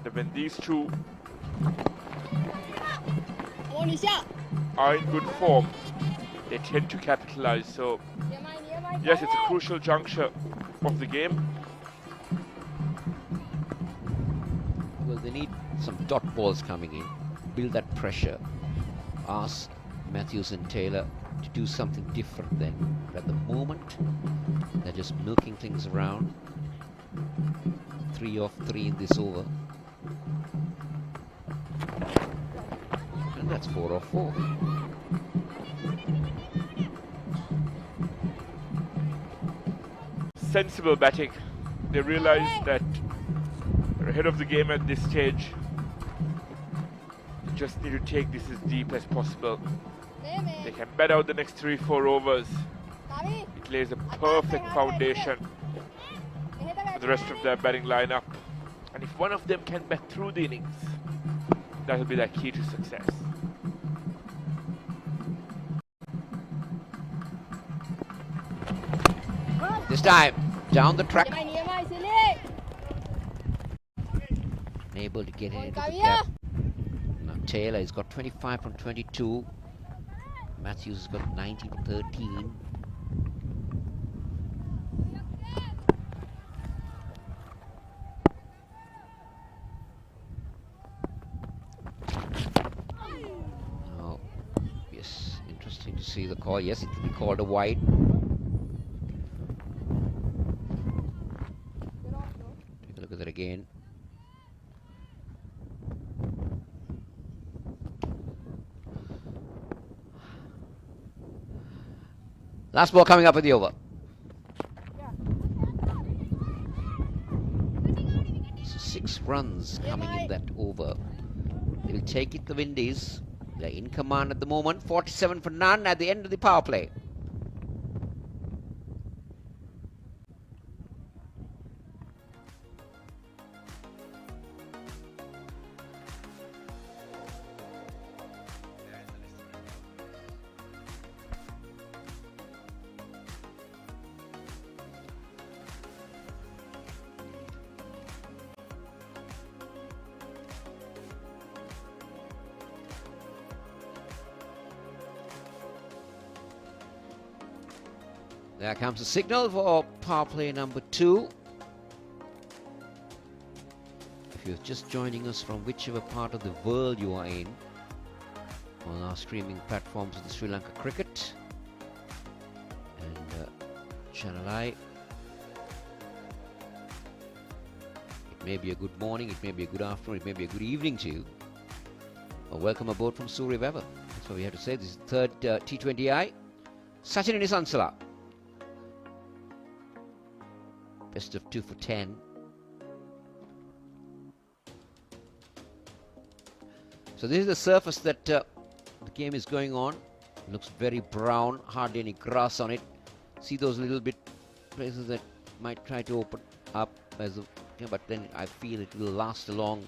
that when these two are in good form, they tend to capitalize. So yes, it's a crucial juncture of the game. Well, they need some dot balls coming in, build that pressure, ask Matthews and Taylor to do something different then. But at the moment, they're just milking things around. 3 off 3 in this over. And that's 4 off 4. Sensible batting. They realize that they're ahead of the game at this stage. They just need to take this as deep as possible. They can bat out the next 3-4 overs. It lays a perfect foundation for the rest of their batting lineup. And if one of them can bat through the innings, that will be their key to success. This time, down the track. Unable to get it into the gap. Now Taylor has got 25 from 22. Matthews has got 19 from 13. Oh, yes, interesting to see the call. Yes, it will be called a wide. Take a look at that again. Last ball coming up in the over. So 6 runs coming in that over. They'll take it, the Windies. They're in command at the moment. 47 for none at the end of the power play. There comes a signal for power play number 2. If you're just joining us from whichever part of the world you are in, on our streaming platforms of the Sri Lanka Cricket and Channel I, it may be a good morning, it may be a good afternoon, it may be a good evening to you. Well, welcome aboard from Suryaweather. That's what we have to say. This is the third T20I. Sachin and Isansala. Best of 2 for 10. So this is the surface that the game is going on. It looks very brown, hardly any grass on it. See those little bit places that might try to open up as a, but then I feel it will last along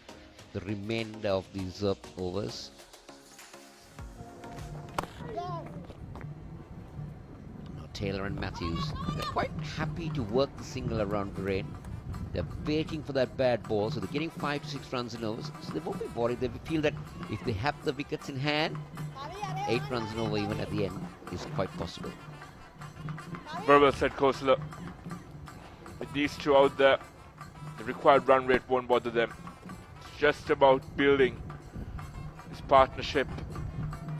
the remainder of these overs. Taylor and Matthews, they're quite happy to work the single around Green. They're waiting for that bad ball, so they're getting 5 to 6 runs in overs. So they won't be worried. They feel that if they have the wickets in hand, 8 runs in over even at the end is quite possible. Very well said, Kosala. With these two out there, the required run rate won't bother them. It's just about building this partnership,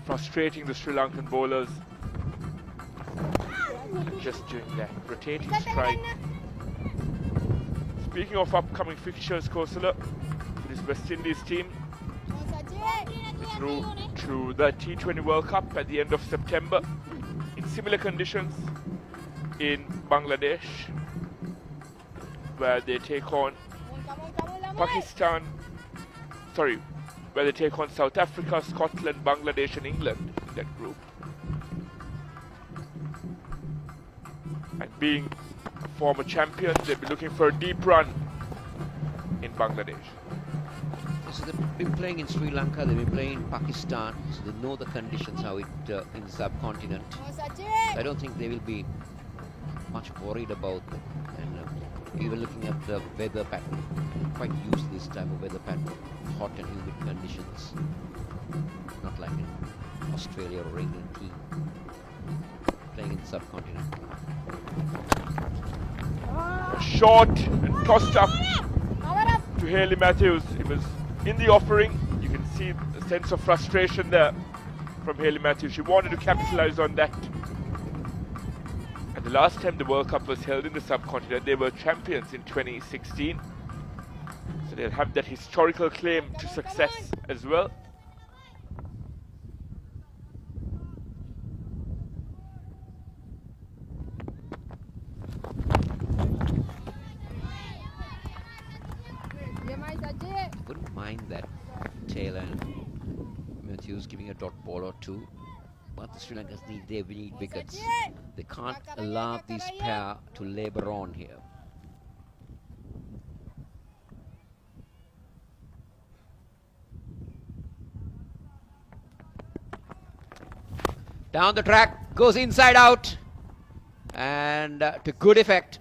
frustrating the Sri Lankan bowlers. Just doing that rotating strike. Speaking of upcoming fixtures, Kosala, this West Indies team through to the T20 World Cup at the end of September in similar conditions in Bangladesh, where they take on where they take on South Africa, Scotland, Bangladesh and England in that group. And being a former champion, they'll be looking for a deep run in Bangladesh. So they've been playing in Sri Lanka, they've been playing in Pakistan, so they know the conditions how it in the subcontinent. I don't think they will be much worried about them. And even looking at the weather pattern, they're quite used to this type of weather pattern, hot and humid conditions. Not like in Australia or England team playing in the subcontinent. Short and tossed up to Haley Matthews. It was in the offering. You can see a sense of frustration there from Haley Matthews. She wanted to capitalize on that. And the last time the World Cup was held in the subcontinent, they were champions in 2016. So they'll have that historical claim to success as well. Wouldn't mind that Taylor and Matthews giving a dot ball or two, but the Sri Lankans need wickets. They can't allow this pair to labour on here. Down the track, goes inside out, and to good effect.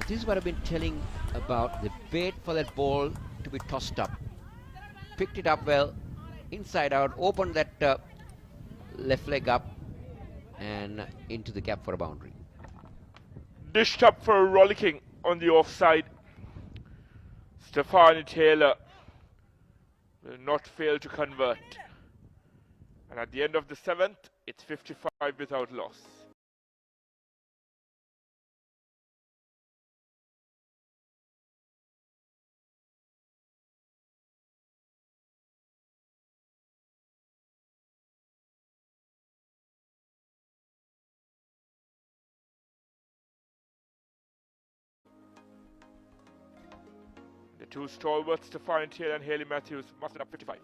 This is what I've been telling about. The wait for that ball to be tossed up. Picked it up well, inside out, opened that left leg up and into the gap for a boundary. Dished up for a rollicking on the offside. Stefani Taylor will not fail to convert. And at the end of the 7th, it's 55 without loss. The two stalwarts, Stefani Taylor and Haley Matthews, mustered up 55.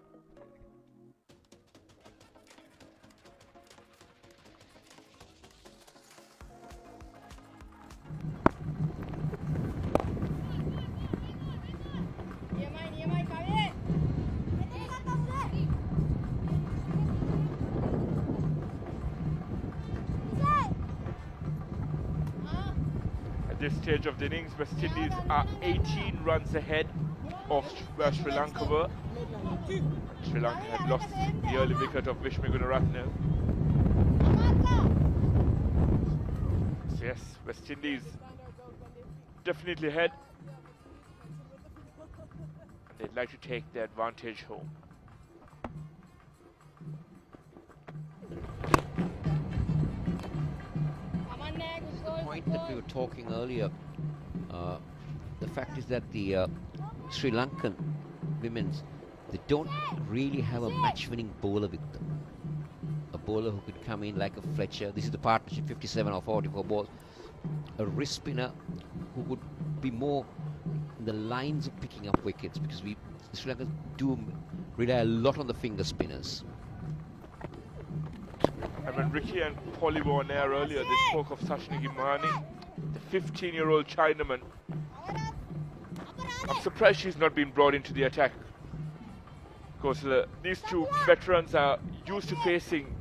At this stage of the innings, West Indies are 18 runs ahead of where Sri Lanka were. Sri Lanka had lost the early wicket of Vishnu Gunaratne. Yes, West Indies definitely ahead. And they'd like to take the advantage home. The point that we were talking earlier, the fact is that the Sri Lankan women's, they don't really have a match-winning bowler with them. A bowler who could come in like a Fletcher. This is the partnership, 57 or 44 balls. A wrist spinner who would be more in the lines of picking up wickets, because Sri Lanka do rely a lot on the finger spinners. And when Ricky and Polly were on air earlier, they spoke of Sashini Gimani, the 15-year-old Chinaman. I'm surprised she's not been brought into the attack, because these two veterans are used to facing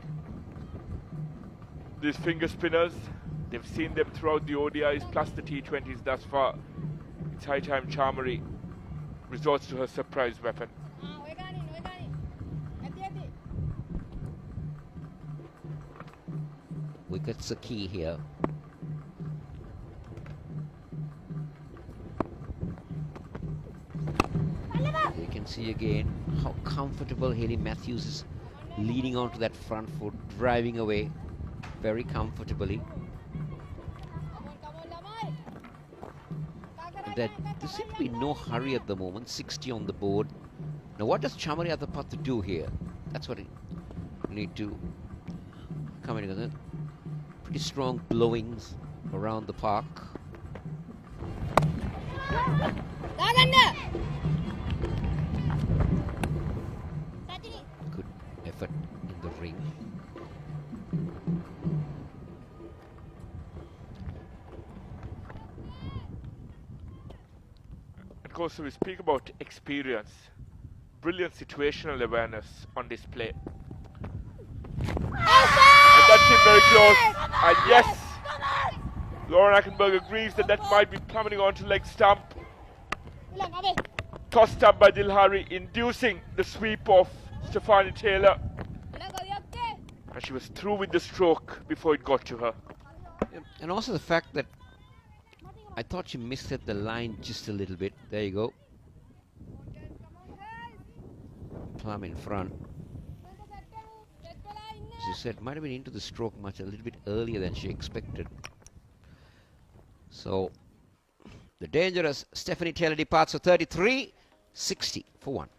these finger spinners. They've seen them throughout the ODIs plus the T20s thus far. It's high time Chamari resorts to her surprise weapon. Wickets are key here. We can see again how comfortable Hayley Matthews is leading onto that front foot, driving away very comfortably. And there seems to be no hurry at the moment, 60 on the board. Now what does Chamari Atapattu do here? That's what we need to come in. Pretty strong blowings around the park. Good effort in the ring. Of course, we speak about experience, brilliant situational awareness on display. And that's him very close. And yes, Lauren Ackenberg agrees that that might be plummeting onto leg stump. Tossed up by Dilhari, inducing the sweep of Stefani Taylor. And she was through with the stroke before it got to her. And also the fact that I thought she missed at the line just a little bit. There you go. Plum in front. She said might have been into the stroke much a little bit earlier than she expected. So the dangerous Stephanie Taylor departs for 33, 60 for 1.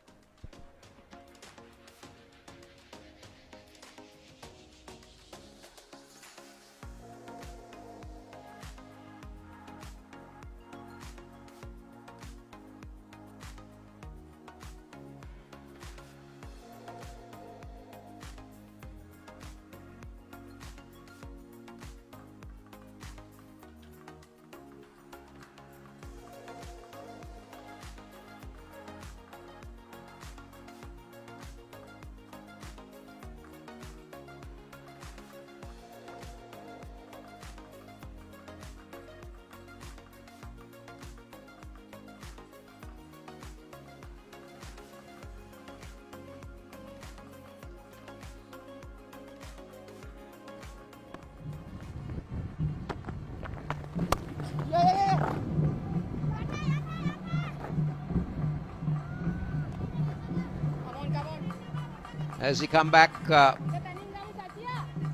As he come back,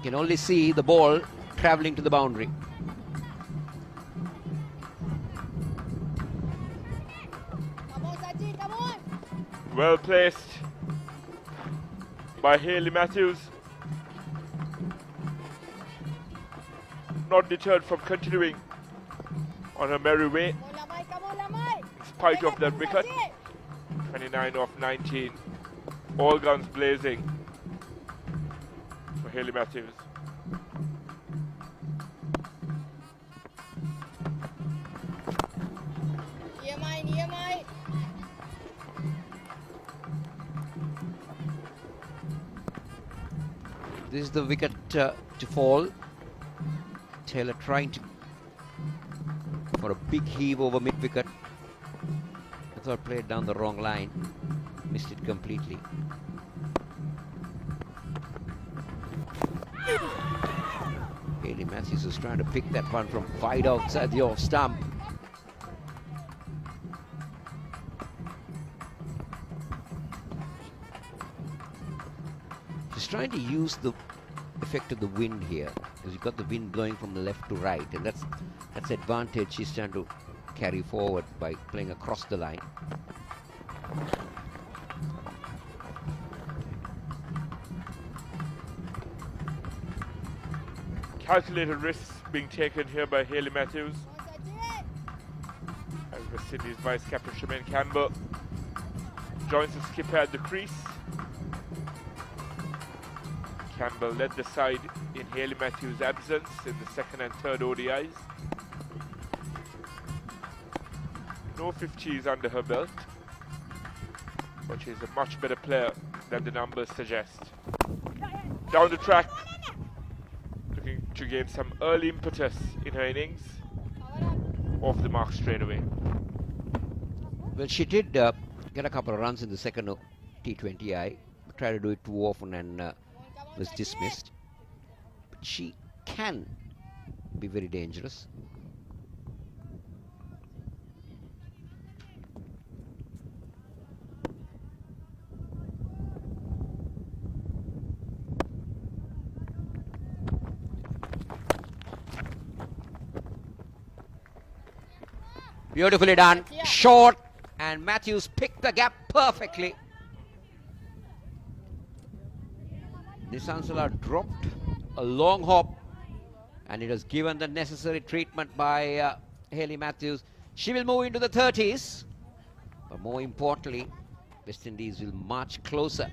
can only see the ball travelling to the boundary. Well placed by Hayley Matthews. Not deterred from continuing on her merry way in spite of that wicket. 29 off 19. All guns blazing for Hayley Matthews. This is the wicket to fall. Taylor trying to for a big heave over mid-wicket. I thought played down the wrong line. Missed it completely. Hayley Matthews is trying to pick that one from wide outside the off stump. She's trying to use the effect of the wind here, because you've got the wind blowing from the left to right, and that's advantage she's trying to carry forward by playing across the line. Calculated risks being taken here by Hayley Matthews. As West Indies vice captain Shemaine Campbell joins the skipper at the crease. Campbell led the side in Hayley Matthews' absence in the second and third ODIs. No 50s under her belt, but she's a much better player than the numbers suggest. Down the track, looking to gain some early impetus in her innings. Off the mark straight away. Well, she did get a couple of runs in the second T20I. Tried to do it too often and was dismissed. But she can be very dangerous. Beautifully done. Short, and Matthews picked the gap perfectly. Nisansala dropped a long hop, and it has given the necessary treatment by Hayley Matthews. She will move into the 30s, but more importantly, West Indies will march closer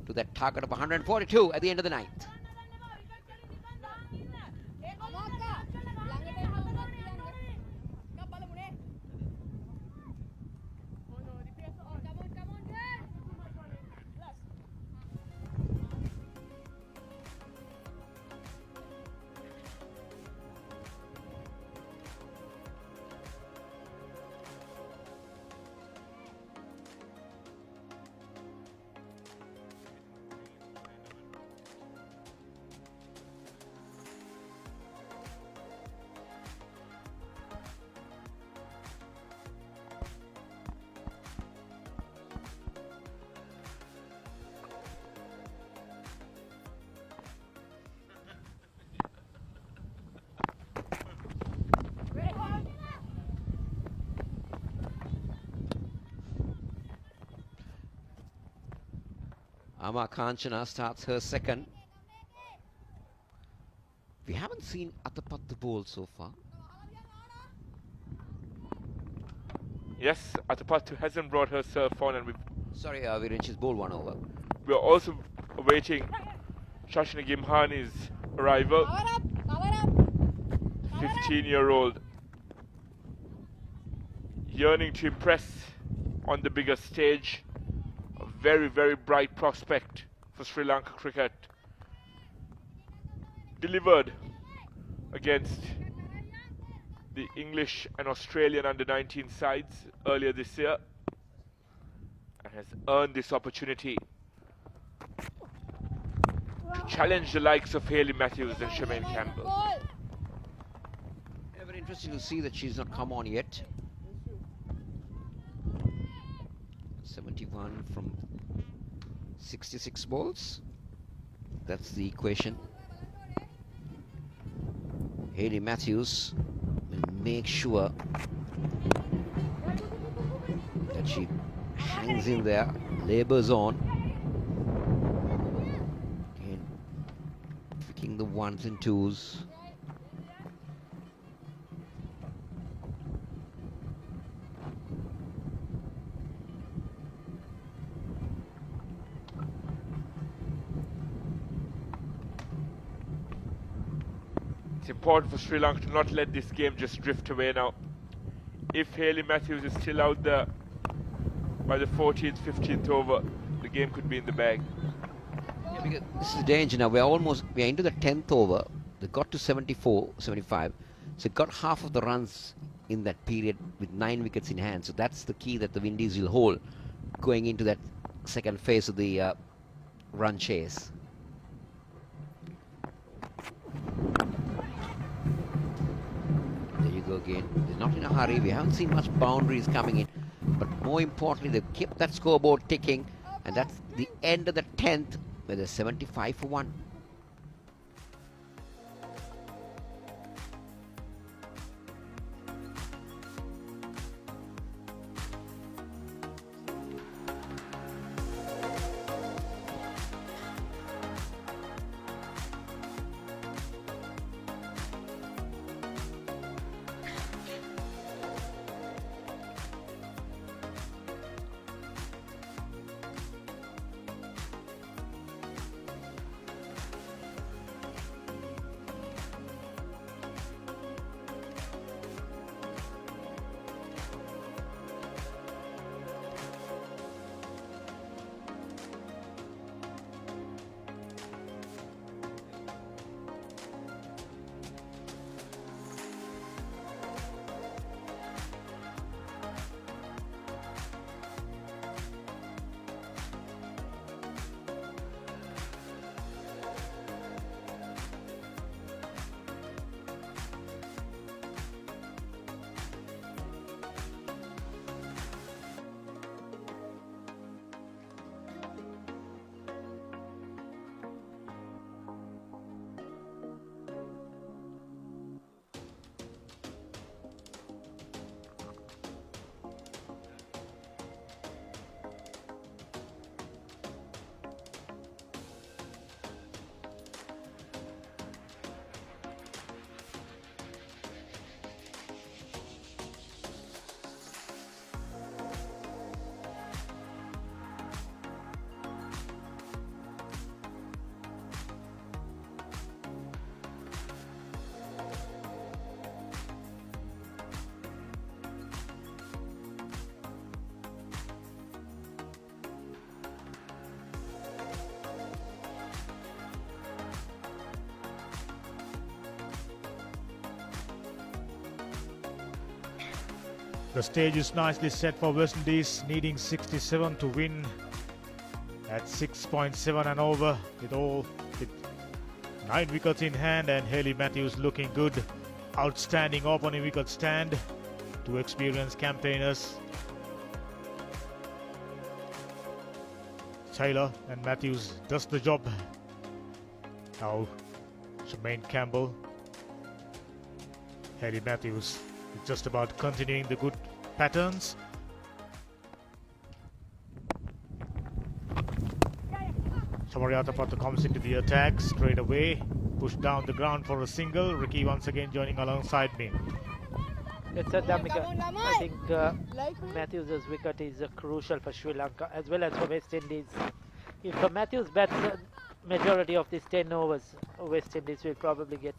to that target of 142 at the end of the ninth. Ama Kanchana starts her second. We haven't seen Atapattu bowl so far. Yes, Atapattu hasn't brought her serve on, and we've... Sorry, Viren, she's bowled one over. We're also awaiting Shashina Gimhani's arrival. 15-year-old yearning to impress on the bigger stage. A very, very bright prospect for Sri Lanka cricket. Delivered against the English and Australian under-19 sides earlier this year, and has earned this opportunity to challenge the likes of Hayley Matthews and Shemaine Campbell. Yeah, very interesting to see that she's not come on yet. 71 from 66 balls. That's the equation. Hayley Matthews will make sure that she hangs in there, labours on, and picking the ones and twos. It's important for Sri Lanka to not let this game just drift away now. If Hayley Matthews is still out there by the 14th, 15th over, the game could be in the bag. Yeah, because this is danger now. We're into the 10th over. They got to 74, 75. So got half of the runs in that period with 9 wickets in hand. So that's the key that the Windies will hold going into that second phase of the run chase. go again. They're not in a hurry. We haven't seen much boundaries coming in. But more importantly, they've kept that scoreboard ticking. And that's the end of the 10th with a 75 for 1. The stage is nicely set for West Indies, needing 67 to win at 6.7 and over with 9 wickets in hand, and Hayley Matthews looking good. Outstanding opening wicket stand. 2 experienced campaigners, Taylor and Matthews, does the job. Now Jermaine Campbell, Hayley Matthews, it's just about continuing the good patterns. Samariyatapattu comes into the attack straight away, pushed down the ground for a single. Ricky once again joining alongside me. It's a Damika. I think Matthews' wicket is crucial for Sri Lanka as well as for West Indies. If Matthews bats majority of these 10 overs, West Indies will probably get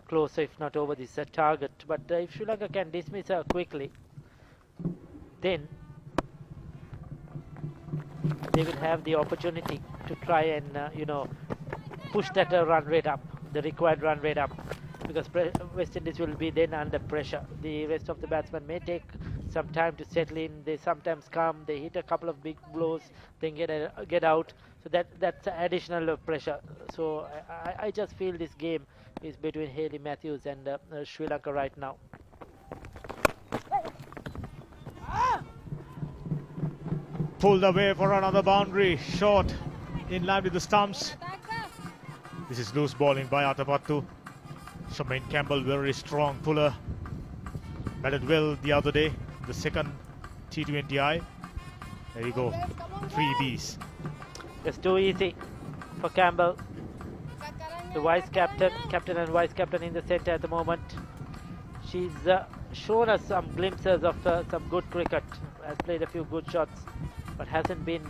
closer, if not over this target. But if Sri Lanka can dismiss her quickly, then they will have the opportunity to try and push that run rate up, the required run rate up, because West Indies will be then under pressure. The rest of the batsmen may take some time to settle in. They sometimes come, they hit a couple of big blows, then get out. So that's additional pressure. So I just feel this game is between Hayley Matthews and Sri Lanka right now. Pulled away for another boundary, short in line with the stumps. This is loose bowling by Atapattu. Jermaine Campbell, very strong puller. Batted well the other day, the second T20I. There you go, 3 Bs. It's too easy for Campbell. The vice captain and vice captain in the centre at the moment. She's shown us some glimpses of some good cricket, has played a few good shots, but hasn't been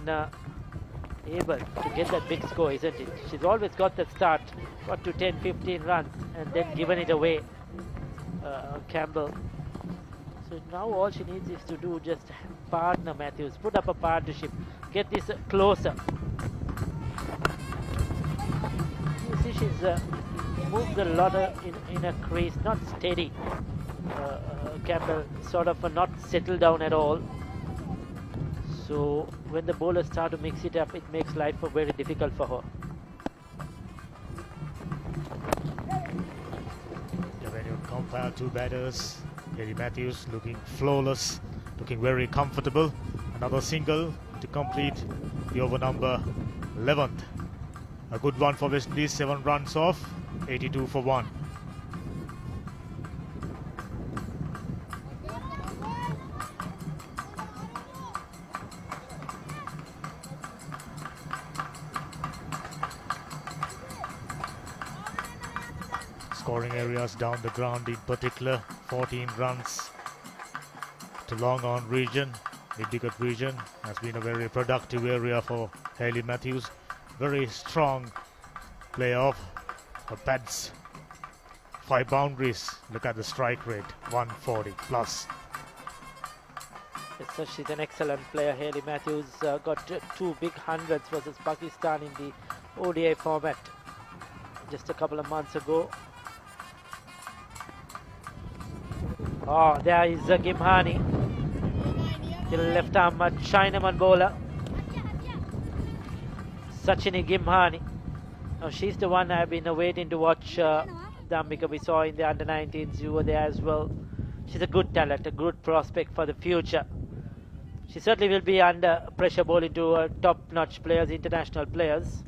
able to get that big score, isn't it? She's always got that start, got to 10-15 runs and then given it away, Campbell. So now all she needs is to do just partner Matthews, put up a partnership, get this closer. You see she's moved a lot in a crease, not steady. Campbell sort of not settled down at all. So when the bowlers start to mix it up, it makes life very difficult for her. Yeah, when you compare 2 batters, Kelly Matthews looking flawless, looking very comfortable. Another single to complete the over number 11th. A good one for West Indies, 7 runs off, 82 for 1. Scoring areas down the ground in particular, 14 runs to long on region. Mid-wicket region has been a very productive area for Hayley Matthews. Very strong playoff. Her pads 5 boundaries. Look at the strike rate, 140 plus. Yes, so she's an excellent player. Hayley Matthews got 2 big hundreds versus Pakistan in the ODI format just a couple of months ago. Oh, there is Gimhani, the left arm Chinaman bowler. Sachini Gimhani. Now she's the one I've been waiting to watch. Dhammika, we saw in the under-19s, you were there as well. She's a good talent, a good prospect for the future. She certainly will be under pressure bowling to top-notch players, international players.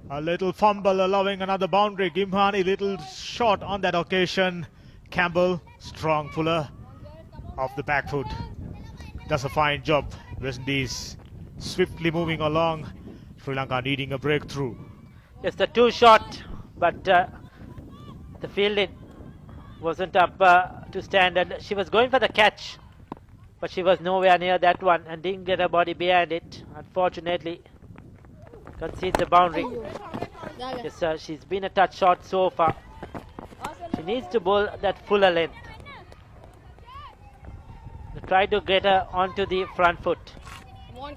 A little fumble allowing another boundary. Gimhani little short on that occasion. Campbell, strong puller off the back foot. Does a fine job. West Indies swiftly moving along. Sri Lanka needing a breakthrough. Yes, the 2 shot, but the fielding wasn't up to standard. She was going for the catch, but she was nowhere near that one and didn't get her body behind it. Unfortunately, concedes the boundary. Yes, she's been a touch short so far. She needs to bowl that fuller length. Try to get her onto the front foot.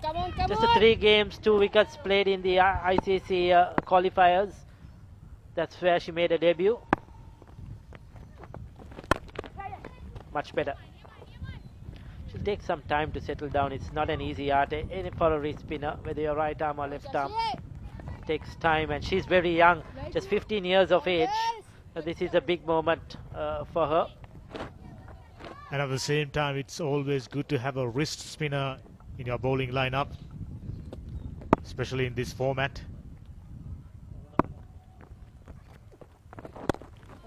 Come on. Just 3 games, 2 wickets played in the ICC qualifiers. That's where she made a debut. Much better. She'll take some time to settle down. It's not an easy art for a wrist spinner, whether you're right arm or left arm. It takes time, and she's very young, just 15 years of age. This is a big moment for her. And at the same time, it's always good to have a wrist spinner in your bowling lineup, especially in this format.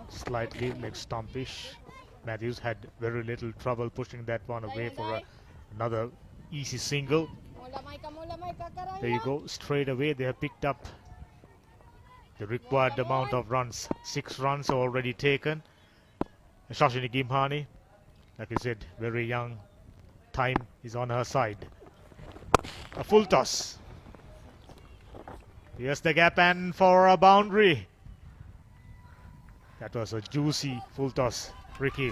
Slightly leg stumpish. Matthews had very little trouble pushing that one away for another easy single. There you go, straight away they have picked up the required amount of runs. 6 runs already taken. Shashini Gimhani, like I said, very young. Time is on her side. A full toss. Here's the gap and for a boundary. That was a juicy full toss. Ricky.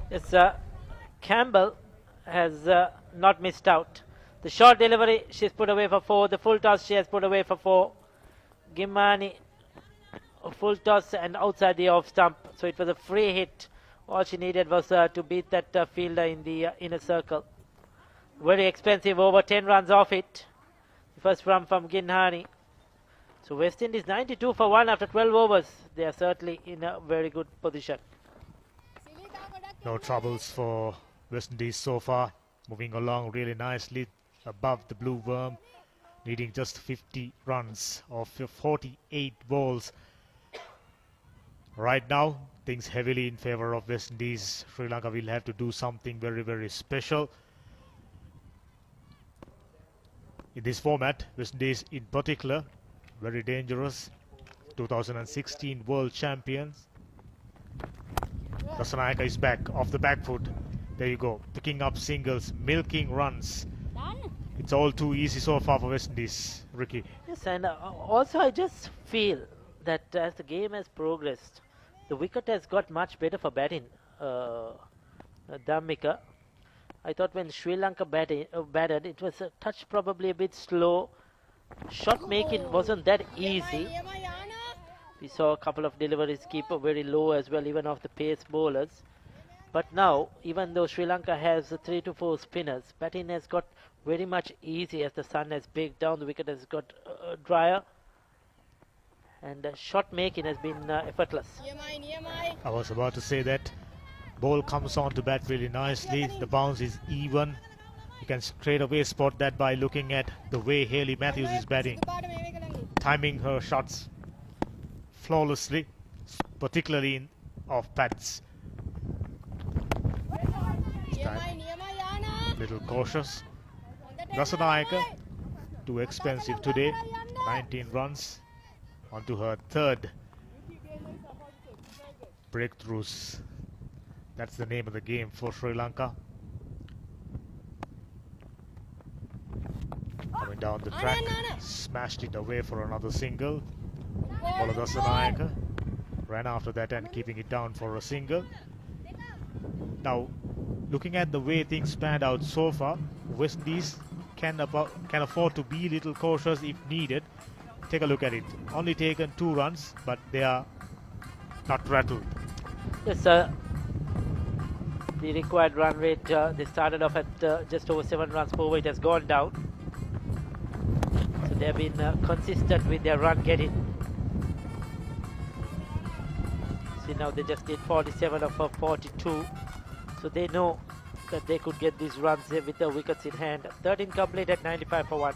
Yes, Campbell has not missed out. The short delivery she's put away for 4. The full toss she has put away for 4. Gimhani, a full toss and outside the off stump. So it was a free hit. All she needed was to beat that fielder in the inner circle. Very expensive, over 10 runs off it. First run from Gimhani. So West Indies 92 for 1 after 12 overs. They are certainly in a very good position. No troubles for West Indies so far. Moving along really nicely above the blue worm. Needing just 50 runs of 48 balls. Right now, things heavily in favor of West Indies. Sri Lanka will have to do something very, very special. In this format, West Indies in particular, very dangerous. 2016 world champions. Rasanayaka is back off the back foot. There you go, picking up singles, milking runs. It's all too easy so far for West Indies, Ricky. Yes, and also I just feel that as the game has progressed, the wicket has got much better for batting. Dhammika, I thought when Sri Lanka batted, it was a touch probably a bit slow. Shot making wasn't that easy. We saw a couple of deliveries keep very low as well, even off the pace bowlers. But now, even though Sri Lanka has 3 to 4 spinners, batting has got very much easy as the sun has baked down, the wicket has got drier, and shot making has been effortless. I was about to say that. Ball comes on to bat really nicely. The bounce is even. You can straight away spot that by looking at the way Hayley Matthews is batting. Timing her shots flawlessly, particularly in off pads. This time, little cautious. Rasanayaka, too expensive today. 19 runs onto her third breakthroughs. That's the name of the game for Sri Lanka. Coming down the track, smashed it away for another single. Rasanayaka ran after that and keeping it down for a single. Now, looking at the way things panned out so far, West Indies can afford to be a little cautious if needed. Take a look at it. Only taken 2 runs, but they are not rattled. Yes, sir. The required run rate, they started off at just over 7 runs per over. It has gone down. So they have been consistent with their run getting. See, now they just did 47 of 42. So they know that they could get these runs with the wickets in hand. 13 complete at 95 for 1.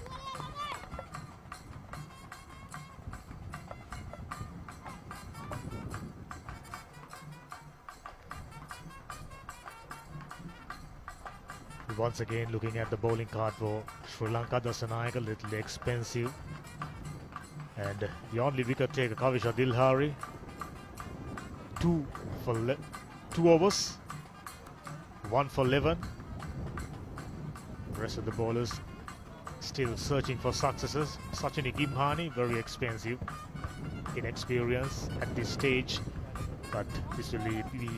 Once again, looking at the bowling card for Sri Lanka, Rasanayaka a little expensive. And the only wicket taker, Kavisha Dilhari, 2 overs, 1 for 11. The rest of the bowlers still searching for successes. Sachini Gimhani, very expensive, inexperience at this stage, but this will be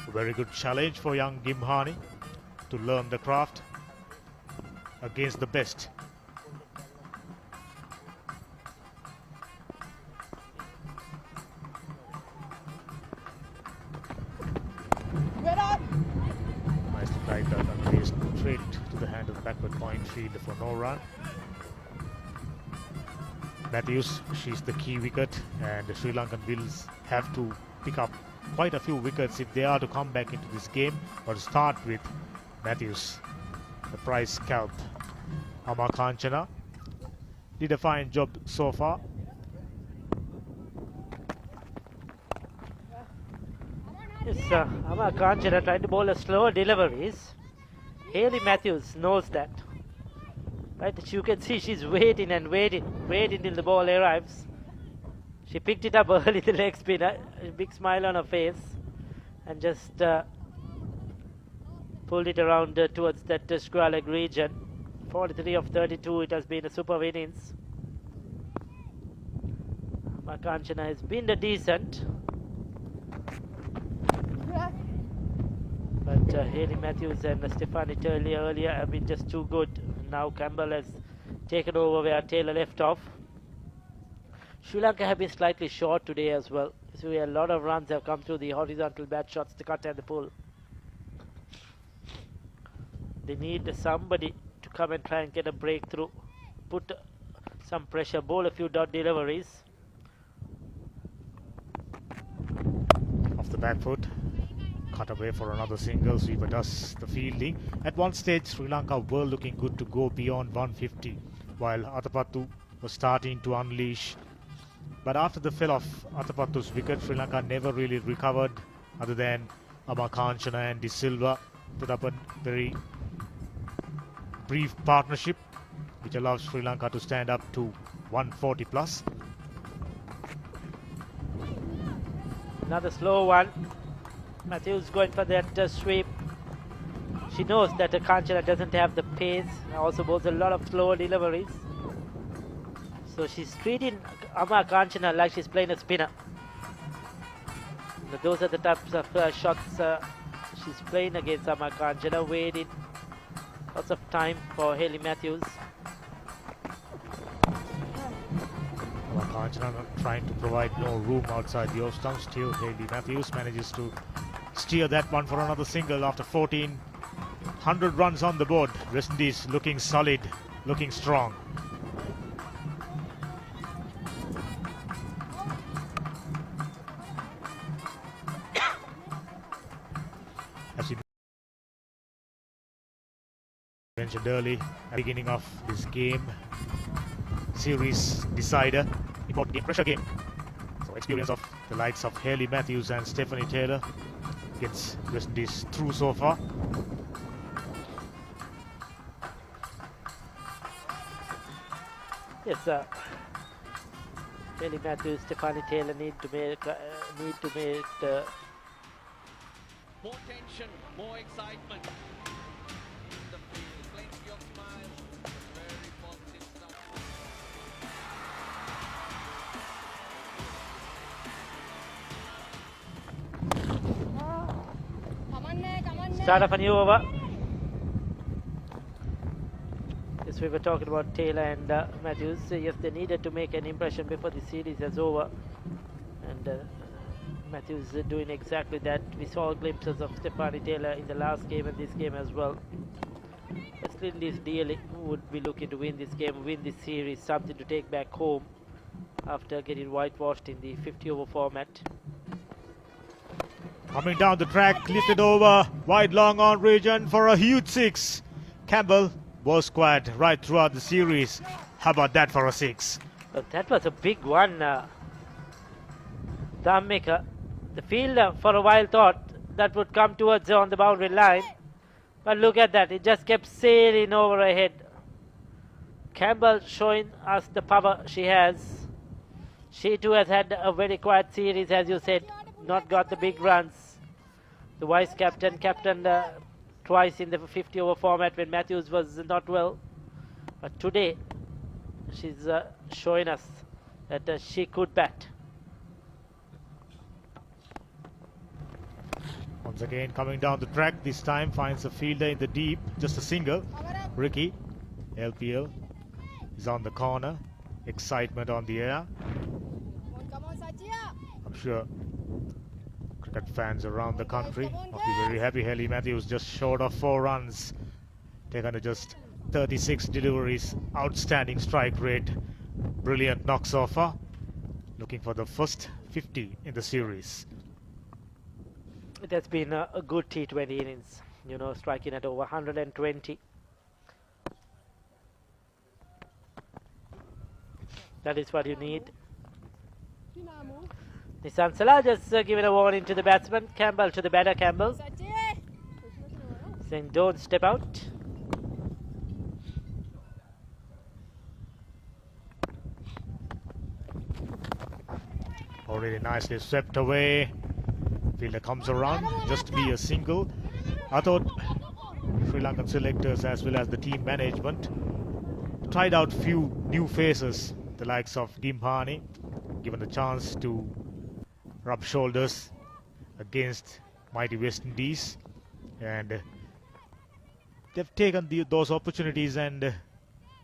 a very good challenge for young Gimhani to learn the craft against the best. Nicely tied that and placed straight to the hand of the backward point fielder for no run. Matthews, she's the key wicket, and the Sri Lankan will have to pick up quite a few wickets if they are to come back into this game. But to start with, Matthews, the prize scalp. Amar Kanchana did a fine job so far. Yes, Amar Kanchana trying to bowl a slower deliveries. Hayley Matthews knows that. Right, you can see she's waiting and waiting till the ball arrives. She picked it up early, the leg spinner, a big smile on her face, and just pulled it around towards that square leg region. 43 of 32, it has been a superb innings. Kanchana has been decent, but Hayley Matthews and Stefani Turley earlier have been just too good. Now Campbell has taken over where Taylor left off. Sri Lanka have been slightly short today as well. So a lot of runs have come through the horizontal bat shots, the cut and the pull. They need somebody to come and try and get a breakthrough, put some pressure, bowl a few dot deliveries. Off the back foot, cut away for another single. Sweeper does the fielding. At one stage, Sri Lanka were looking good to go beyond 150, while Atapattu was starting to unleash. But after the fell of Atapattu's wicket, Sri Lanka never really recovered, other than Amar Kanchana and De Silva put up a very brief partnership, which allowed Sri Lanka to stand up to 140 plus. Another slow one. Matthews going for that sweep. She knows that Kanchana doesn't have the pace, also bowls a lot of slower deliveries. So she's treating Amar Kanchana like she's playing a spinner. Those are the types of shots she's playing against Amar Kanchana, waiting lots of time for Hayley Matthews. Amar Kanchana trying to provide no room outside the off stump. Still Hayley Matthews manages to steer that one for another single after 14. 100 runs on the board. West Indies looking solid, looking strong. As we mentioned early, at the beginning of this game, series decider, important game, pressure game. So experience of the likes of Hayley Matthews and Stephanie Taylor gets West Indies through so far. Yes, Hayley Matthews, Stephanie Taylor need to make the More tension, more excitement. In the field, plenty of smiles. Very positive stuff. start of a new over. Yes, we were talking about Taylor and Matthews. Yes, they needed to make an impression before the series is over. And Matthews doing exactly that. We saw glimpses of Stephanie Taylor in the last game and this game as well. West Indies really would be looking to win this game, win this series, something to take back home after getting whitewashed in the 50-over format. Coming down the track, lifted over, wide long on region for a huge six. Campbell was quiet right throughout the series. How about that for a six? Well, that was a big one. Dhammika, the fielder for a while thought that would come towards her on the boundary line. But look at that, it just kept sailing over her head. Campbell showing us the power she has. She too has had a very quiet series, as you said, not got the big runs. The vice captain captained twice in the 50-over format when Matthews was not well. But today, she's showing us that she could bat. Once again coming down the track, this time finds a fielder in the deep, just a single. Ricky, LPL, is on the corner. Excitement on the air. I'm sure cricket fans around the country must be very happy. Hayley Matthews just short of 4 runs. Taken to just 36 deliveries. Outstanding strike rate. Brilliant knock so far. Looking for the first 50 in the series. It has been a good T20 innings, you know, striking at over 120. That is what you need. Nissan Salah just giving a warning to the batsman. Campbell to the batter, Campbell, saying don't step out. Already nicely swept away. Fielder comes around, just to be a single. I thought Sri Lankan selectors as well as the team management tried out few new faces, the likes of Gimbhani, given the chance to rub shoulders against mighty West Indies, and they've taken those opportunities and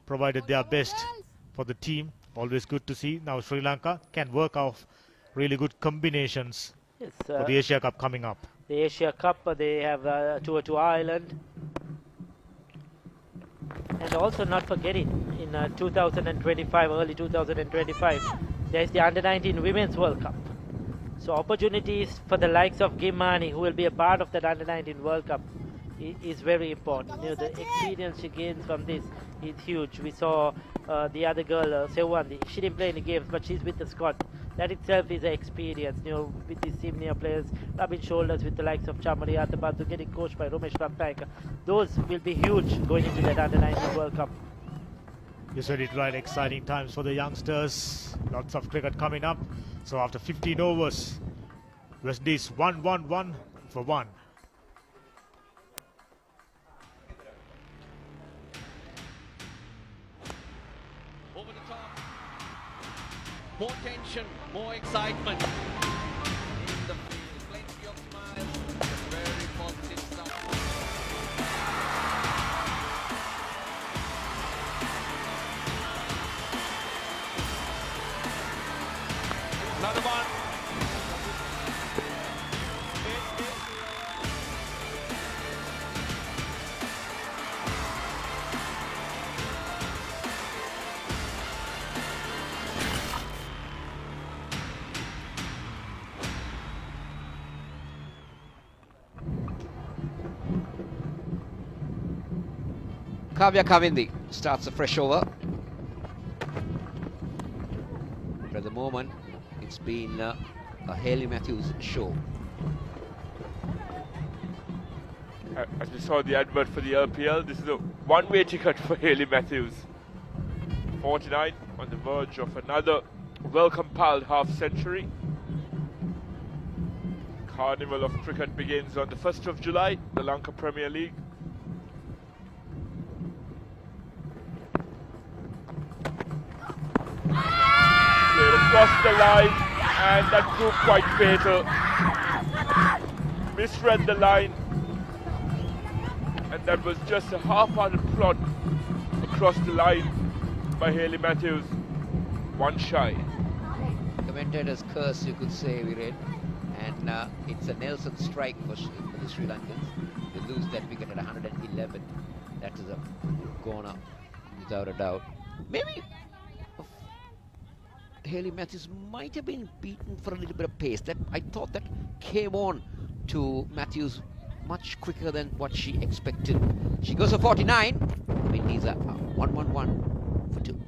provided their best for the team. Always good to see. Now Sri Lanka can work off really good combinations. Yes, for the Asia Cup coming up. The Asia Cup, they have a tour to Ireland. And also not forgetting, in 2025, early 2025, there is the Under-19 Women's World Cup. So opportunities for the likes of Gimbhani, who will be a part of that Under-19 World Cup, is very important. You know, the experience she gains from this is huge. We saw the other girl, Sewandi. She didn't play any games, but she's with the squad. That itself is an experience, you know, with these senior players rubbing shoulders with the likes of Chamari Atabatu, getting coached by Romesh Ramnaika. Those will be huge going into that Under-19 World Cup. You said it right, exciting times for the youngsters. Lots of cricket coming up. So after 15 overs, West Indies 1-1-1 for 1. Over the top. More tension, more excitement. In the field, plenty of smiles. Very positive stuff. Another one. Kavya Kavindi starts a fresh over. But at the moment, it's been a Hayley Matthews show. As we saw the advert for the LPL, this is a one-way ticket for Hayley Matthews. 49 on the verge of another well-compiled half-century. Carnival of Cricket begins on the 1st of July, the Lanka Premier League. Played across the line, and that proved quite fatal. Misread the line, and that was just a half-hearted plot across the line by Hayley Matthews. One shy. Commentator's curse, you could say, we read. And it's a Nelson strike for the Sri Lankans. They lose that wicket at 111. That is a gone up, without a doubt. Maybe Hayley Matthews might have been beaten for a little bit of pace. That I thought that came on to Matthews much quicker than what she expected. She goes for 49. Windies are 1-1-1 for 2.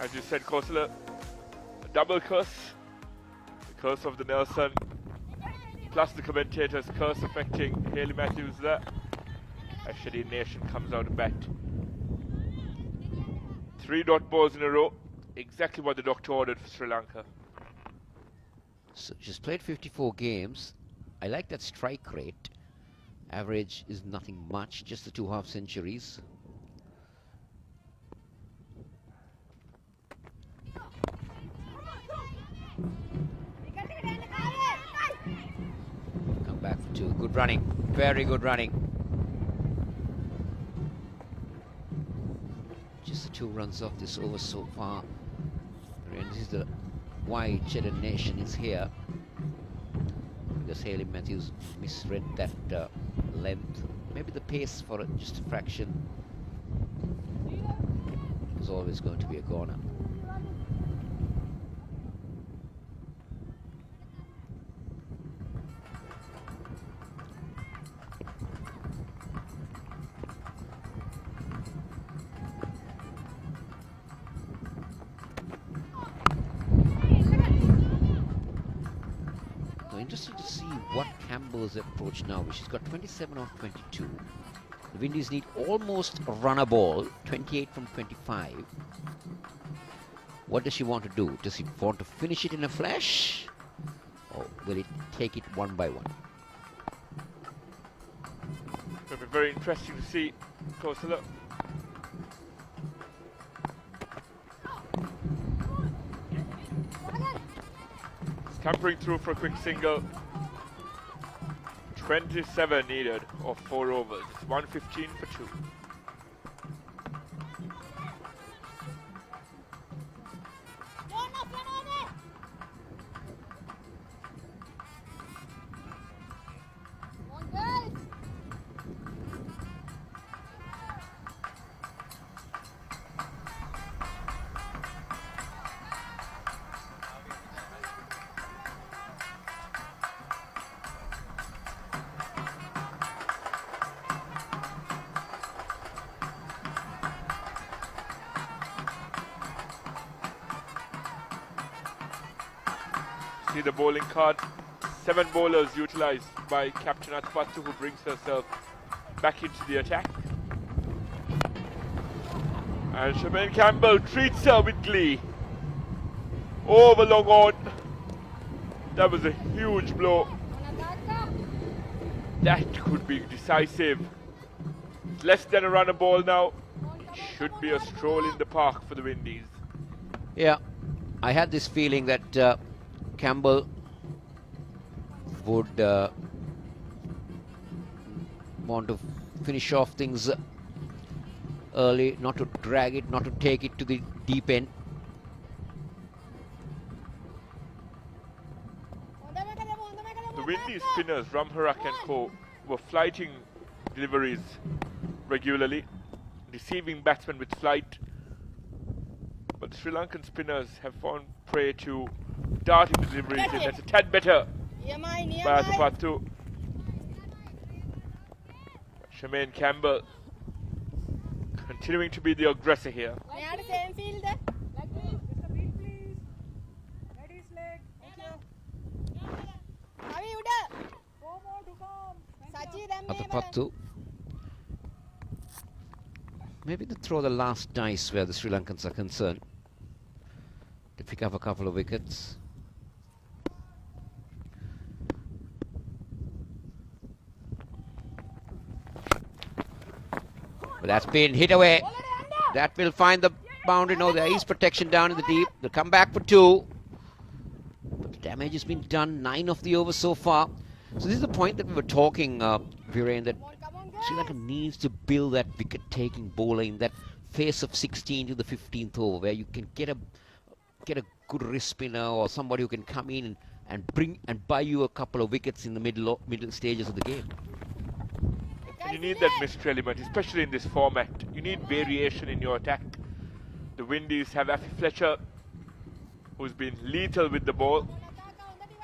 As you said, Kosala, a double curse. The curse of the Nelson, plus the commentator's curse affecting Hayley Matthews there. As Shadeen Nation comes out of bat. 3 dot balls in a row, exactly what the doctor ordered for Sri Lanka. So she's played 54 games. I like that strike rate. Average is nothing much, just the 2 half centuries. Come back for 2. Good running. Very good running. Just the 2 runs off this over so far. And this is the why Shadeen Nation is here. Because Hayley Matthews misread that length. Maybe the pace for it, just a fraction. It was always going to be a corner. Interesting to see what Campbell's approach now. She's got 27 off 22. The Windies need almost a runner ball, 28 from 25. What does she want to do? Does she want to finish it in a flash? Or will it take it one by one? It'll be very interesting to see. Closer look. Scampering through for a quick single. 27 needed of 4 overs. It's 115 for 2. See the bowling card. 7 bowlers utilised by Captain Atapattu, who brings herself back into the attack. And Charmaine Campbell treats her with glee. Over long on. That was a huge blow. That could be decisive. Less than a runner ball now. It should be a stroll in the park for the Windies. Yeah. I had this feeling that Campbell would want to finish off things early, not to drag it, not to take it to the deep end. The windy spinners, Ramharak and co, were flighting deliveries regularly, deceiving batsmen with flight. But the Sri Lankan spinners have fallen prey to darting deliveries, and that's a tad better by Athapattu. Shemaine Campbell continuing to be the aggressor here. Athapattu. Maybe to throw the last dice where the Sri Lankans are concerned, to pick up a couple of wickets. But that's been hit away. That will find the boundary. No, there is protection down in the deep. They'll come back for 2. But the damage has been done. 9 of the overs so far. So this is the point that we were talking, Viren, that Sri Lanka needs to build that wicket-taking bowler in that phase of 16 to the 15th over, where you can get a good wrist spinner or somebody who can come in and bring and buy you a couple of wickets in the middle stages of the game. And you need that mystery element, especially in this format. You need variation in your attack. The Windies have Affy Fletcher, who's been lethal with the ball.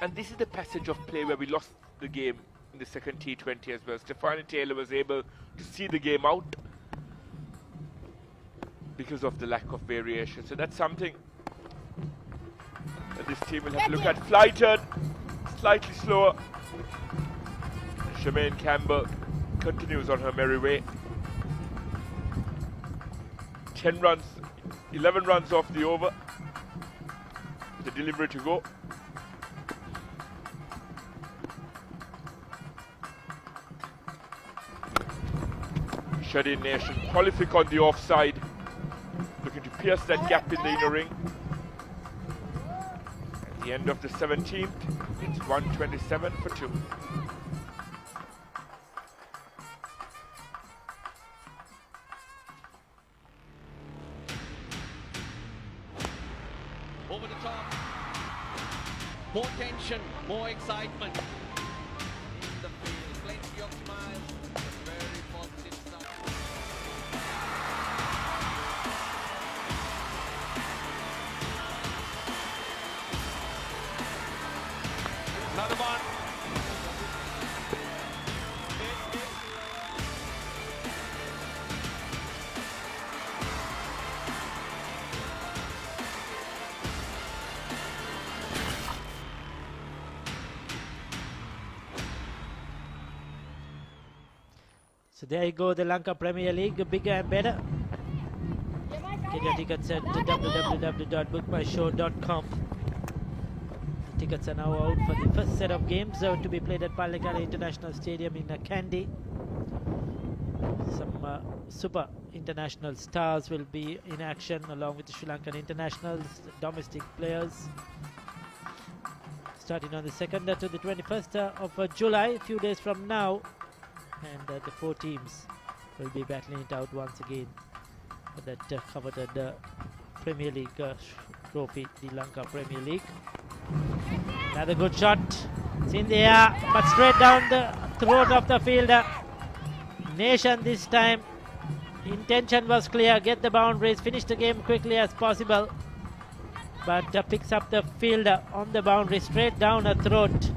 And this is the passage of play where we lost the game in the second T20 as well. Stefani Taylor was able to see the game out because of the lack of variation. So that's something that this team will have to look at. Flighted, slightly slower. And Shemaine Campbell continues on her merry way. 10 runs, 11 runs off the over. The delivery to go. Shadeen Nation prolific on the offside, looking to pierce that gap in the inner ring. At the end of the 17th, it's 127 for 2. Over the top. More tension, more excitement. In the field, plenty of smiles. Very positive stuff. Another one. So there you go, the Lanka Premier League, bigger and better. Get your tickets at www.bookmyshow.com. The tickets are now out for the first set of games to be played at Pallekala International Stadium in Kandy. Some super international stars will be in action along with the Sri Lankan internationals, domestic players. Starting on the 2nd to the 21st of July, a few days from now. And the 4 teams will be battling it out once again for that coveted Premier League trophy, the Lanka Premier League. Another good shot. It's in the air, but straight down the throat of the fielder. Nation this time. Intention was clear, get the boundaries, finish the game quickly as possible. But picks up the fielder on the boundary, straight down her throat.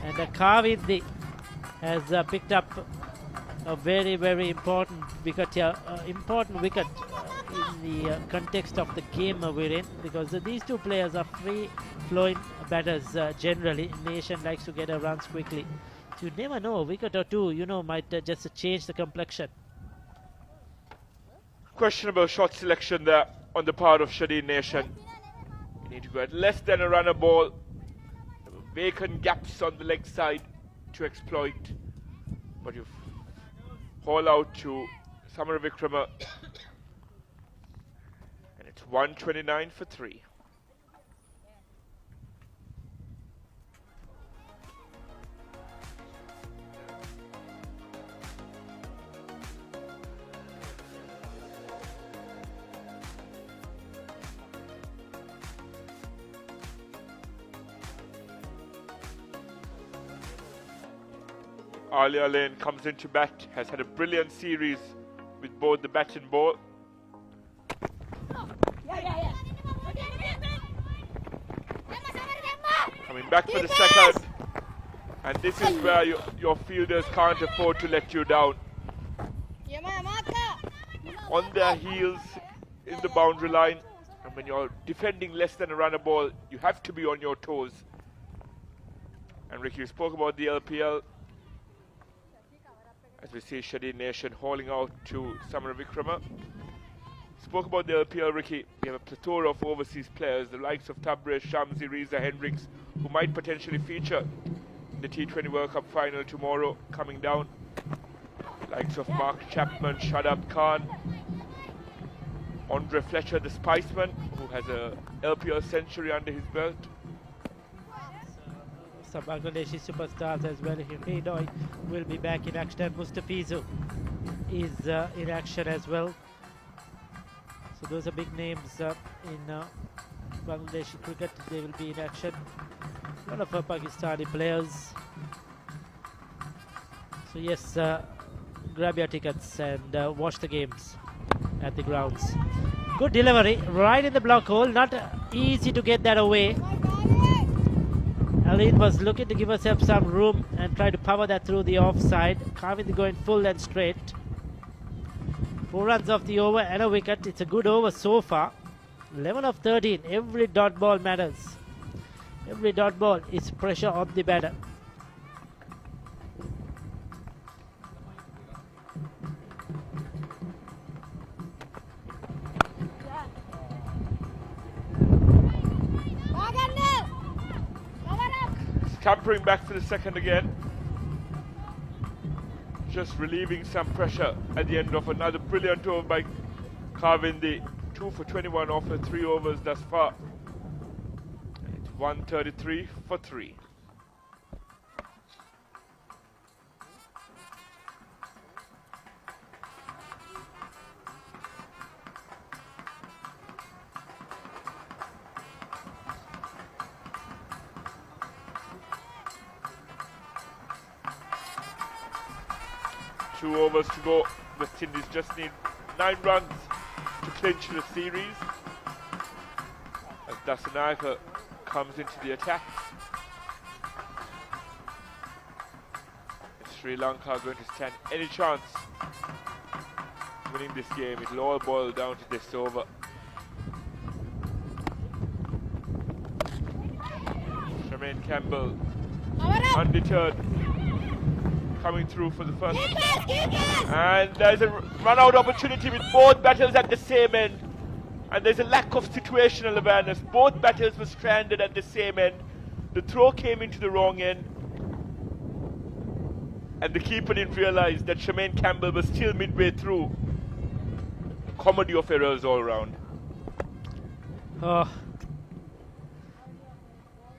And Kavindi has picked up a very, very important wicket here. Important wicket in the context of the game we're in, because these two players are free-flowing batters generally. Nation likes to get her runs quickly. So you never know, a wicket or two, might just change the complexion. Questionable shot selection there on the part of Shadeen Nation. You need to go at less than a runner ball. Vacant gaps on the leg side to exploit, but you haul out to Samaravikrama, and it's 129 for 3. Alia Lane comes into bat, has had a brilliant series with both the bat and ball. Coming back for the second. And this is where your fielders can't afford to let you down. On their heels in the boundary line. And when you're defending less than a runner ball, you have to be on your toes. And Ricky, you spoke about the LPL. As we see Shadid Nation hauling out to Samara Vikrama. Spoke about the LPL, Ricky. We have a plethora of overseas players, the likes of Tabriz, Shamsi, Riza, Hendricks, who might potentially feature in the T20 World Cup final tomorrow, coming down. Likes of Mark Chapman, Shadab Khan, Andre Fletcher, the Spiceman, who has a LPL century under his belt. Some Bangladeshi superstars as well. Hirdoi will be back in action. Mustafizu is in action as well. So those are big names in Bangladeshi cricket. They will be in action. A lot of Pakistani players. So yes, grab your tickets and watch the games at the grounds. Good delivery right in the block hole. Not easy to get that away. Aline was looking to give herself some room and try to power that through the offside. Kavindi going full and straight. 4 runs off the over and a wicket. It's a good over so far. 11 of 13. Every dot ball matters. Every dot ball is pressure on the batter. Scampering back for the second again. Just relieving some pressure at the end of another brilliant over by Kavindi. 2 for 21 after 3 overs thus far. It's 133 for 3. Two overs to go. West Indies just need 9 runs to clinch the series. As Dasanayaka comes into the attack. Is Sri Lanka going to stand any chance winning this game? It'll all boil down to this over. Charmaine Campbell, undeterred, coming through for the first. And there's a run-out opportunity with both batters at the same end. And there's a lack of situational awareness. Both batters were stranded at the same end. The throw came into the wrong end. And the keeper didn't realize that Charmaine Campbell was still midway through. Comedy of errors all around. Oh.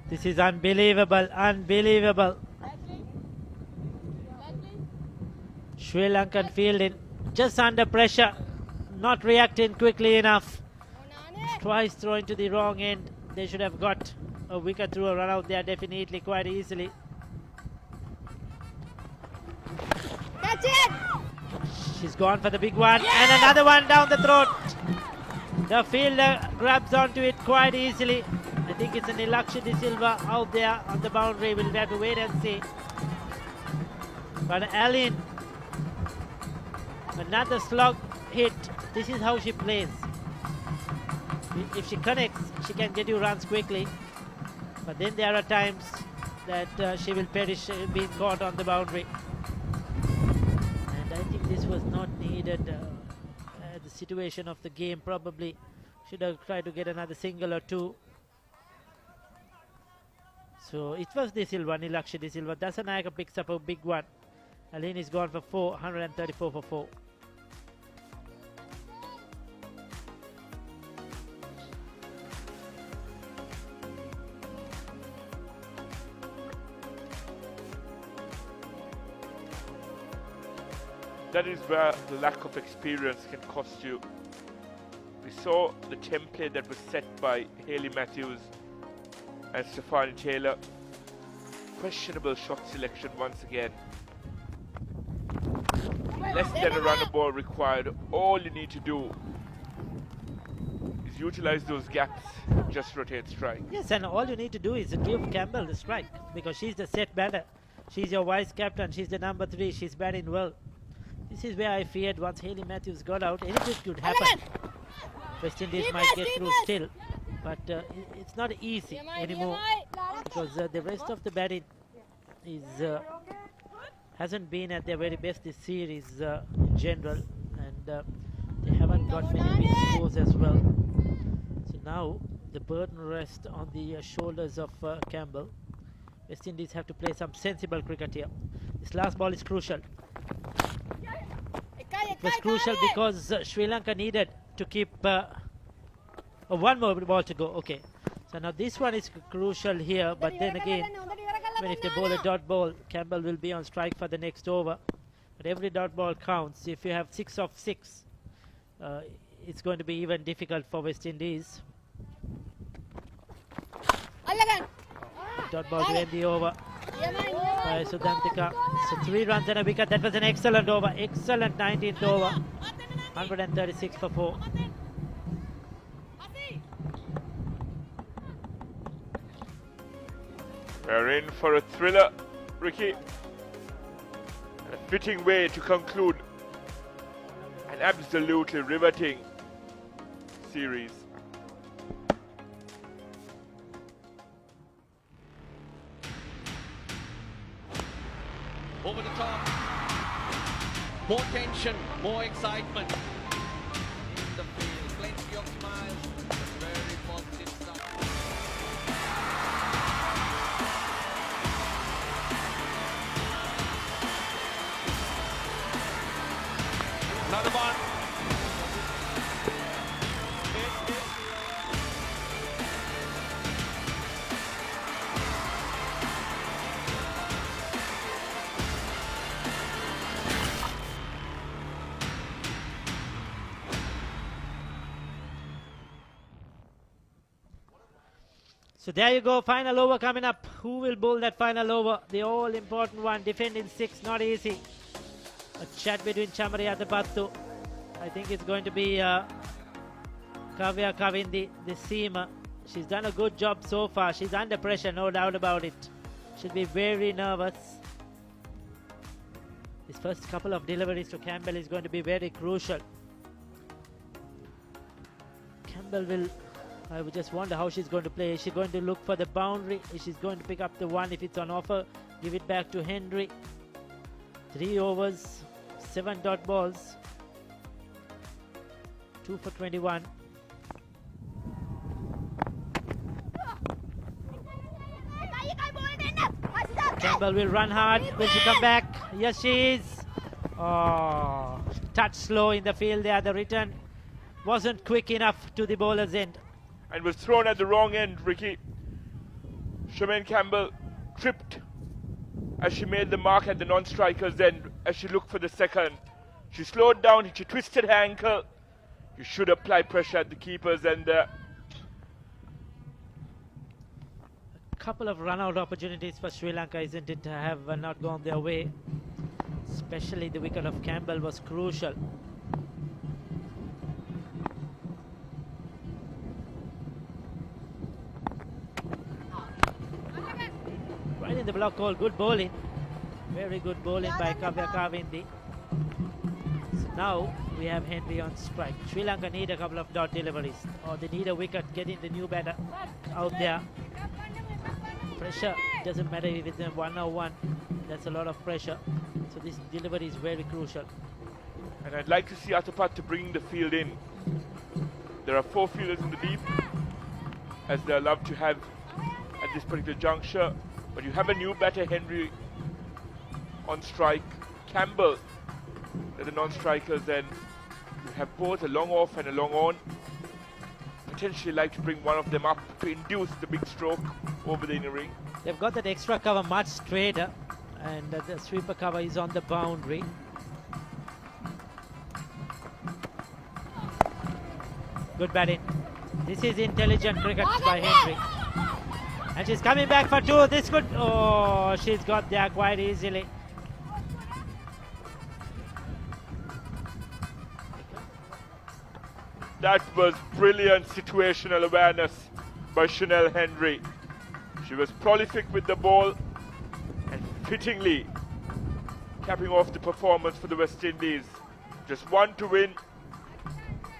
This is unbelievable, unbelievable. Sri Lankan fielding just under pressure, not reacting quickly enough. Twice throwing to the wrong end. They should have got a wicket through a run out there definitely quite easily. That's it! She's gone for the big one, and another one down the throat. The fielder grabs onto it quite easily. I think it's an Nilaksha De Silva out there on the boundary. We'll have to wait and see. But Aline, another slog hit. This is how she plays. If she connects, she can get you runs quickly. But then there are times that she will perish being caught on the boundary. And I think this was not needed. The situation of the game probably should have tried to get another single or two. So it was De Silva, Nilaksha De Silva. Dasanayaka picks up a big one. Aline is gone for 4, 134 for 4. That is where the lack of experience can cost you. We saw the template that was set by Hayley Matthews and Stefani Taylor. Questionable shot selection once again. less than a run a ball required. All you need to do is utilize those gaps, just rotate strike. Yes, and all you need to do is give Campbell the strike because she's the set batter. She's your vice captain. She's the number 3. She's batting well. This is where I feared once Hayley Matthews got out, anything could happen. West Indies might get through still, but it's not easy anymore because the rest of the batting is hasn't been at their very best this series in general, and they haven't got many big scores as well. So now the burden rests on the shoulders of Campbell. West Indies have to play some sensible cricket here. This last ball is crucial. It was crucial because Sri Lanka needed to keep one more ball to go. Okay, so now this one is crucial here, but then again, even if they bowl a dot ball, Campbell will be on strike for the next over. But every dot ball counts. If you have 6 of 6, it's going to be even difficult for West Indies. Dot ball to end the over by Sudantika. So 3 runs and a wicket. That was an excellent over. Excellent 19th over. 136 for 4. We're in for a thriller, Ricky. And a fitting way to conclude an absolutely riveting series. Over the top. More tension, more excitement. In the field, plenty of smiles. Very positive stuff. Another one. So there you go, final over coming up. Who will bowl that final over? The all-important one, defending 6, not easy. A chat between Chamari Atapattu. I think it's going to be Kavya Kavindi, the seamer. She's done a good job so far. She's under pressure, no doubt about it. She'll be very nervous. This first couple of deliveries to Campbell is going to be very crucial. Campbell will... I would just wonder how she's going to play. Is she going to look for the boundary? Is she going to pick up the one if it's on offer? Give it back to Henry. 3 overs, 7 dot balls. 2 for 21. Campbell will run hard. Will she come back? Yes, she is. Oh, touch slow in the field there. The return wasn't quick enough to the bowler's end. And was thrown at the wrong end, Ricky. Charmaine Campbell tripped as she made the mark at the non-striker's end as she looked for the second. She slowed down, she twisted her ankle. You should apply pressure at the keeper's end there. A couple of run-out opportunities for Sri Lanka, isn't it? Have not gone their way. Especially the wicket of Campbell was crucial. Right in the block hole, good bowling. Very good bowling by Kavya Kavindi. So now we have Henry on strike. Sri Lanka need a couple of dot deliveries, or they need a wicket, getting the new batter out there. Pressure, doesn't matter if it's a 1 or 1, that's a lot of pressure. So this delivery is very crucial. And I'd like to see Atapat to bring the field in. There are 4 fielders in the deep, as they're allowed to have at this particular juncture. But you have a new batter, Henry, on strike. Campbell at the non-strikers, then you have both a long off and a long on. Potentially like to bring one of them up to induce the big stroke over the inner ring. They've got that extra cover much straighter, and the sweeper cover is on the boundary. Good batting. This is intelligent cricket by Henry. And she's coming back for 2. This could... Oh, she's got there quite easily. That was brilliant situational awareness by Chanel Henry. She was prolific with the ball and fittingly capping off the performance for the West Indies. Just one to win.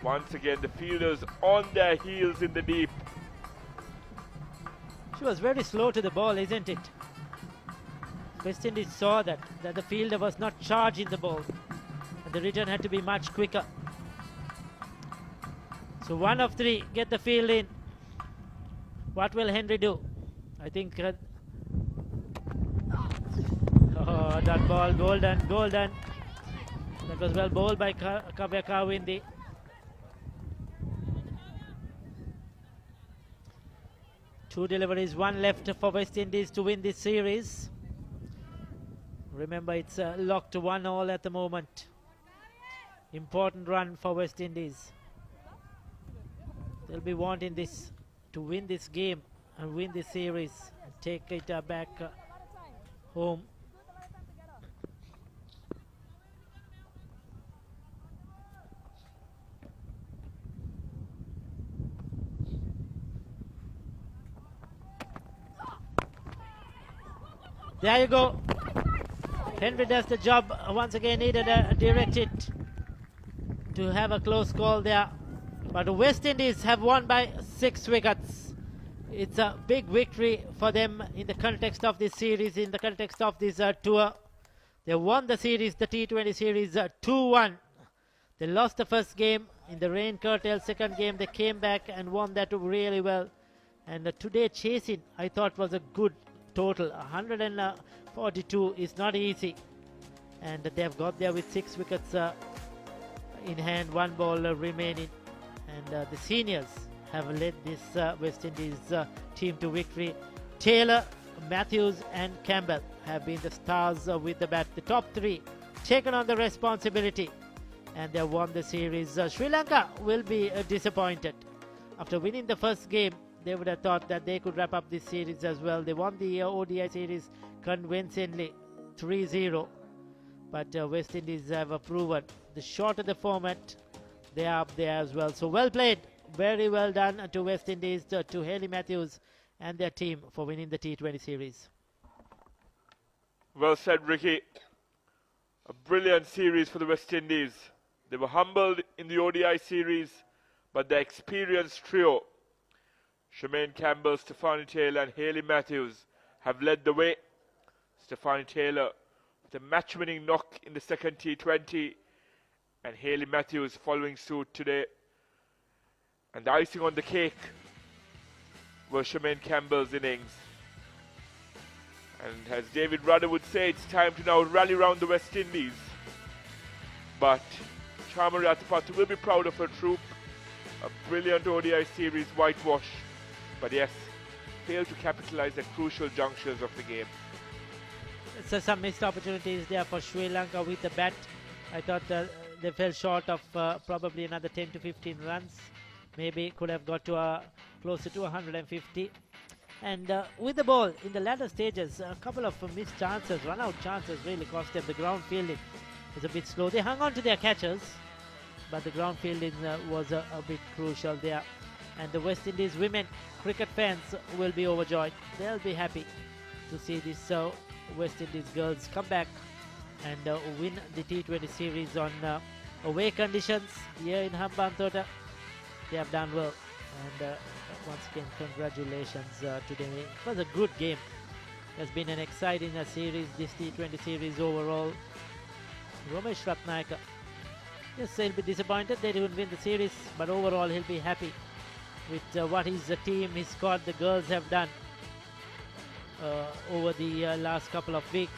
Once again, the fielders on their heels in the deep. She was very slow to the ball, isn't it? West Indies saw that the fielder was not charging the ball. And the return had to be much quicker. So 1 of 3, get the field in. What will Henry do? I think... oh, that ball, golden. That was well bowled by Kavya Kawindi. Two deliveries, 1 left for West Indies to win this series. Remember, it's locked to 1-1 at the moment. Important run for West Indies. They'll be wanting this to win this game and win this series and take it back home. There you go. Henry does the job. Once again, needed a direct hit to have a close call there. But the West Indies have won by 6 wickets. It's a big victory for them in the context of this series, in the context of this tour. They won the series, the T20 series, 2-1. They lost the first game in the rain curtail. Second game, they came back and won that really well. And today chasing, I thought, was a good total. 142 is not easy. And they've got there with 6 wickets in hand, 1 ball remaining. And the seniors have led this West Indies team to victory. Taylor, Matthews and Campbell have been the stars with the bat. The top 3 taken on the responsibility and they won the series. Sri Lanka will be disappointed. After winning the first game, they would have thought that they could wrap up this series as well. They won the ODI series convincingly, 3-0. But West Indies have proven the shorter the format, they are up there as well. So well played, very well done to West Indies, to Hayley Matthews and their team for winning the T20 series. Well said, Ricky. A brilliant series for the West Indies. They were humbled in the ODI series, but the experienced trio, Shemaine Campbell, Stephanie Taylor and Hayley Matthews, have led the way. Stephanie Taylor with a match-winning knock in the second T20 and Hayley Matthews following suit today. And the icing on the cake was Shemaine Campbell's innings. And as David Rudder would say, it's time to now rally round the West Indies. But Chamari Atapattu will be proud of her troop. A brilliant ODI series whitewash. But yes, failed to capitalise at crucial junctures of the game. So some missed opportunities there for Sri Lanka with the bat. I thought they fell short of probably another 10 to 15 runs. Maybe could have got to closer to 150. And with the ball in the latter stages, a couple of missed chances, run-out chances really cost them. The ground fielding was a bit slow. They hung on to their catches, but the ground fielding was a bit crucial there. And the West Indies women cricket fans will be overjoyed. They'll be happy to see this West Indies girls come back and win the T20 series on away conditions here in Hambantota. They have done well, and once again congratulations to them. It was a good game. It has been an exciting series, this T20 series overall. Romesh Ratnayaka, yes, he'll be disappointed they didn't win the series, but overall he'll be happy with what his team, his squad, the girls have done over the last couple of weeks.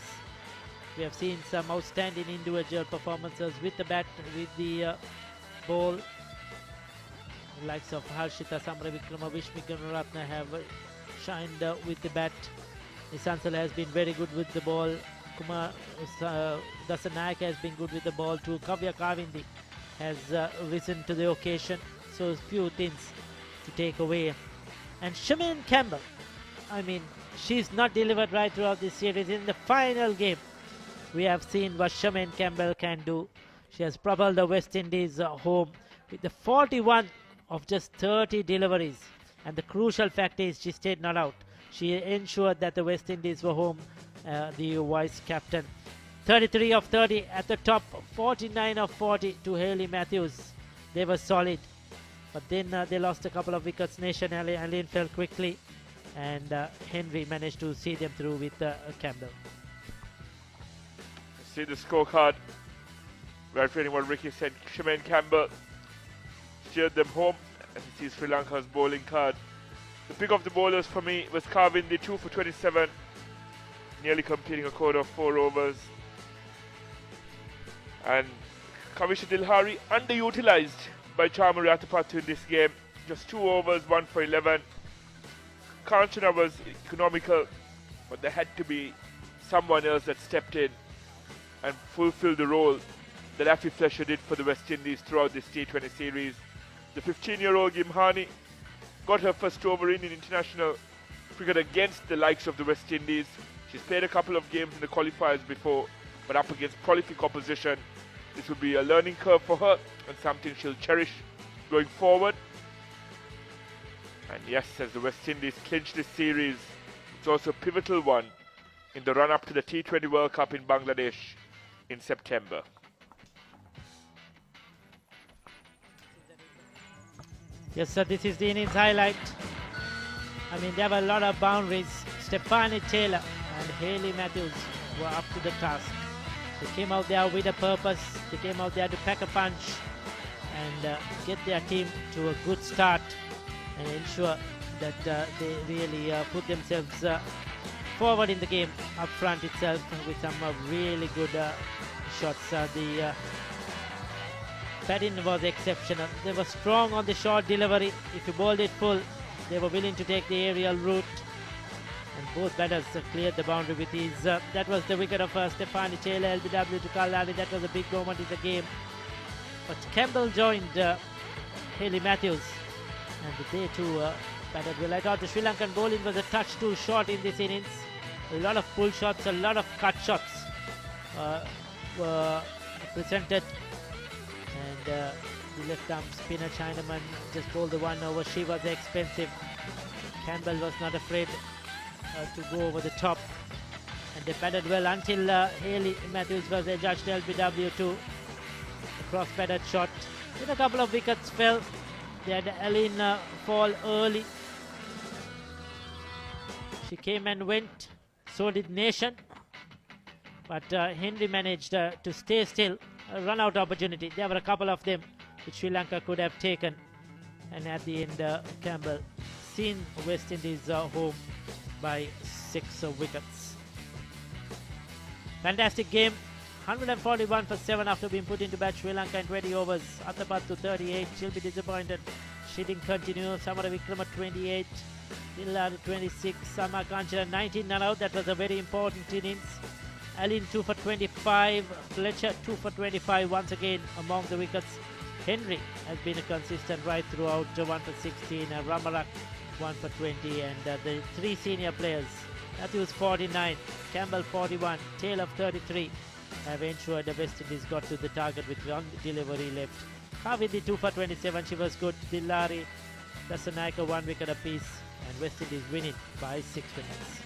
We have seen some outstanding individual performances with the bat, with the ball. The likes of Harshita Samaravikrama, Vishmi Gunaratne have shined with the bat. Nisansala has been very good with the ball. Kumar Dasanayaka has been good with the ball too. Kavya Kavindi has risen to the occasion. So a few things to take away. And Shemaine Campbell, I mean, she's not delivered right throughout this series. In the final game, we have seen what Shemaine Campbell can do. She has propelled the West Indies home with the 41 of just 30 deliveries. And the crucial factor is she stayed not out. She ensured that the West Indies were home, the vice captain. 33 of 30 at the top, 49 of 40 to Hayley Matthews. They were solid. But then they lost a couple of wickets. Nation Allen fell quickly, and Henry managed to see them through with Campbell. See the scorecard. Refereeing what Ricky said, Shemaine Campbell steered them home, as you see Sri Lanka's bowling card. The pick of the bowlers for me was Kavindi, 2 for 27, nearly completing a quarter of 4 overs. And Kavisha Dilhari underutilized by Chamari Athapaththu in this game. Just 2 overs, 1 for 11. Kanchana was economical, but there had to be someone else that stepped in and fulfilled the role that Afi Fletcher did for the West Indies throughout this T20 series. The 15-year-old Gimhani got her first over in international cricket against the likes of the West Indies. She's played a couple of games in the qualifiers before, but up against prolific opposition. This will be a learning curve for her and something she'll cherish going forward. And yes, as the West Indies clinch this series, it's also a pivotal one in the run-up to the T20 World Cup in Bangladesh in September. Yes, sir, this is the innings highlight. I mean, there were a lot of boundaries. Stephanie Taylor and Hayley Matthews were up to the task. They came out there with a purpose. They came out there to pack a punch and get their team to a good start and ensure that they really put themselves forward in the game up front itself with some really good shots. The batting was exceptional. They were strong on the short delivery. If you bowled it full, they were willing to take the aerial route. And both batters cleared the boundary with ease. That was the wicket of Stephanie Taylor, LBW to Kalani. That was a big moment in the game. But Campbell joined Hayley Matthews, and they too batted well. I thought the Sri Lankan bowling was a touch too short in this innings. A lot of pull shots, a lot of cut shots were presented. And the left arm spinner Chinaman just bowled the one over. She was expensive. Campbell was not afraid to go over the top, and they batted well until Hayley Matthews was adjudged LBW2. A cross-batted shot. Then a couple of wickets fell. They had Allen fall early. She came and went. So did Nation. But Henry managed to stay still. A run-out opportunity. There were a couple of them which Sri Lanka could have taken. And at the end, Campbell seen West Indies home by 6 wickets. Fantastic game. 141 for 7 after being put into bat. Sri Lanka in 20 overs. Athapaththu 38. She'll be disappointed. She didn't continue. Samara Vikrama 28. Dilhari 26. Sama Kanchana 19 not out. That was a very important innings. Allen 2 for 25. Fletcher 2 for 25 once again among the wickets. Henry has been a consistent right throughout. 1 for 16. Ramarak 1 for 20. And the 3 senior players, Matthews 49, Campbell 41, Taylor 33, have ensured the West Indies got to the target with 1 delivery left. Kavindi 2 for 27. She was good. Dilhari, Dasanaika 1 wicket apiece. And West Indies winning by 6 wickets.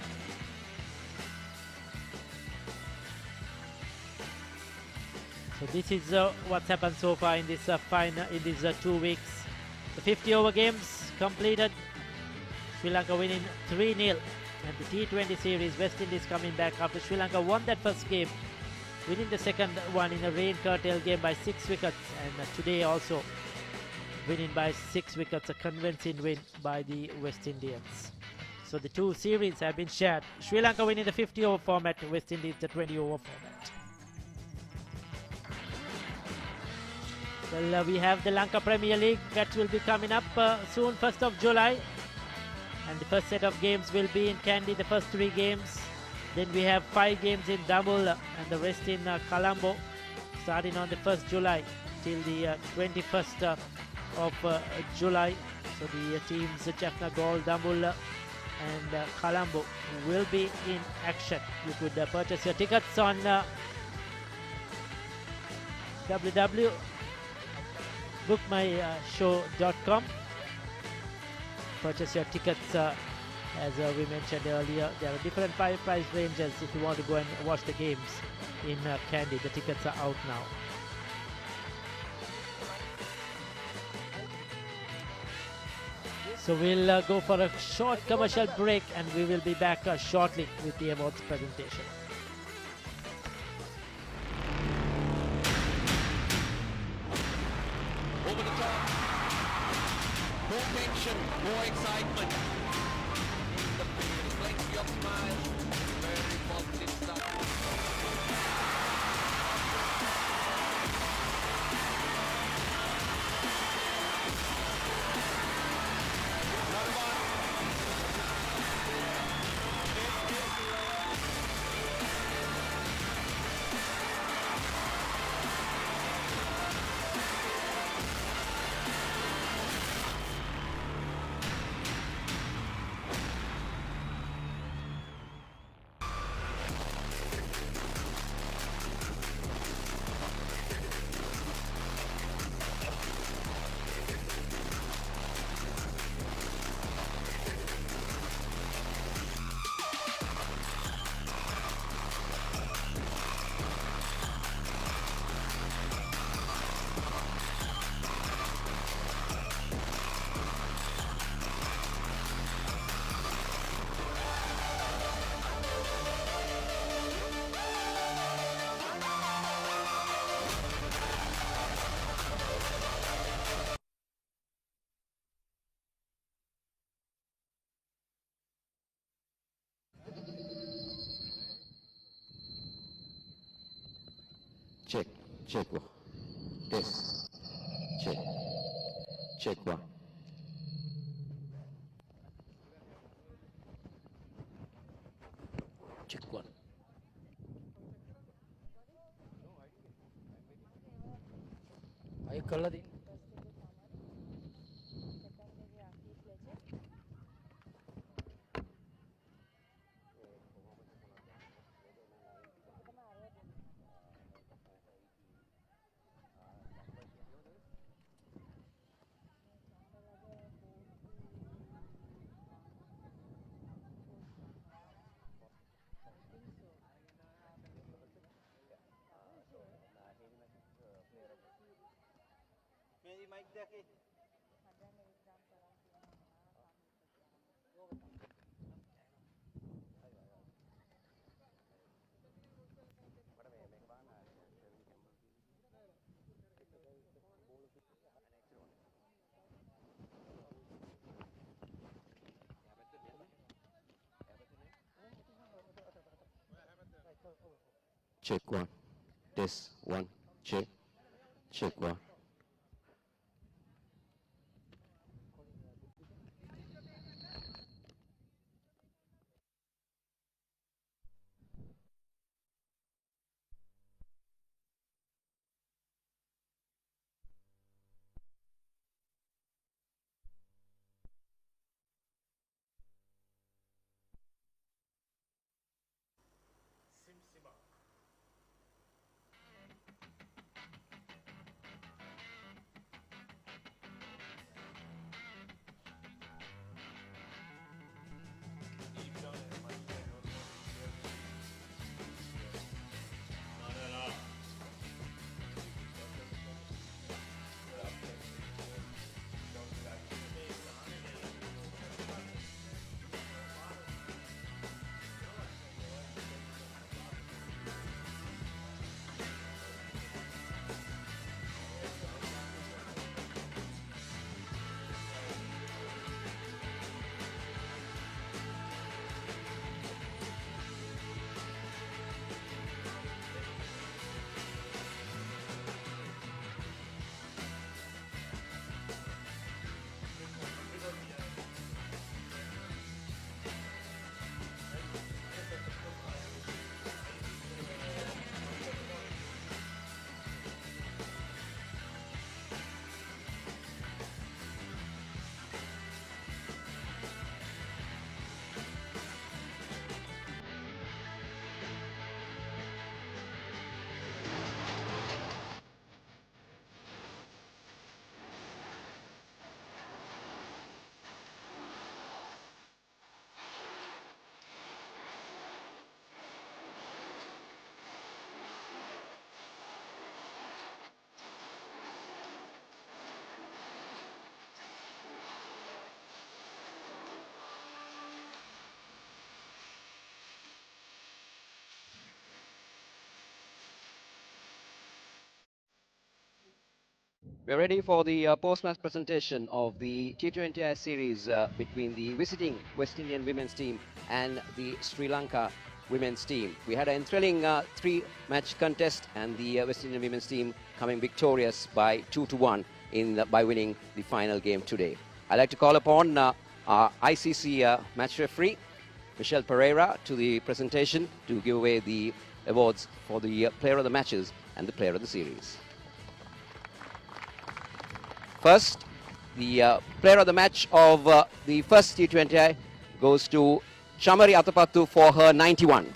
So this is what's happened so far in this in these 2 weeks. The 50 over games completed. Sri Lanka winning 3-0. And the T20 series, West Indies coming back after Sri Lanka won that first game, winning the second one in a rain curtailed game by 6 wickets. And today also winning by 6 wickets, a convincing win by the West Indians. So the 2 series have been shared. Sri Lanka winning the 50 over format, West Indies the 20 over format. Well, we have the Lanka Premier League that will be coming up soon, 1st of July. And the first set of games will be in Kandy, the first 3 games. Then we have 5 games in Dambulla and the rest in Colombo, starting on the 1st July till the 21st of July. So the teams Jaffna Gaul, Dambulla and Colombo will be in action. You could purchase your tickets on bookmyshow.com. Purchase your tickets. As we mentioned earlier, there are different price ranges if you want to go and watch the games in Kandy. The tickets are out now. So we'll go for a short commercial break and we will be back shortly with the awards presentation. Over the top. More tension, more excitement. In the field, plenty of smiles. Very positive stuff. Check, check one. Test, check, check one. Check one. Check one. Test one. Check. Check one. We're ready for the post-match presentation of the T20I series between the visiting West Indian women's team and the Sri Lanka women's team. We had an thrilling three-match contest, and the West Indian women's team coming victorious by 2-1 by winning the final game today. I'd like to call upon our ICC match referee, Michelle Pereira, to the presentation to give away the awards for the player of the matches and the player of the series. First, the player of the match of the first T20I goes to Chamari Atapattu for her 91.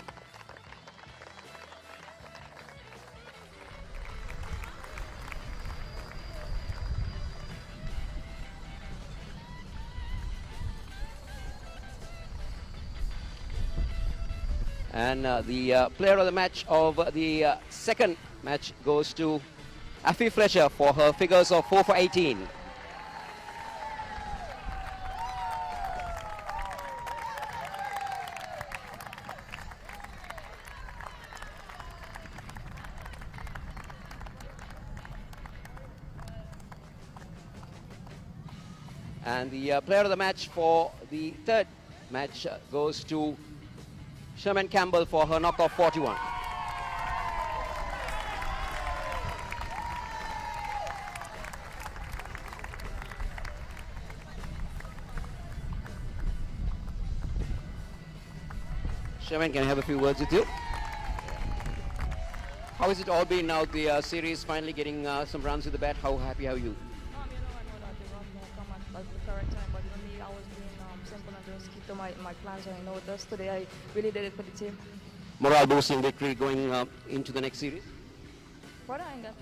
And the player of the match of the second match goes to Afi Fletcher for her figures of 4 for 18. And the player of the match for the third match goes to Sherman Campbell for her knock of 41. Sherman, can I have a few words with you? How has it all been now? The series finally getting some runs with the bat. How happy are you? I know that the run will come at the correct time, but me, I was being simple and just keep to my plans. And just today I really did it for the team. Morale boosting victory going into the next series? Brother, I got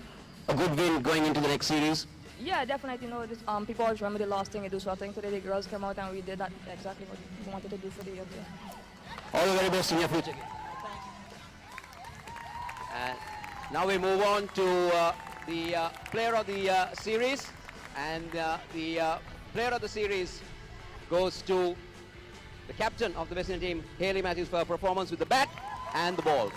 A good win going into the next series? yeah, definitely. This, people always remember the last thing they do. So I think today the girls came out and we did that exactly what we wanted to do for the year. All the very best in your future. And now we move on to the player of the series, and the player of the series goes to the captain of the West Indian team, Hayley Matthews, for her performance with the bat and the ball.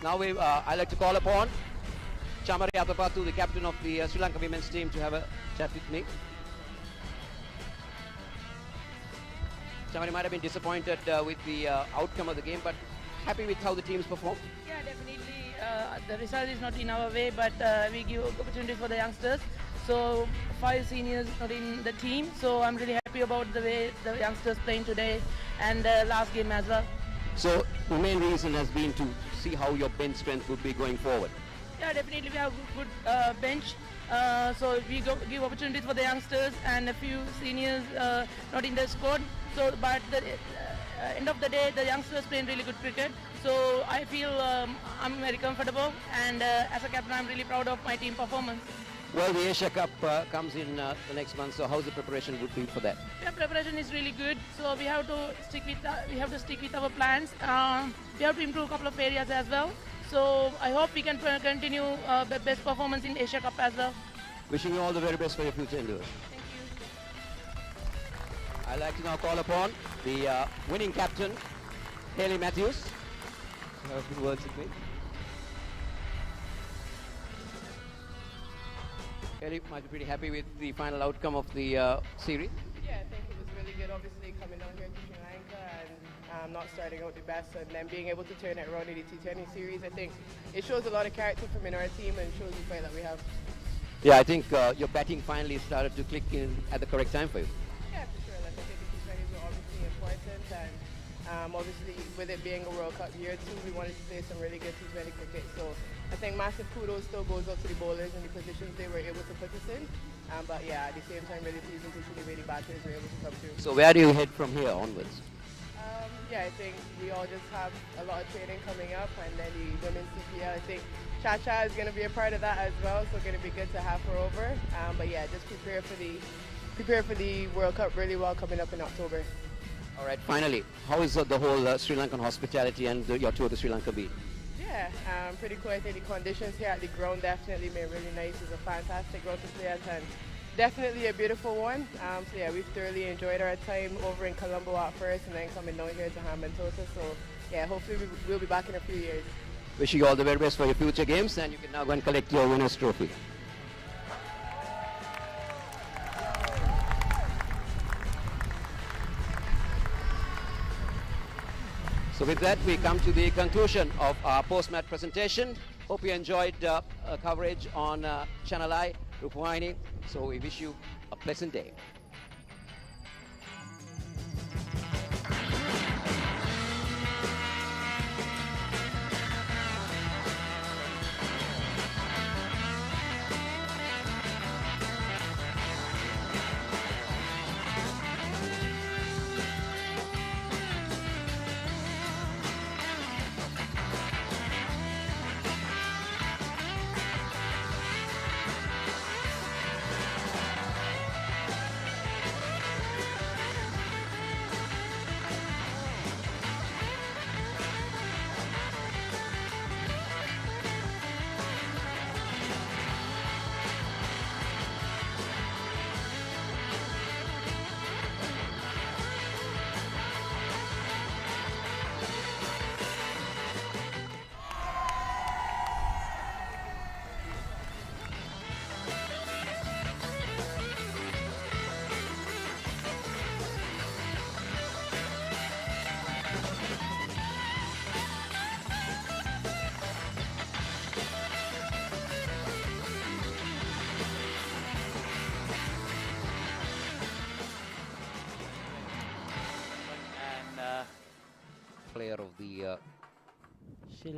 Now I'd like to call upon Chamari Atapattu, the captain of the Sri Lanka women's team, to have a chat with me. Chamari might have been disappointed with the outcome of the game, but happy with how the teams performed. Yeah, definitely. The result is not in our way, but we give opportunity for the youngsters. So 5 seniors not in the team. So I'm really happy about the way the youngsters playing today and last game as well. So the main reason has been to see how your bench strength would be going forward. Yeah, definitely we have good bench. So we give opportunities for the youngsters and a few seniors not in the squad. So, but the end of the day, the youngsters playing really good cricket. So I feel I'm very comfortable, and as a captain, I'm really proud of my team performance. Well, the Asia Cup comes in the next month. So how's the preparation would be for that? Yeah, preparation is really good. So we have to stick with our plans. We have to improve a couple of areas as well. So I hope we can continue the best performance in Asia Cup as well. Wishing you all the very best for your future endeavors. Thank you. I'd like to now call upon the winning captain, Hayley Matthews. A few words with me. Hayley might be pretty happy with the final outcome of the series. Yeah, I think it was really good, obviously, coming down here to Sri Lanka and not starting out the best and then being able to turn it around in the T20 series. I think it shows a lot of character from in our team and shows the fight that we have. Yeah, I think your batting finally started to click in at the correct time for you. Yeah, for sure. Like I think the T20s were obviously important, and obviously with it being a World Cup year too, we wanted to play some really good T20 cricket. So I think massive kudos still goes out to the bowlers and the positions they were able to put us in. But yeah, at the same time, really pleasing to see the way the batters were able to come through. So where do you head from here onwards? Yeah, I think we all just have a lot of training coming up, and then the women's CPL. I think Cha-Cha is going to be a part of that as well, so going to be good to have her over. But yeah, just prepare for the World Cup really well coming up in October. All right, finally, how is the whole Sri Lankan hospitality and your tour to Sri Lanka been? Yeah, pretty cool. I think the conditions here at the ground definitely made really nice. It's a fantastic ground to play at, and definitely a beautiful one. So yeah, we've thoroughly enjoyed our time over in Colombo at first and then coming down here to Hamilton. So yeah, hopefully we'll be back in a few years. Wishing you all the very best for your future games, and you can now go and collect your winner's trophy. So with that, we come to the conclusion of our post-match presentation. Hope you enjoyed coverage on Channel I, Rupawahini. So we wish you a pleasant day. Player of the She'll